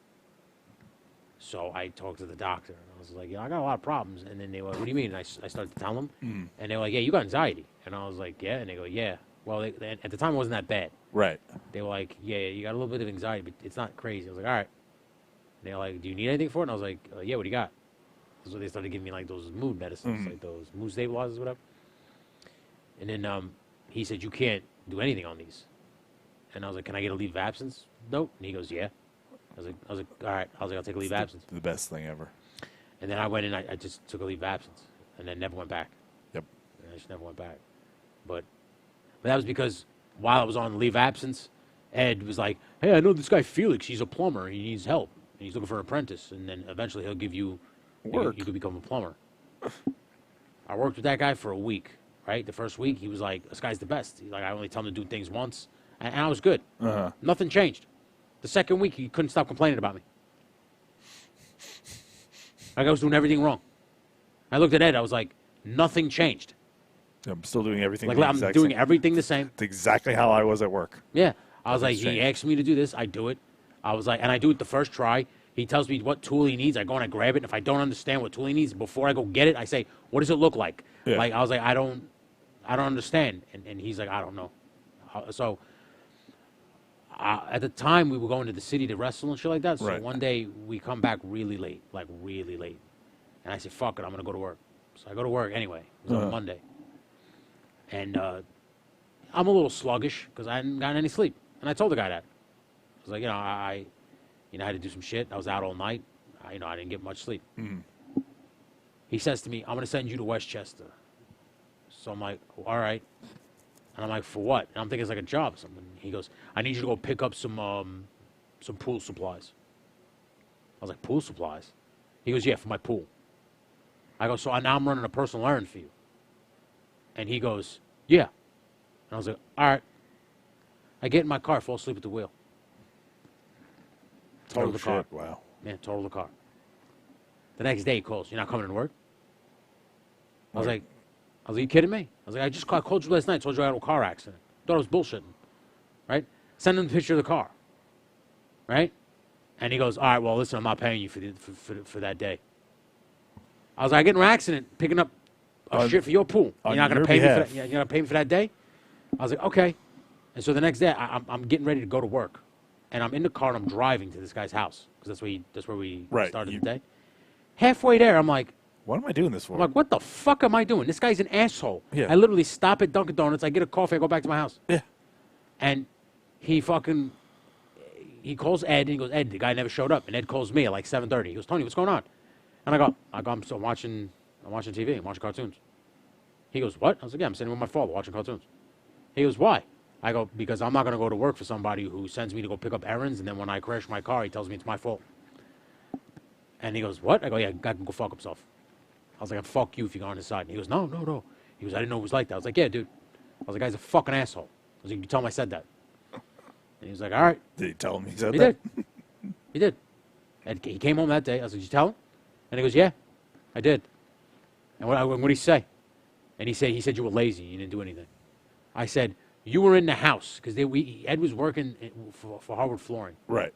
So I talked to the doctor, and I was like, I got a lot of problems. And then they were like, what do you mean? And I started to tell them. And they were like, yeah, you got anxiety. And I was like, yeah. And they go, yeah. Well, at the time, it wasn't that bad. Right. They were like, yeah, you got a little bit of anxiety, but it's not crazy. I was like, all right. And they were like, do you need anything for it? And I was like, yeah, what do you got? So they started giving me like those mood medicines, like those mood stabilizers, whatever. And then he said, you can't do anything on these. And I was like, can I get a leave of absence? Nope. And he goes, yeah. I was like, all right. I was like, I'll take a leave of absence. The best thing ever. And then I went and I just took a leave of absence, and then never went back. Yep. And I just never went back. But that was because while I was on leave of absence, Ed was like, hey, I know this guy Felix. He's a plumber. He needs help. And he's looking for an apprentice. And then eventually he'll give you Work. You could become a plumber. I worked with that guy for a week, right? The first week, he was like, this guy's the best. He's like, I only tell him to do things once. And I was good. Uh-huh. Nothing changed. The second week, he couldn't stop complaining about me. Like I was doing everything wrong. I looked at Ed. I was like, nothing changed. I'm still doing everything. Like the I'm exact doing same. everything the same. It's exactly how I was at work. Yeah. I was like, Nothing's he changed. asked me to do this. I do it. I was like, and I do it the first try. He tells me what tool he needs. I go and I grab it. And if I don't understand what tool he needs, before I go get it, I say, what does it look like? Yeah. Like, I was like, I don't understand. And he's like, I don't know. So at the time, we were going to the city to wrestle and shit like that. So Right. one day, we come back really late, like really late. And I said, fuck it, I'm going to go to work. So I go to work anyway. It was on a Monday. And I'm a little sluggish because I hadn't gotten any sleep. And I told the guy that. I was like, I had to do some shit. I was out all night. I didn't get much sleep. He says to me, I'm going to send you to Westchester. So I'm like, all right. And I'm like, for what? And I'm thinking it's like a job or something. He goes, I need you to go pick up some pool supplies. I was like, pool supplies? He goes, yeah, for my pool. I go, so now I'm running a personal errand for you. And he goes, yeah. And I was like, all right. I get in my car, fall asleep at the wheel. Total Oh, the car. shit. Wow. Man, total the car. The next day he calls, you're not coming to work? I was like, you kidding me? I was like, I called you last night, told you I had a car accident. Thought I was bullshitting. Right? Send him the picture of the car. right? And he goes, all right, well, listen, I'm not paying you for that day. I was like, I get in an accident picking up shit for your pool. You're not gonna pay me for that. You're gonna pay me for that day. I was like, okay. And so the next day, I'm getting ready to go to work, and I'm in the car and I'm driving to this guy's house because that's where we started the day. Halfway there, I'm like, what am I doing this for? I'm like, what the fuck am I doing? This guy's an asshole. Yeah. I literally stop at Dunkin' Donuts, I get a coffee, I go back to my house. Yeah. And he calls Ed, and he goes, Ed, the guy never showed up. And Ed calls me at like 7:30. He goes, Tony, what's going on? And I go, I'm still watching TV, I'm watching cartoons. He goes, what? I was like, yeah, I'm sitting with my father watching cartoons. He goes, why? I go, because I'm not going to go to work for somebody who sends me to go pick up errands, and then when I crash my car, he tells me it's my fault. And he goes, what? I go, yeah, guy can go fuck himself. I was like, fuck you if you go on his side. And he goes, no. He goes, I didn't know it was like that. I was like, yeah, dude. I was like, guy's a fucking asshole. I was like, you tell him I said that. And he was like, all right. Did he tell him he said He that? did. He did. And he came home that day. I was like, did you tell him? And he goes, yeah, I did. And what did he say? And he said you were lazy. You didn't do anything. I said, you were in the house because Ed was working for Hardwood Flooring. Right.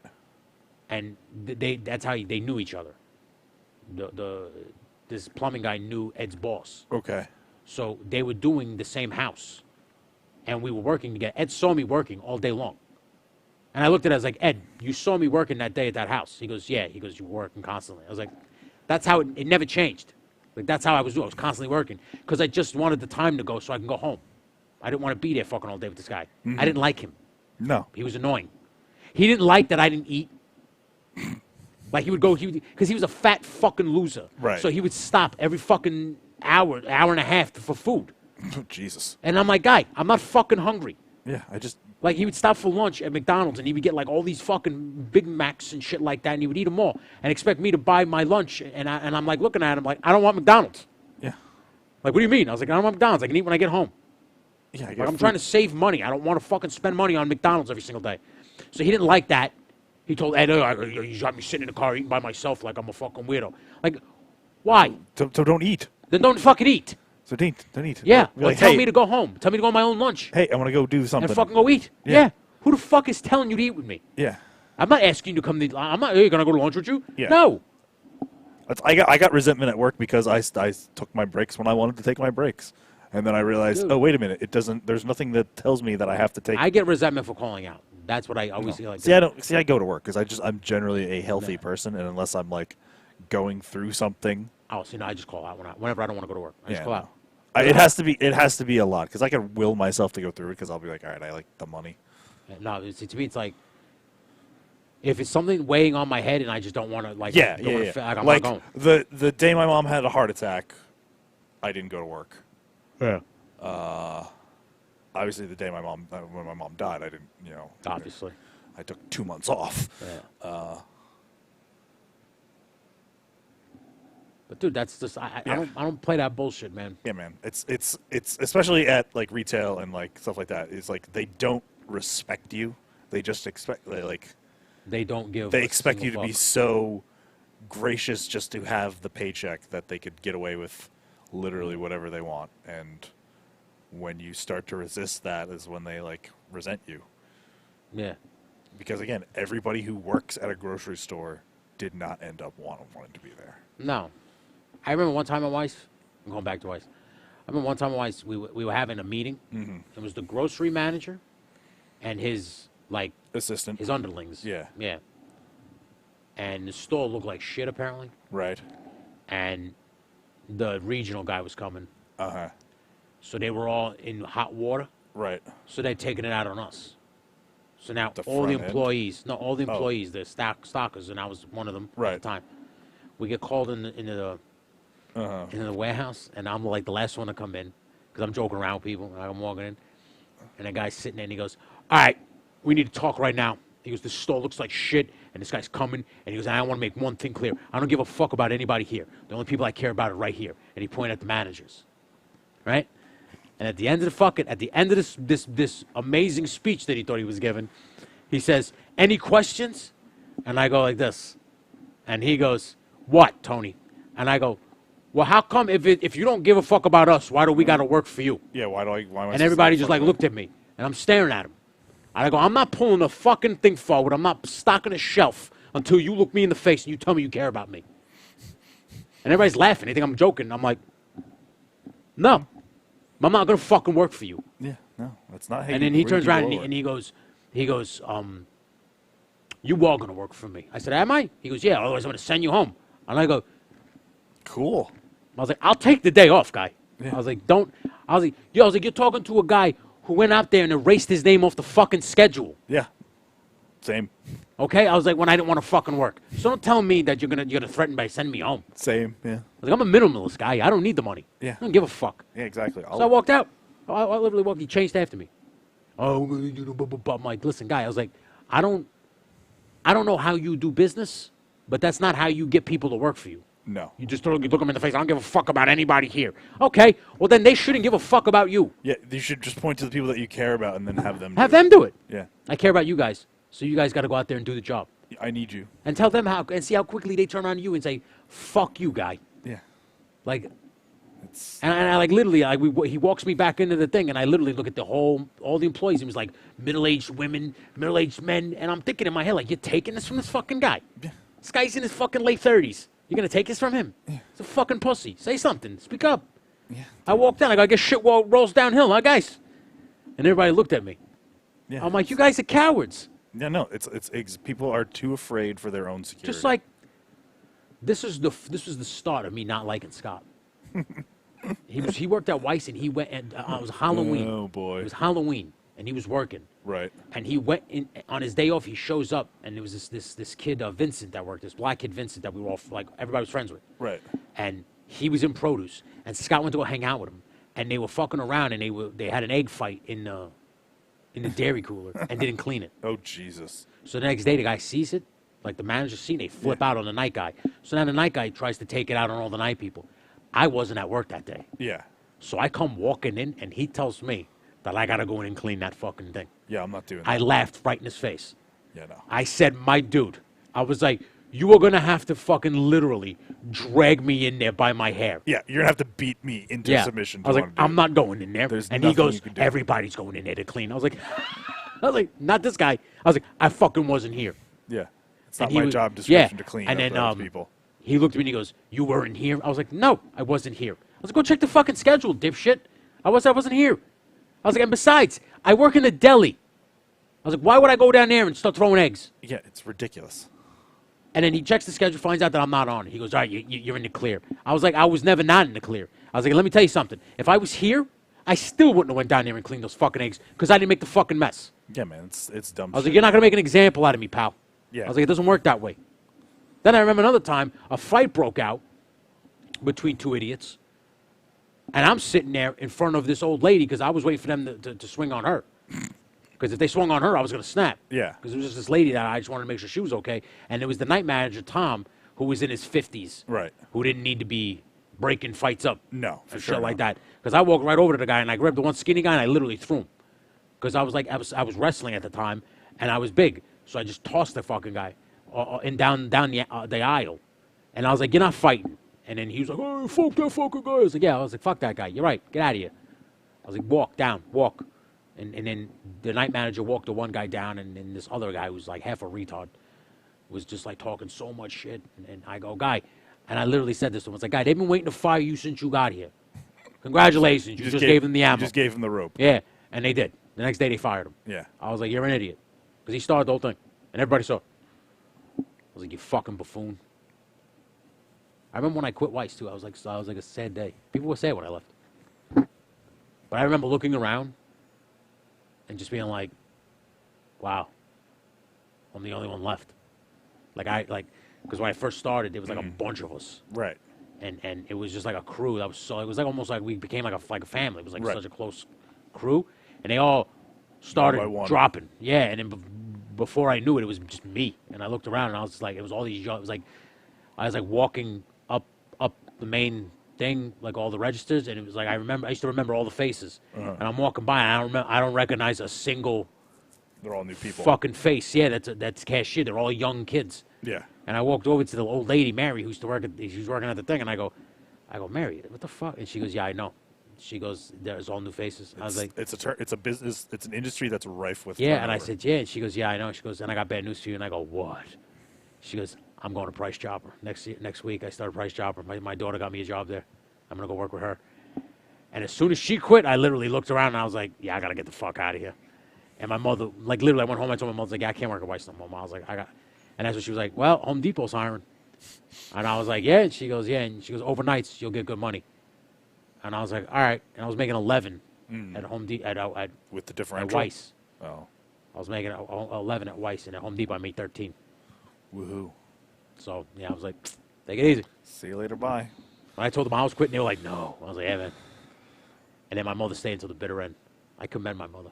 And that's how they knew each other. This plumbing guy knew Ed's boss. Okay. So they were doing the same house. And we were working together. Ed saw me working all day long. And I looked at it, I was like, Ed, you saw me working that day at that house. He goes, yeah. He goes, you were working constantly. I was like, that's how it never changed. Like, that's how I was doing. I was constantly working. Because I just wanted the time to go so I can go home. I didn't want to be there fucking all day with this guy. I didn't like him. No. He was annoying. He didn't like that I didn't eat. Like, he would go, because he was a fat fucking loser. Right. So he would stop every fucking hour and a half for food. Jesus. And I'm like, guy, I'm not fucking hungry. Yeah, I just... Like, he would stop for lunch at McDonald's, and he would get, like, all these fucking Big Macs and shit like that, and he would eat them all and expect me to buy my lunch. And I'm, like, looking at him like, I don't want McDonald's. Yeah. Like, what do you mean? I was like, I don't want McDonald's. I can eat when I get home. Yeah, Like, I'm trying to save money. I don't want to fucking spend money on McDonald's every single day. So he didn't like that. He told Ed, you got me sitting in the car eating by myself like I'm a fucking weirdo. Like, why? So don't eat. Then don't fucking eat. So don't eat. Yeah. Be Or like, tell hey, me to go home. Tell me to go on my own lunch. Hey, I want to go do something. And fucking go eat. Yeah. Who the fuck is telling you to eat with me? Yeah. I'm not asking you to come to... I'm not... Are you going to go to lunch with you? Yeah. No. I got resentment at work because I took my breaks when I wanted to take my breaks. And then I realized, Dude. oh, wait a minute. It doesn't... There's nothing that tells me that I have to take... I get resentment for calling out. That's what I always feel like. I go to work because I'm generally a healthy person, and unless I'm like going through something... Oh, see, no, I just call out whenever I don't want to go to work. I just call out. It has to be a lot because I can will myself to go through it because I'll be like, all right, I like the money. No, to me, it's like if it's something weighing on my head and I just don't want to, like, I'm like not going. the day my mom had a heart attack, I didn't go to work. Yeah. Obviously, the day when my mom died, I didn't. Obviously. I took 2 months off. Yeah. But dude, that's just I don't play that bullshit, man. Yeah, man. It's especially at like retail and like stuff like that. It's like they don't respect you. They just expect they don't give. They expect you to be so gracious just to have the paycheck that they could get away with literally whatever they want. And when you start to resist that is when they like resent you. Yeah. Because again, everybody who works at a grocery store did not end up wanting to be there. No. I remember one time at Weiss, I'm going back to Weiss. I remember one time at Weiss, we were having a meeting. Mm-hmm. It was the grocery manager and his, like... assistant. His underlings. Yeah. Yeah. And the store looked like shit, apparently. Right. And the regional guy was coming. Uh-huh. So they were all in hot water. Right. So they're taking it out on us. So now The all the front end? employees, the stockers, and I was one of them at the time. We get called into the warehouse, and I'm like the last one to come in because I'm joking around with people. And I'm walking in, and the guy's sitting there, and he goes, "All right, we need to talk right now." He goes, "This store looks like shit, and this guy's coming." And he goes, "I want to make one thing clear. I don't give a fuck about anybody here. The only people I care about are right here." And he pointed at the managers, right? And at the end of this amazing speech that he thought he was giving, he says, "Any questions?" And I go like this, and he goes, "What, Tony?" And I go, "Well, how come if you don't give a fuck about us, why do we got to work for you?" Yeah, why am I And everybody just like looked at me, and I'm staring at him. And I go, I'm not pulling the fucking thing forward. I'm not stocking a shelf until you look me in the face and you tell me you care about me. And everybody's laughing. They think I'm joking. I'm like, no. I'm not going to fucking work for you. Yeah, no, that's not how And you then he bring turns around people and over. he goes, you are going to work for me. I said, am I? He goes, yeah, otherwise I'm going to send you home. And I go, Cool. I was like, I'll take the day off, guy. Yeah. I was like, you're talking to a guy who went out there and erased his name off the fucking schedule. Yeah. Same. Okay? I was like, when I didn't want to fucking work. So don't tell me that you're gonna threaten by sending me home. Same. Yeah. I was like, I'm a minimalist guy. I don't need the money. Yeah. I don't give a fuck. Yeah, exactly. So I walked out. I literally walked. He chased after me. Oh, I'm like, listen, guy. I was like, I don't know how you do business, but that's not how you get people to work for you. No. You just look them in the face. I don't give a fuck about anybody here. Okay, well then they shouldn't give a fuck about you. Yeah, you should just point to the people that you care about and then have them. Have do them do it. Yeah. I care about you guys, so you guys got to go out there and do the job. I need you. And tell them how, and see how quickly they turn around to you and say, "Fuck you, guy." Yeah. Like, It's and I like literally, he walks me back into the thing, and I literally look at all the employees. He was like middle-aged women, middle-aged men, and I'm thinking in my head like, you're taking this from this fucking guy. Yeah. This guy's in his fucking late 30s. You're gonna take this from him? Yeah. He's a fucking pussy. Say something. Speak up. Yeah. I walked down. I go, I guess shit rolls downhill, huh, guys? And everybody looked at me. Yeah. I'm like, you guys are cowards. Yeah, no, it's people are too afraid for their own security. Just like this was the start of me not liking Scott. He worked at Weiss and he went and it was Halloween. Oh boy. It was Halloween and he was working. Right. And he went in on his day off. He shows up and there was this kid Vincent that worked. This black kid Vincent that we were all like everybody was friends with. Right. And he was in produce and Scott went to go hang out with him and they were fucking around and they had an egg fight in the dairy cooler and didn't clean it. Oh Jesus. So the next day, the guy sees it, like the manager's seen it, they flip out on the night guy. So now the night guy tries to take it out on all the night people. I wasn't at work that day. Yeah. So I come walking in, and he tells me that I got to go in and clean that fucking thing. Yeah, I'm not doing that. I laughed right in his face. Yeah, no. I said, my dude, I was like, you are going to have to fucking literally drag me in there by my hair. Yeah, you're gonna have to beat me into submission. I was like, I'm not going in there. There's And he nothing goes, you can do. everybody's going in there to clean. I was like, not this guy. I was like, I fucking wasn't here. Yeah. It's And not he my was- job description yeah. to clean And up then, other people. He looked at me and he goes, you weren't here? I was like, no, I wasn't here. I was like, go check the fucking schedule, dipshit. I wasn't here. I was like, and besides, I work in the deli. I was like, why would I go down there and start throwing eggs? Yeah, it's ridiculous. And then he checks the schedule, finds out that I'm not on it. He goes, all right, you're in the clear. I was like, I was never not in the clear. I was like, let me tell you something. If I was here, I still wouldn't have went down there and cleaned those fucking eggs because I didn't make the fucking mess. Yeah, man, it's dumb. I was like, shit. you're not going to make an example out of me, pal. Yeah. I was like, it doesn't work that way. Then I remember another time, a fight broke out between two idiots. And I'm sitting there in front of this old lady because I was waiting for them to swing on her. Because if they swung on her, I was going to snap. Yeah. Because it was just this lady that I just wanted to make sure she was okay. And it was the night manager, Tom, who was in his 50s. Right. Who didn't need to be breaking fights up. No, for and sure shit like not. that. Because I walked right over to the guy and I grabbed the one skinny guy and I literally threw him. Because I was wrestling at the time and I was big. So I just tossed the fucking guy and down the aisle. And I was like, you're not fighting. And then he was like, oh, fuck that fucking guy. I was like, yeah. I was like, fuck that guy. You're right. Get out of here. I was like, walk. And then the night manager walked the one guy down, and then this other guy who's like half a retard was just like talking so much shit. And I go, guy, and I literally said this to him. I was like, guy, they've been waiting to fire you since you got here. Congratulations. You just gave him the ammo. You just gave him the rope. Yeah, and they did. The next day they fired him. Yeah. I was like, you're an idiot. Because he started the whole thing. And everybody saw it. I was like, you fucking buffoon. I remember when I quit Weiss, too. I was like a sad day. People were sad when I left. But I remember looking around and just being like, wow, I'm the only one left. Because when I first started, there was like a bunch of us. Right. And it was just like a crew that was so, it was like almost like we became like a family. It was like Right. such a close crew. And they all started One by one. dropping. Yeah, and then before I knew it, it was just me. And I looked around and I was just like, it was all these young, it was like, I was like walking up the main thing, like all the registers, and it was like I used to remember all the faces. And I'm walking by and I don't recognize a single They're all new people. fucking face. Yeah, that's cashier. They're all young kids. Yeah. And I walked over to the old lady, Mary, she was working at the thing, and I go, Mary, what the fuck? And she goes, yeah, I know. She goes, there's all new faces. I was like, it's a business. It's an industry that's rife with. yeah, and I turnover. said, yeah. And she goes, yeah, I know. She goes, and I got bad news for you. And I go, what? She goes, I'm going to Price Chopper next week. I started Price Chopper. My daughter got me a job there. I'm gonna go work with her. And as soon as she quit, I literally looked around and I was like, yeah, I gotta get the fuck out of here. And my mother, like literally, I went home. I told my mother, like, yeah, I can't work at Weiss no more. I was like, and that's when she was like, well, Home Depot's hiring. And I was like, yeah. And she goes, yeah. And she goes, overnights you'll get good money. And I was like, all right. And I was making 11 at Home Depot at with the at differential. Weiss. Oh, I was making 11 at Weiss, and at Home Depot I made 13. woohoo! So yeah, I was like, take it easy. See you later. Bye. When I told them I was quitting, they were like, no. I was like, yeah, man. And then my mother stayed until the bitter end. I commend my mother.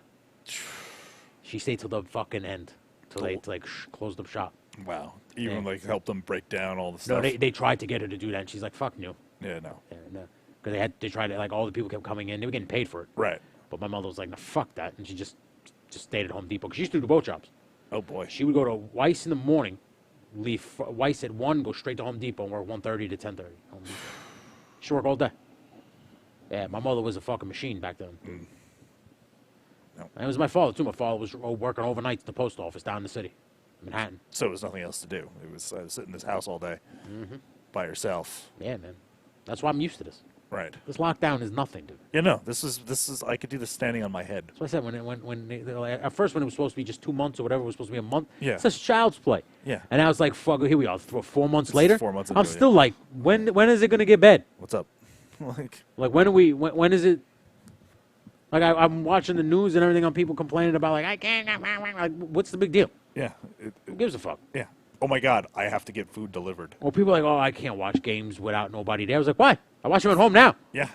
She stayed till the fucking end, till they closed up shop. Wow. Even Yeah. like help them break down all the No, stuff. they tried to get her to do that, and she's like, fuck no. Yeah, no. Yeah, no. Because they tried to, like, all the people kept coming in. They were getting paid for it. Right. But my mother was like, no, fuck that. And she just stayed at Home Depot. Because she used to do boat jobs. Oh boy. She would go to Weiss in the morning, leave Weiss at 1, go straight to Home Depot, and work 1:30 to 10:30. Home Depot. She worked all day. Yeah, my mother was a fucking machine back then. No. And it was my father, too. My father was working overnight at the post office down in the city, Manhattan. So there was nothing else to do. It was sit in this house all day by yourself. Yeah, man. That's why I'm used to this. Right. This lockdown is nothing, dude. Yeah, no. This is. I could do this standing on my head. That's what I said at first when it was supposed to be just 2 months or whatever, it was supposed to be a month. Yeah. It's just child's play. Yeah. And I was like, fuck, here we are, 4 months It's later. 4 months I'm into it, still like, when is it gonna get bad? What's up? Like. Like when is it? Like I'm watching the news and everything on people complaining about like I can't. Like, what's the big deal? Yeah. Who gives a fuck? Yeah. Oh my God! I have to get food delivered. Or people are like, oh, I can't watch games without nobody there. I was like, why? I watch them at home now. Yeah.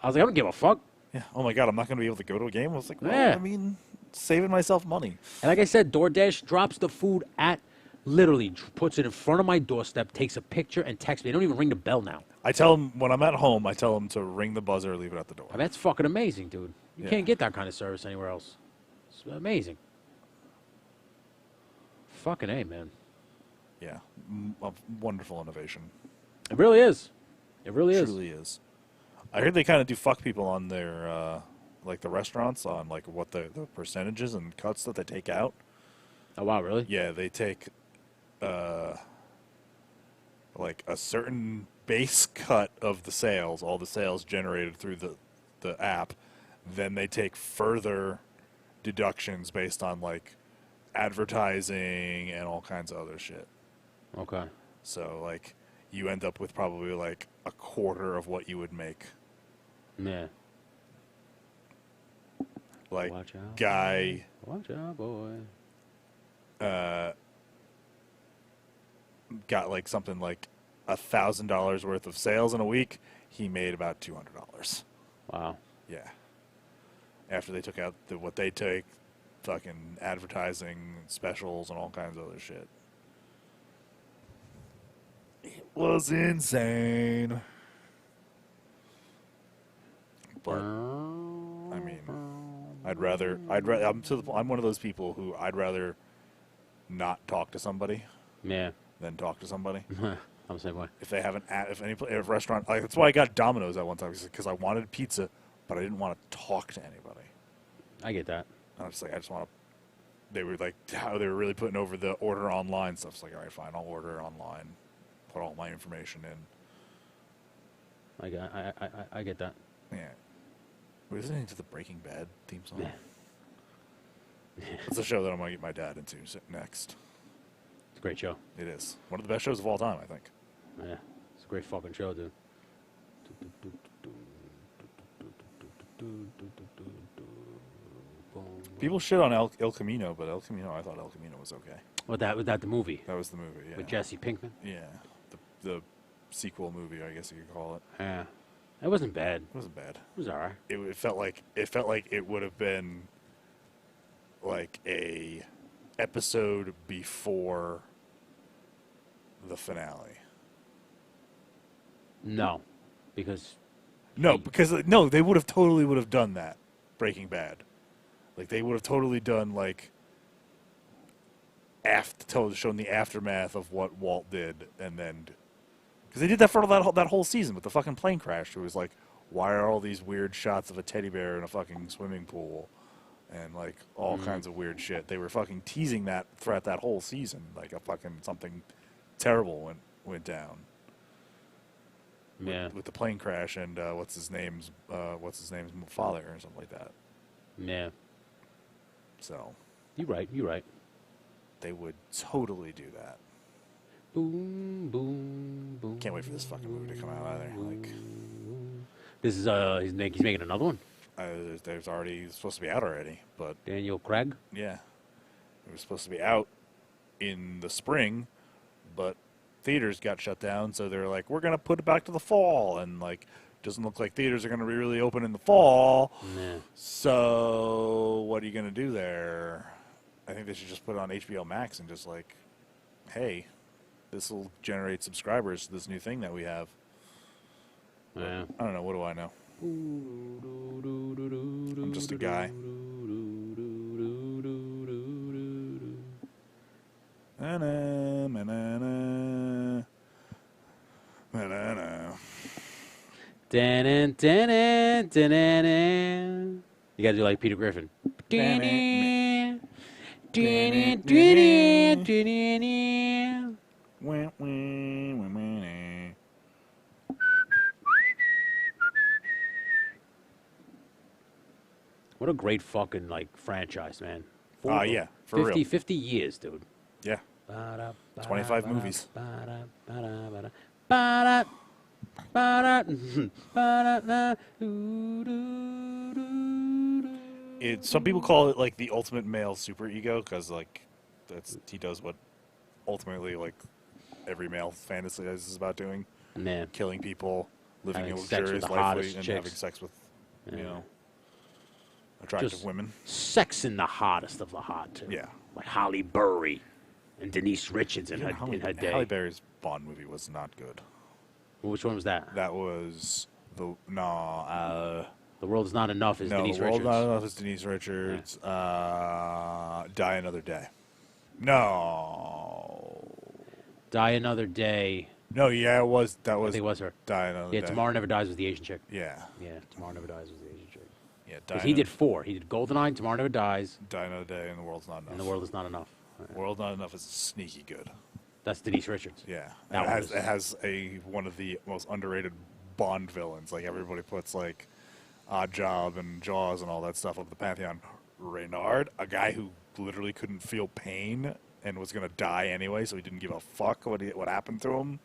I was like, I don't give a fuck. Yeah. Oh my God! I'm not going to be able to go to a game. I was like, well, Yeah. I mean, saving myself money. And like I said, DoorDash drops the food at literally puts it in front of my doorstep, takes a picture, and texts me. They don't even ring the bell now. I tell them when I'm at home. I tell them to ring the buzzer, leave it at the door. I mean, that's fucking amazing, dude. You Yeah. can't get that kind of service anywhere else. It's amazing. Fucking A, man. Yeah. A wonderful innovation. It really is. It really is. Truly is. I heard they kind of do fuck people on their like the restaurants on like what the percentages and cuts that they take out. Oh, wow, really? Yeah, they take like a certain base cut of the sales, all the sales generated through the app. Then they take further deductions based on like advertising and all kinds of other shit. Okay. So like you end up with probably like a quarter of what you would make. Yeah. Like Watch out. guy Watch out, boy. got like something like $1,000 worth of sales in a week. He made about $200. Wow. Yeah. After they took out what they take, fucking advertising specials and all kinds of other shit. It was insane. But I mean, I'm one of those people who I'd rather not talk to somebody Yeah. than talk to somebody. I'm the same way. If they have if restaurant, like, that's why I got Domino's at one time, because I wanted pizza, but I didn't want to talk to anybody. I get that. I was like, I just want to. They were like, how they were really putting over the order online stuff. It's like, all right, fine, I'll order online, put all my information in. I get that. Yeah. We're listening to the Breaking Bad theme song. Yeah. It's a show that I'm gonna get my dad into next. It's a great show. It is one of the best shows of all time, I think. Yeah. It's a great fucking show, dude. People shit on El Camino, but El Camino, I thought El Camino was okay. Was that the movie That was the movie, yeah. with Jesse Pinkman? Yeah, the sequel movie, I guess you could call it. Yeah. It wasn't bad. It wasn't bad. It was alright. It felt like it would have been like a episode before the finale. No. Because No, because they would have totally done that. Breaking Bad, like they would have totally done like shown the aftermath of what Walt did, and then because they did that for that whole season with the fucking plane crash. It was like why are all these weird shots of a teddy bear in a fucking swimming pool? And, like, all kinds of weird shit. They were fucking teasing that throughout that whole season. Like, a fucking something terrible went down. Yeah. With the plane crash and what's his name's father or something like that. Yeah. So You're right. You're right. they would totally do that. Boom, boom, boom. Can't wait for this fucking movie to come out either. Like, This is he's making another one. there's already it's supposed to be out already, but Daniel Craig. yeah, it was supposed to be out in the spring, but theaters got shut down, so they're like, we're gonna put it back to the fall, and like, doesn't look like theaters are gonna be really open in the fall. Yeah. So what are you gonna do there? I think they should just put it on HBO Max and just like, hey, this will generate subscribers to this new thing that we have. Yeah. I don't know. What do I know? I'm just a guy. Na-na, na-na-na. Na-na-na. Dun, dun, dun, dun, dun, dun. You gotta do like Peter Griffin. Dun, dun, dun, dun, dun, dun, dun. Wah, wah, wah, wah. What a great fucking like franchise, man. Yeah, for 50 years, dude. Yeah. 25 movies. Some people call it like the ultimate male superego because like he does what ultimately like every male fantasizes about doing, Man. killing people, living a Having sex with luxurious the life, hottest and chicks. having sex with Yeah. you know attractive Just women. Sexing the hottest of the hot, too. Yeah. Like Holly Berry and Denise Richards in Even her Halle day. Berry's Bond movie was not good. Which one was that? That was the The World Is Not Enough is Denise The World Richards. Not Enough is Denise Richards. Die Another Day. No. Die Another Day. No, yeah, it was. That I was think it was her. Die Another Yeah, Day. Tomorrow Never Dies was the Asian chick. Yeah. Yeah, Tomorrow Never Dies was the Asian chick. Yeah, Die Because he Another- did 4. He did GoldenEye, Tomorrow Never Dies, Die Another Day, and The World's Not Enough. and The World Is Not Enough. World Not Enough is sneaky good. That's Denise Richards. Yeah. That It one has, was- it has one of the most underrated Bond villains. Like, everybody puts, like, Odd Job and Jaws and all that stuff up the pantheon. Reynard, a guy who literally couldn't feel pain and was going to die anyway, so he didn't give a fuck what happened to him.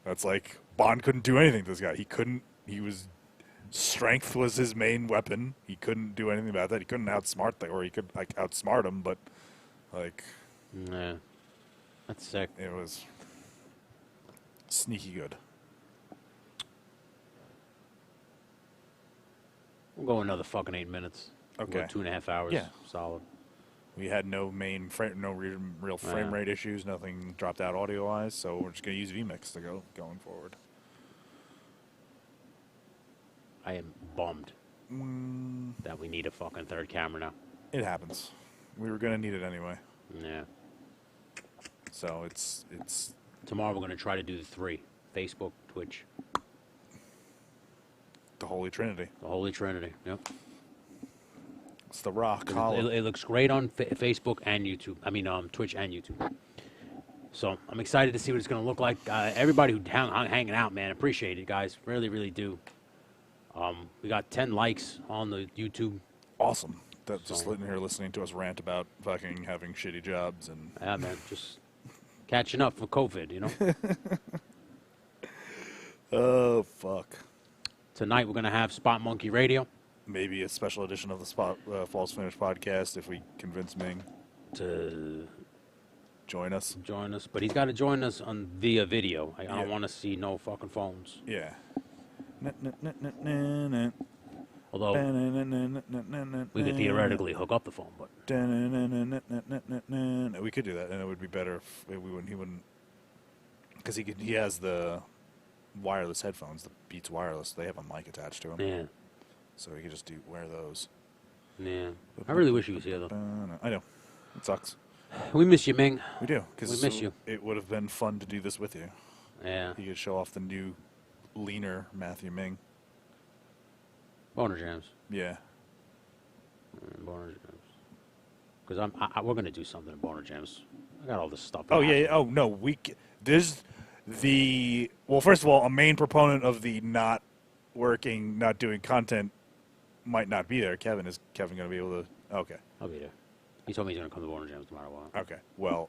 That's like, Bond couldn't do anything to this guy. Strength was his main weapon. He couldn't do anything about that. He couldn't he could, like, outsmart him, but, like, Yeah. That's sick. it was sneaky good. We'll go another fucking 8 minutes. We'll go Okay. 2.5 hours. Yeah. Solid. We had no real frame Yeah. rate issues. Nothing dropped out audio wise. So we're just gonna use vMix to going forward. I am bummed that we need a fucking third camera now. It happens. We were gonna need it anyway. Yeah. So it's Tomorrow we're going to try to do the 3. Facebook, Twitch, the Holy Trinity. the Holy Trinity. Yep. It's the rock. It looks great on Facebook and YouTube. I mean, Twitch and YouTube. So I'm excited to see what it's going to look like. Everybody who hanging out, man, appreciate it, guys. Really, really do. We got 10 likes on the YouTube. Awesome. Just So- sitting here listening to us rant about fucking having shitty jobs and Yeah, man, just catching up for COVID, you know. oh fuck. Tonight we're going to have Spot Monkey Radio Maybe a special edition of the False Finish podcast if we convince Ming to join us. join us, but he's got to join us on via video. I Yeah. don't want to see no fucking phones. Yeah. Although we could theoretically hook up the phone, but We could do that, and it would be better if he wouldn't, because he has the wireless headphones, the Beats wireless. They have a mic attached to them, yeah, so he could just wear those. yeah. I really wish he was here though. I know, it sucks. We miss you, Ming. We do, because We miss you. It would have been fun to do this with you. Yeah, You could show off the new, leaner Matthew Ming. Boner jams. Yeah. Boner jams. Because we're gonna do something in Boner jams. I got all this stuff. Oh yeah. Oh no. There's the well. First of all, a main proponent of the not working, not doing content might not be there. Kevin, is Kevin going to be able to? Okay. I'll be there. He told me he's gonna come to Boner jams no matter what. Okay. Well,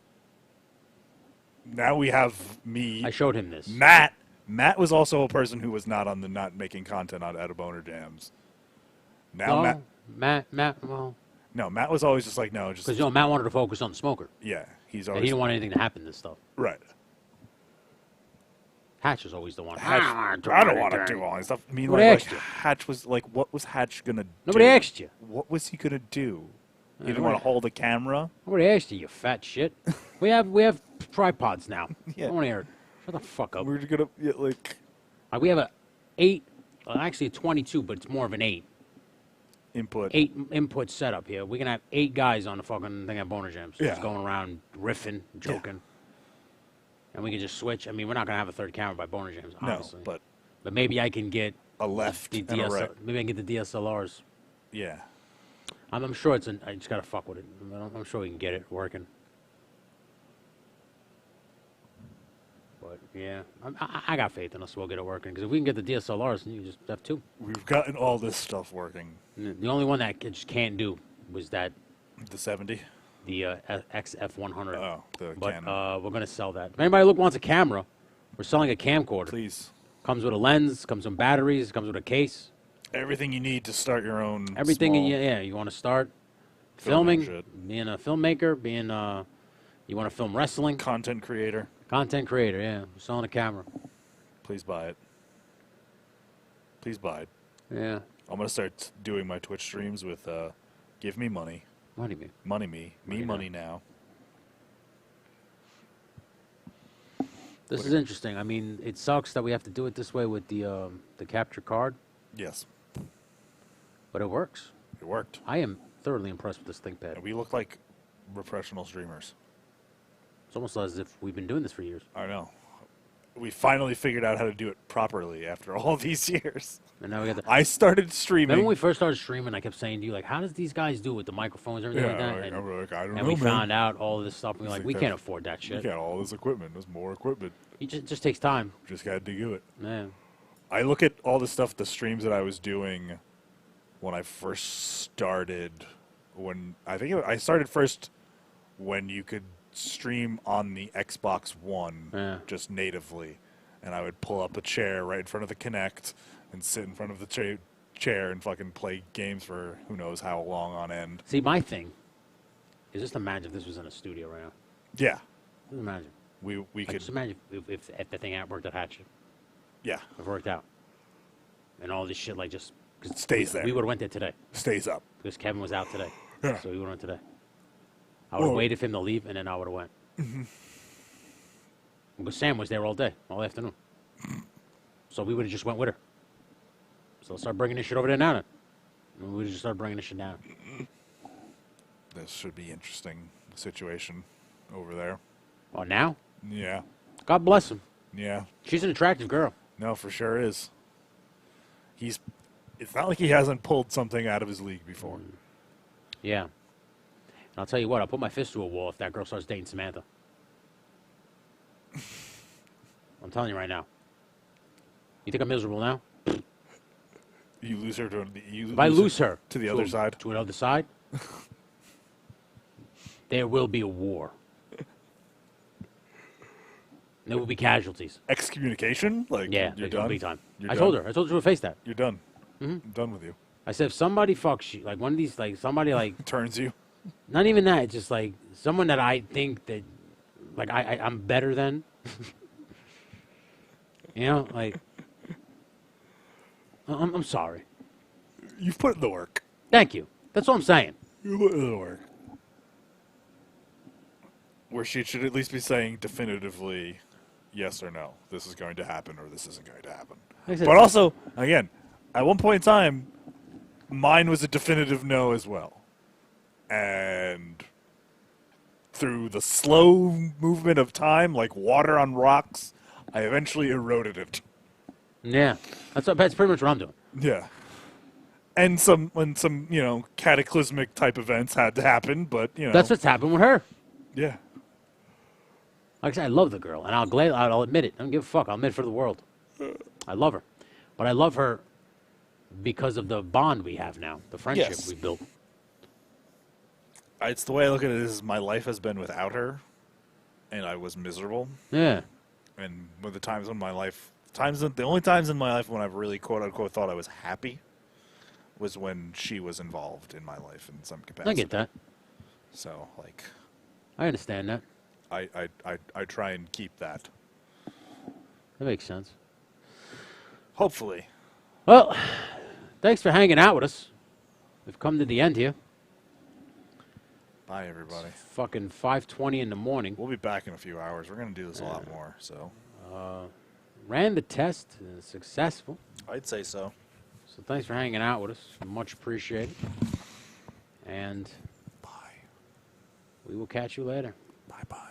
now we have me. I showed him this. Matt. Matt was also a person who was not on the not making content out of Boner Jams. Now No, Matt. Well, No, Matt was always just like no, just because Matt wanted to focus on the smoker. yeah. He's And always he didn't want anything to happen to this stuff. right. Hatch was always the one. Hatch, I don't want to do all this stuff. I mean, Nobody like asked you. Hatch was like, what was Hatch gonna do? Nobody asked you. What was he gonna do? He didn't nobody- want to hold a camera. Nobody asked you, you fat shit. we have tripods now. Yeah. I want to hear it. Shut the fuck up. We're gonna like Like we have a 8, actually a 22, but it's more of an 8. input. 8 input setup here. We can have 8 guys on the fucking thing at Boner Jams. Yeah. Just going around riffing, joking. And we can just switch. I mean, we're not going to have a third camera by Boner Jams, No, obviously. but But maybe I can get a left the and a DSL. right. Maybe I can get the DSLRs. Yeah. I'm sure it's I just got to fuck with it. I'm sure we can get it working. But, yeah. I got faith in us. We'll get it working. Because if we can get the DSLRs, then you can just have 2. We've gotten all this stuff working. And the only one that I just can't do was that The 70. the XF100. Oh, the But Canon. we're gonna sell that. If anybody wants a camera, we're selling a camcorder. Please. Comes with a lens, comes with batteries, comes with a case. Everything you need to start your own. Everything. small You want to start filming filming, shit. being a filmmaker, you want to film wrestling, content creator. content creator. Yeah, we're selling a camera. Please buy it. Please buy it. Yeah, I'm gonna start doing my Twitch streams with give me money, money me. me Money now. money now. This is interesting. I mean, it sucks that we have to do it this way with the capture card, Yes, but it works. it worked. I am thoroughly impressed with this ThinkPad. And we look like professional streamers. It's almost as if we've been doing this for years. I know. We finally figured out how to do it properly after all these years. And now we got the. I started streaming. Remember when we first started streaming? I kept saying to you, like, how does these guys do it with the microphones and everything yeah, like that? like, And, I'm like, I don't and know, we man. found out all of this stuff. And we're It's like, like we that- can't afford that You shit. got all this equipment. There's more equipment. It just takes time. Just got to do it. Yeah. I look at all the stuff, the streams that I was doing when I first started. I started first when you could stream on the Xbox One Yeah. just natively, and I would pull up a chair right in front of the Kinect and sit in front of the chair and fucking play games for who knows how long on end. See, my thing is just imagine if this was in a studio right now. Yeah, Just imagine. we Like, could. just imagine if the thing worked at Hatchet. Yeah, If it worked out. And all this shit, like, just. 'cause Stays there. We would have went there today. stays up. Because Kevin was out today. Yeah. So we would have went today. I would have Well- waited for him to leave, and then I would have went. Because Sam was there all day, all afternoon. So we would have just went with her. So let's start bringing this shit over there now then. And we would just start bringing this shit down. This should be interesting situation over there. Oh, now? Yeah, God bless him. yeah. She's an attractive girl. No, for sure is. It's not like he hasn't pulled something out of his league before. Yeah. And I'll tell you what, I'll put my fist to a wall if that girl starts dating Samantha. I'm telling you right now. You think I'm miserable now? You lose her to If I lose her to the other side. to another side, there will be a war. There will be casualties. Excommunication? Like Yeah, you're big, done. big time. You're I done? told her to her face that. You're done. Mm-hmm. I'm done with you. I said, if somebody fucks you, like one of these, like somebody like, Turns you. not even that, just like someone that I think that, like I'm better than. You know, like, I'm sorry. You've put in the work. Thank you. That's all I'm saying. You put in the work. Where she should at least be saying definitively yes or no. This is going to happen or this isn't going to happen. Like I said, But also, again, at one point in time, mine was a definitive no as well. And through the slow movement of time, like water on rocks, I eventually eroded it. yeah, that's pretty much what I'm doing. Yeah. And when some cataclysmic type events had to happen, but That's what's happened with her. yeah. Like I said, I love the girl, and I'll admit it. I don't give a fuck. I'll admit it for the world. I love her, but I love her because of the bond we have now, the friendship Yes. we built. It's the way I look at it is my life has been without her, and I was miserable. Yeah. And with the times in my life, the only times in my life when I've really quote unquote thought I was happy was when she was involved in my life in some capacity. I get that. So like, I understand that. I try and keep that. That makes sense. Hopefully. Well, thanks for hanging out with us. We've come to the end here. Bye, everybody. Fucking 5:20 in the morning. We'll be back in a few hours. We're going to do this a lot more, so. Ran the test. Successful. I'd say so. So thanks for hanging out with us. Much appreciated. And Bye. we will catch you later. Bye-bye.